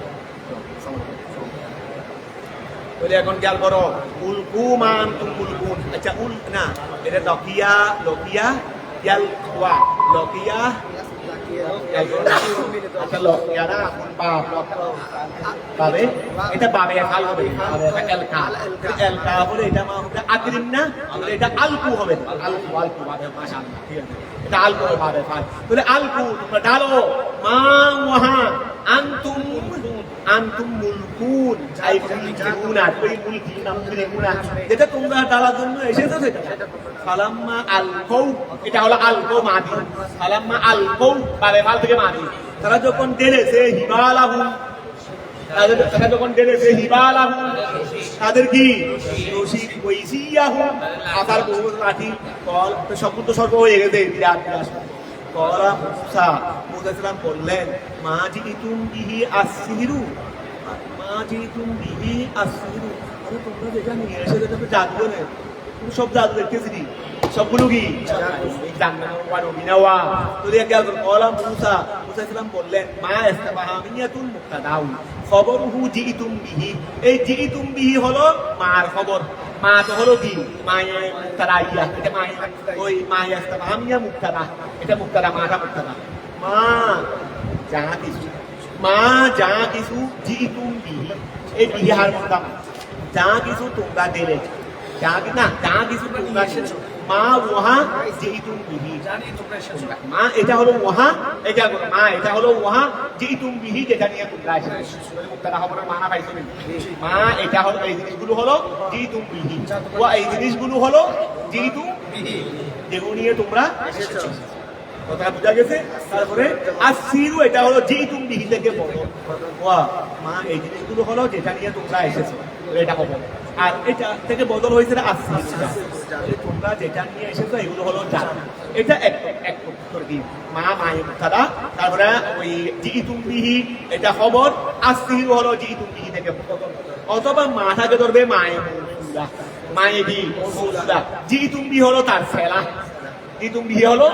বলে এখন খেয়াল করো উলকু মান তুম উলকুন আচ্ছা উল না এটা লকিয়া খেয়াল ওয়া লকিয়া আচ্ছা লকিয়া না বাপ বাবে এটা বাবে খাল হবে এলকা বলে এটা মা হবে আকরিম না এটা আলকু হবে আলকু বাবে মাশাআল্লাহ ঠিক আছে এটা আলকু বাবে ফাল তাহলে আলকু তোমরা ডালো মা ওয়াহা আনতুম মুলকুন আই মুলকুনা ওই মুলকুনা যেটা তোমরা ডালার জন্য এসেছো সেটা ফালাম্মা আলকৌ এটা হলো আলকৌ মাদি ফালাম্মা আলকৌ বাবে ফাল থেকে মাদি তারা যখন ডেলেছে হিবালাহুম তারা যখন ডেলেছে হিবালাহুম তাদের কি রশিদ ওইসিয়াহুম আকার বহু লাঠি কল সম্পূর্ণ সর্ব হয়ে গেছে বিরাট কলা মুসা ইসলাম বললেন মা জিতুম বিহি আসসিহরু আরে তোমরা যেটা নিয়ে এসে যেটা তো জাদু না সব জাদু দেখতেছি সবগুলো কি মুসা ইসলাম বললেন মা ইস্তাবাহামিয়াতুল মুক্তাদাউ খবরহু জিতুম বিহি এই জিতুম বিহি হলো মার খবর মা তো হলো কি মায়ে মুক্তাদা ইয়া এটা মায়ে ওই মা ইস্তাবাহামিয়া মুক্তাদা এটা মুক্তাদা মাটা মুক্তাদা মা যা কিছু জিতুম বিহি এই বিহার মুক্তাদা যা কিছু তোমরা দিলে যা কিছু তোমরা মা ওহা জিতুম বিহি মা এটা হলো ওহা এটা মা এটা হলো ওহা জিতুম বিহি যেটা নিয়ে তোমরা এসেছো মুক্তাদা খবরের মানা পাইছো মা এটা হলো এই জিনিসগুলো হলো জিতুম বিহি ওয়া এই জিনিসগুলো হলো জিতুম বিহি যেগুলো নিয়ে তোমরা এসেছো কথা বুঝা গেছে তারপরে আসিরু এটা হলো জিতুম বিহি থেকে বলো ওয়া মা এই জিনিসগুলো হলো যেটা নিয়ে তোমরা এসেছো এটা হবে আর এটা থেকে বদল হয়েছে আসির তোমরা যেটা নিয়ে এসেছো এগুলো হলো জাদু এটা এক উত্তর কি মা মায়ে মুক্তাদা তারপরে ওই জিতুম বিহি এটা খবর আসির হলো জিতুম বিহি থেকে বদল অথবা মাটাকে ধরবে মায়ে মুক্তাদা মায়ে দি মুক্তাদা জিতুম বিহি হলো তার ফেলা জিতুম বিহি হলো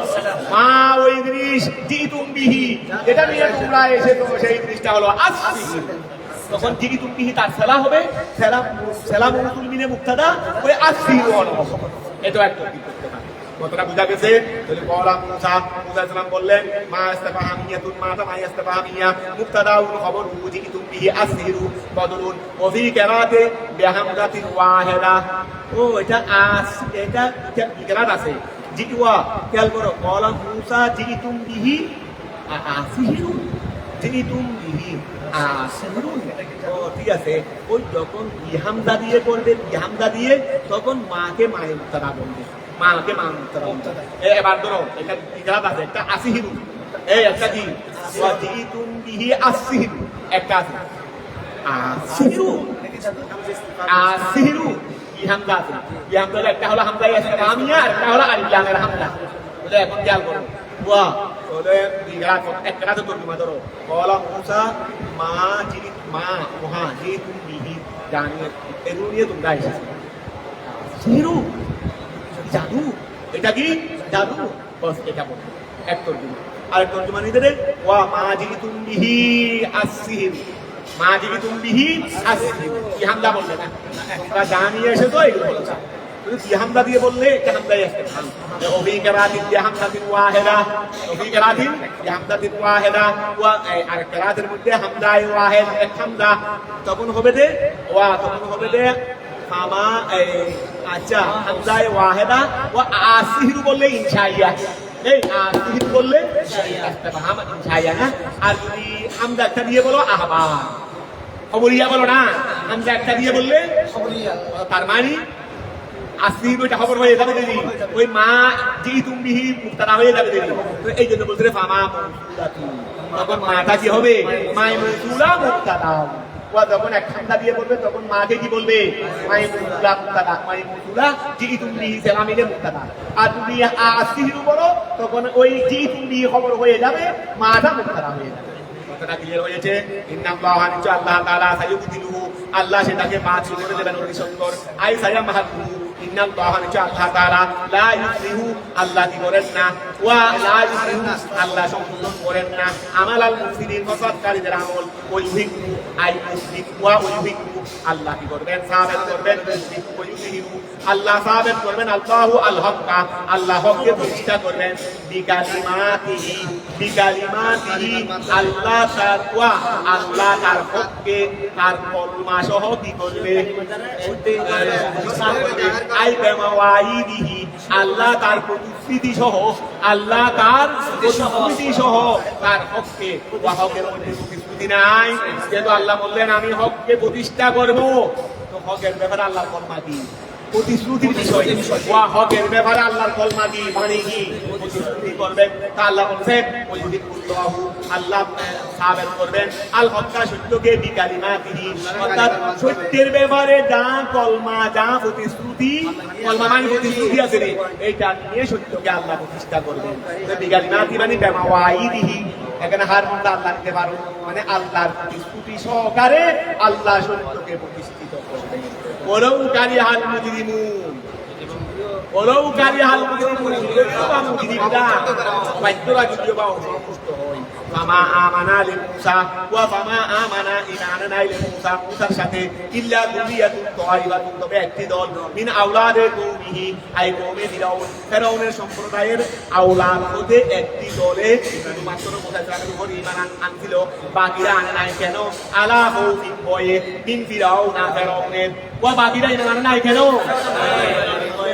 মা ওই জিনিস জিতুম বিহি যেটা নিয়ে তোমরা এসেছো সেই জিনিসটা হলো আসির তখন জিতুম বিহি তার ফেলা হবে ফেলা মৌসুল মিনে মুক্তাদা ওই আসির হলো এটা একটা কতটা বুঝা গেছে তাহলে বলা মুসা ইসলাম বললেন মা ইস্তাফাহামিয়াতুন মাতা মা ইস্তাফাহামিয়া মুক্তাদাউন খবরু জিতুম বিহি আসিরু বদলুন ওয়া ফি কিরাতে বিহামদাতিন ওয়াহিদা ও এটা কিরাত আছে জিতুয়া খেয়াল করো বলা মুসা জিতুম বিহি আসিরু জিতুম বিহি আসিরুন। ও ঠিক আছে, ওই যখন ইহামদা দিয়ে করবে, ইহামদা দিয়ে তখন মাকে মায়ে মুক্তাদা বলবে, মাকে মা মুক্তাদা বলবে। এবার ধরো এটা ইকরাত আছে, একটা আসিরুন, এই একটা কি ওয়াজিতুম বিহি আসিরুন, একটা আছে আসিরু, আসিরু ইহামদা আছে। ইহামদা একটা হলো হামজা ইসলামিয়া, আর একটা হলো আলিফ লামের হামজা। বলে এখন খেয়াল করো, ওয়া বলে ইকরাত একটা তো তর্জমা ধরো, বলা মুসা মা জিত মা ওহা জিতুম বিহি জানিয়ে এগুলো নিয়ে তোমরা এসেছো। আসিরু জাদু, এটা কি জাদু, বস এটা বলো এক তর্জমা। আর তর্জমা নিতে দে, ওয়া মা জিতুম বিহি আসির, মা জিতুম বিহি আসির, কি হামদা বললে না, তোমরা জানিয়ে এসেছো এগুলো বলছো। যদি হামদা দিয়ে বললে এটা হামদাই আসবে। ওফি কিরাতিন বিহামদাতিন ওয়াহিদা, ওফি কিরাতিন বিহামদাতিন ওয়াহিদা, ওয়া আর কিরাতের মধ্যে হামদাই ওয়াহিদ এক হামদা, তখন হবে দে ওয়া, তখন হবে দে ফামা আচ্ছা হামদাই ওয়াহিদা ওয়া আসির বললে ইনশাইয়া, এই আসির বললে ইনশাইয়া না। আর যদি হামদা একটা দিয়ে বলো আহবা, খবরিয়া বলো না, হামদা একটা দিয়ে বললে খবরিয়া, তার মানে আসির ওইটা খবর হয়ে যাবে দিদি, ওই মা জি তুমি মুক্তাদা হয়ে যাবে দিদি। তো এই জন্য বলতে ফামা মৌসুলাতু, তখন মাটা কি হবে মাই মৌসুলা মুক্তাদা। ওয়া যখন এক হামদা দিয়ে বলবে তখন মাকে কি বলবে মাই মৌসুলা মুক্তাদা, মাই মৌসুলা জি তুমি সেলামিলে মুক্তাদা। আর তুমি আসির বলো তখন ওই জি তুমি খবর হয়ে যাবে, মাটা মুক্তাদা হয়ে যাবে। কথাটা ক্লিয়ার হয়েছে? ইন্নাল্লাহা নিশ্চয় আল্লাহ তাআলা সাইয়ুবদিলুহু, আল্লাহ সেটাকে মাছ করে দেবেন অতি সুন্দর। আই সায়ামাহু, ইন্নাল্লাহা নিশ্চয় আল্লাহ তাআলা লা ইউসলিহু, আল্লাহ কি করেন না, ওয়া লা ইউসলিহু আল্লাহ সম্পূর্ণ করেন না আমালাল মুফসিদিন, ফসাদকারীদের আমল। ওই ইউহিকু আই মুফসিদ ওয়া ইউহিকু, আল্লাহ কি করবেন সাবেত করবেন, ওয়া ইউহিকু আল্লাহ সাবেত করবেন, আল্লাহু আল হক্কা, আল্লাহ হককে প্রতিষ্ঠা করবেন, বিকালিমাতিহি, বিকালিমাতিহি আল্লাহ তার ওয়া, আল্লাহ তার হককে তার কলমা সহ কি করবে প্রতিষ্ঠা করবে। আই বিমাওয়াইদিহি আল্লাহ তার প্রতিশ্রুতি সহ, আল্লাহ তার প্রতিশ্রুতি সহ তার হককে, ওয়া হকের মধ্যে প্রতিশ্রুতি নাই, যেহেতু আল্লাহ বললেন আমি হককে প্রতিষ্ঠা করব, তো হকের ব্যাপারে আল্লাহর কলমা কি প্রতিশ্রুতির বিষয়, ওয়া হকের ব্যাপারে আল্লাহর কলমা কি মানে কি প্রতিশ্রুতি করবেন। তা আল্লাহ বলছেন ওই যদি আল্লাহ সাবেত করবেন আল হক্কা সত্যকে বিকালিমাতিহি, অর্থাৎ সত্যের ব্যাপারে যা কলমা যা প্রতিশ্রুতি, কলমা মানে প্রতিশ্রুতি আছে রে, এইটা নিয়ে সত্যকে আল্লাহ প্রতিষ্ঠা করবেন। বিকালিমাতি মানে বিমাওয়াইদিহি, এখানে হার মধ্যে আল্লাহ নিতে পারো মানে আল্লাহর প্রতিশ্রুতি সহকারে আল্লাহ সত্যকে প্রতিষ্ঠিত করবেন। ওলাউ কারিহাল মুজরিমুন, ওলাউ কারিহাল মুজরিমুন, যদিওবা মুজরিমরা বাধ্যরা যদিওবা অসন্তুষ্ট হয়। ফামা আমানা লিমূসা ওয়া ফামা আমানা ঈমানানা লিমূসা, মূসার সাথে ইল্লা দুরিয়াতুন তাইবাতুন, তবে একটি দল মিন আওলাদে কওমিহি আই কওমে ফিরাউন, ফিরাউনের সম্প্রদায়ের আওলাদ হতে একটি দলে শুধুমাত্র মুসা ইসলামের উপর ঈমান আনছিল, বাকিরা আনে নাই কেন? আলা খাউফিন ভয়ে, মিন ফিরাউনা ফিরাউনের, ওয়া বাকিরা ঈমান আনে নাই কেন?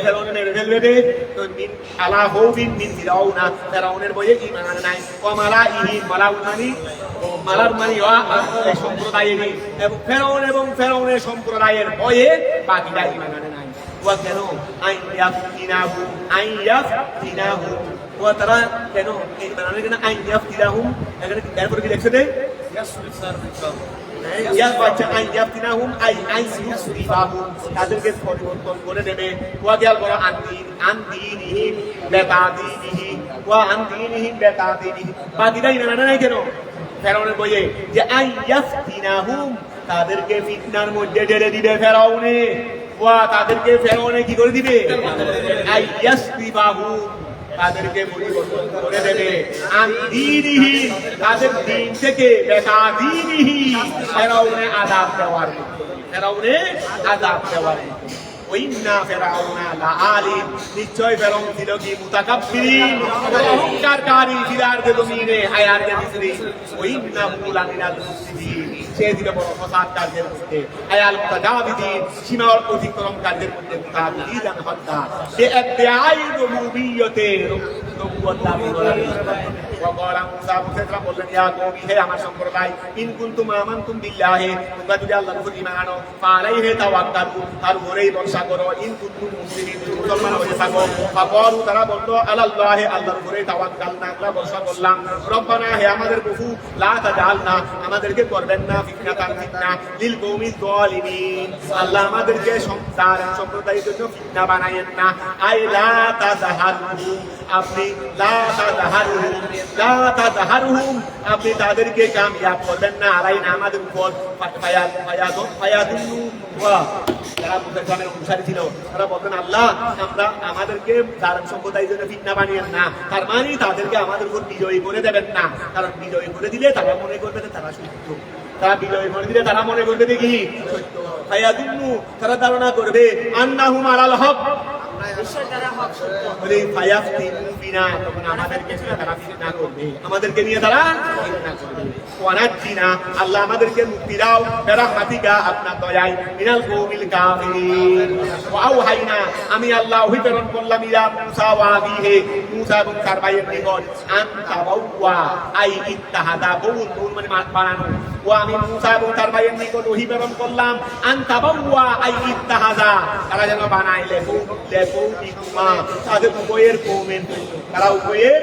ফিরাউনের মেরে ফেলবে, তো মিন আলা খাউফিন মিন ফিরাউনা, ফিরাউনের ভয়ে ঈমান আনে নাই। ওয়া মালাইহি, মালাউ মানি মালার মানি ওয়া সম্প্রদায়ের, এবং ফেরাউনের সম্প্রদায়ের ভয়ে বাকিরা ঈমান আনে নাই। ওয়া কেন? আইয়াফতিনাহু, আইয়াফতিনাহু, ওয়া তারা কেন ঈমান আনে কেন? আইয়াফতিনাহু, এখানে এরপর কি লিখছে দে আইয়াফতিনাহুম আই আইয়ুসরিফাহুম, তাদেরকে পরিবর্তন করে দেবে। ওয়া গেল বড় আনদিনিহিম বিতাদিনিহি, ওয়া আনদিনিহিম বিতাদিনিহি, বাকিরা ঈমান আনে নাই কেন? ফেরাউনের বইয়ে যে আইয়াফতিনাহুম, তাদেরকে ফিতনার মধ্যে ঢেলে দিবে ফেরাউনে, ওয়া তাদেরকে ফেরাউনে কি করে দিবে? আইয়াসরিফাহুম, তাদেরকে পরিবর্তন করে দেবে। আনদিনিহি, তাদের দিন থেকে বিতাদিনিহি, ফেরাউনে আযাব দেওয়ার মতো, ফেরাউনে আযাব দেওয়ার মতো। ওইন্না ফিরাউনা লাআলিম, নিশ্চয় ফেরাউন ছিল কি মুতাকাব্বিরিন, অহংকারকারী, ফিল আরদি জমিনে আয়ারদের ভিতরে। ওইন্না লামিনাল মুফসিদিন, সে ছিল বড় ফসাদকারীদের মধ্যে। আয়াল মুতাজাবিদিন, সীমা অতিক্রমকারীদের মধ্যে। মুতাবিদিন হত্যা, সে ইদ্দাঈ রুবুবিয়্যতে, নবুয়ত লাভ করার وقال موسى মুসা বললেন ইয়া কওমি হে আমার সম্প্রদায় ইন কুনতুম আমানতুম বিল্লাহি তোমরা যদি আল্লাহর উপর ঈমান আনো ফালাইহি তাওয়াক্কালু তার উপরেই ভরসা করো ইন কুনতুম মুসলিমিন মুসলমান হয়ে থাকো ফাকালু তারা বলল আলাল্লাহি আল্লাহর উপরেই তাওয়াক্কালনা আমরা ভরসা করলাম রব্বানা হে আমাদের প্রভু লা তাজালনা আমাদেরকে করবেন না ফিতনাতান ফিতনা লিল কওমিজ যালিমিন আল্লাহ আমাদেরকে সম্প্রদায়ের জন্য ফিতনা বানায়েন না আই লা তাজাহারু আপনি লা তাজাহারুহুম আপনি তাদেরকে কামিয়াব করবেন না আলাইনা আমাদের উপর ফায়াদুল্লু ওয়া যারা মুসলমানের অনুসারী ছিল তারা বলতেন আল্লাহ আমরা আমাদেরকে জালেম সম্প্রদায়ের জন্য ফিতনা বানিয়েন না তার মানে তাদেরকে আমাদের উপর বিজয়ী করে দেবেন না কারণ বিজয়ী করে দিলে তারা মনে করবে যে তারা সত্য তারা বিজয়ী করে দিলে তারা মনে করবে যে কি সত্য ফায়াদুল্লু তারা ধারণা করবে আন্নাহুম আলাল হক আমাদেরকে নিয়ে তারা আল্লাহ আমাদেরকে মুক্তি দাও আপনার দয়ায় মিনাল কওমিল কাফিরিন ওয়াওহাইনা আমি আল্লাহ ওহী প্রেরণ করলাম ইলা মুসা ওয়া আবিহি মুসা এবং তার ভাইয়ের নিকট আন তাবাওয়া আই ইত্তাহাদা বউল মানে বানানো ও আমি মুসা এবং তার ভাইয়ের নিকট ওহী প্রেরণ করলাম আন তাবাওয়া আই ইত্তাহাদা তারা যেন বানায় লেখো তাদের উভয়ের কওমের তারা উভয়ের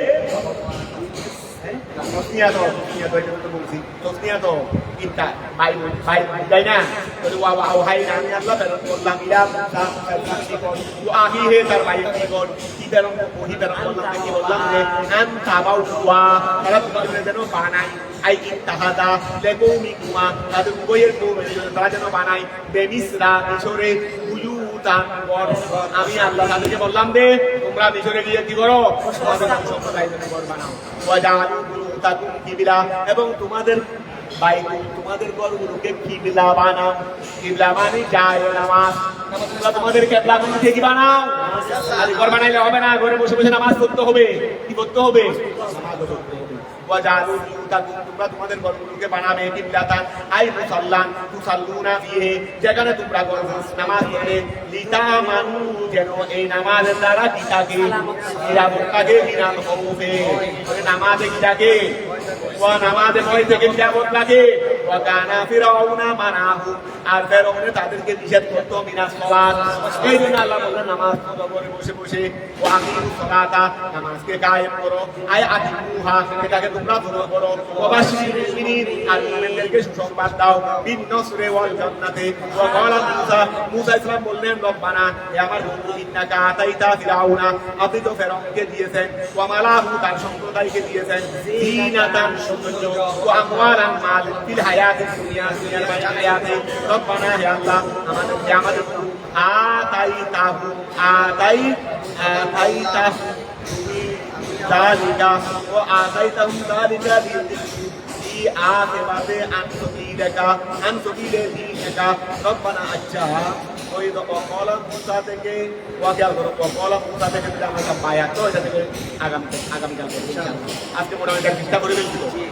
আমি আল্লাহ তাদেরকে বললাম যে তোমরা মিশরে গিয়ে কি করো এবং তোমাদের তোমাদের ঘরগুলোকে কিবলা বানাও কিবলা মানে যায় নামাজ তোমরা তোমাদের কিবলাগুলোকে কি বানাও আর ঘর বানাইলে হবে না ঘরে বসে বসে নামাজ পড়তে হবে কি করতে হবে নামাজ পড়তে হবে ওয়াজালু তোমরা তোমাদের ঘরগুলোকে বানাবে কিবলাতান আই মুসাল্লান তুসাল্লুনা ফিহি যেখানে তোমরা নামাজ পড়বে লিতামানু যেন এই নামাজের দ্বারা কি থাকে নিরাপত্তাকে মিনাল খৌফে নামাজে কি থাকে ওয়া নামাজে ভয় থেকে নিরাপদ লাগে ওয়া কানা ফিরাউনা মানাহু আর ফেরাউন তাদেরকে নিষেধ করত মিনাস সালাত এই জন্য আল্লাহ বললেন নামাজ পড়ো ঘরে বসে বসে ওয়া আকিমুস সালাতা নামাজকে কায়েম করো আই আকিমুহা এটাকে তোমরা ফলো করো ওয়া বাশিরিল মুমিনিন আর মুমিনদেরকে সুসংবাদ দাও বিন নসরে ওয়াল জান্নাতে ওয়া ক্বালা মুসা ইসলাম বললেন রব্বানা হে আমার বন্ধু ইন্নাকা আতাইতা ফিরাউনা আপনি তো ফেরাউনকে দিয়েছেন ওয়া মালাহু তার সম্প্রদায়কে দিয়েছেন জিনাতান সৌন্দর্য ওয়া আমওয়ালান মাল ফিল হায়াতিদ দুনিয়া দুনিয়ার হায়াতে রব্বানা হে আল্লাহ আমাদের আতাইতাহু যালিকা ওয়া আতাইতাহুম যালিকা في عاقبة عن سبيل دينك ربنا আচ্ছা ওই وقال موسى থেকে ওয়াকিয়াল করো وقال موسى থেকে যদি আমরা সব পাই তো এটা থেকে আগামীকাল আজকে মোটামুটি চেষ্টা করে ফেলছি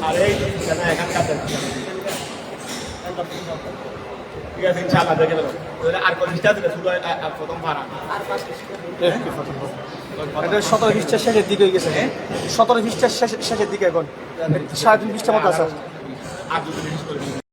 আরে জানা এখানকার ঠিক আছে ইনশাআল্লাহ দেখে দেবো আর প্রতিষ্ঠা দিলে শুধু প্রথম ভাড়া আর 17 পৃষ্ঠার শেষের দিকে গেছে 17 পৃষ্ঠার শেষের দিকে এখন 3.5 পৃষ্ঠার মতো আছে আর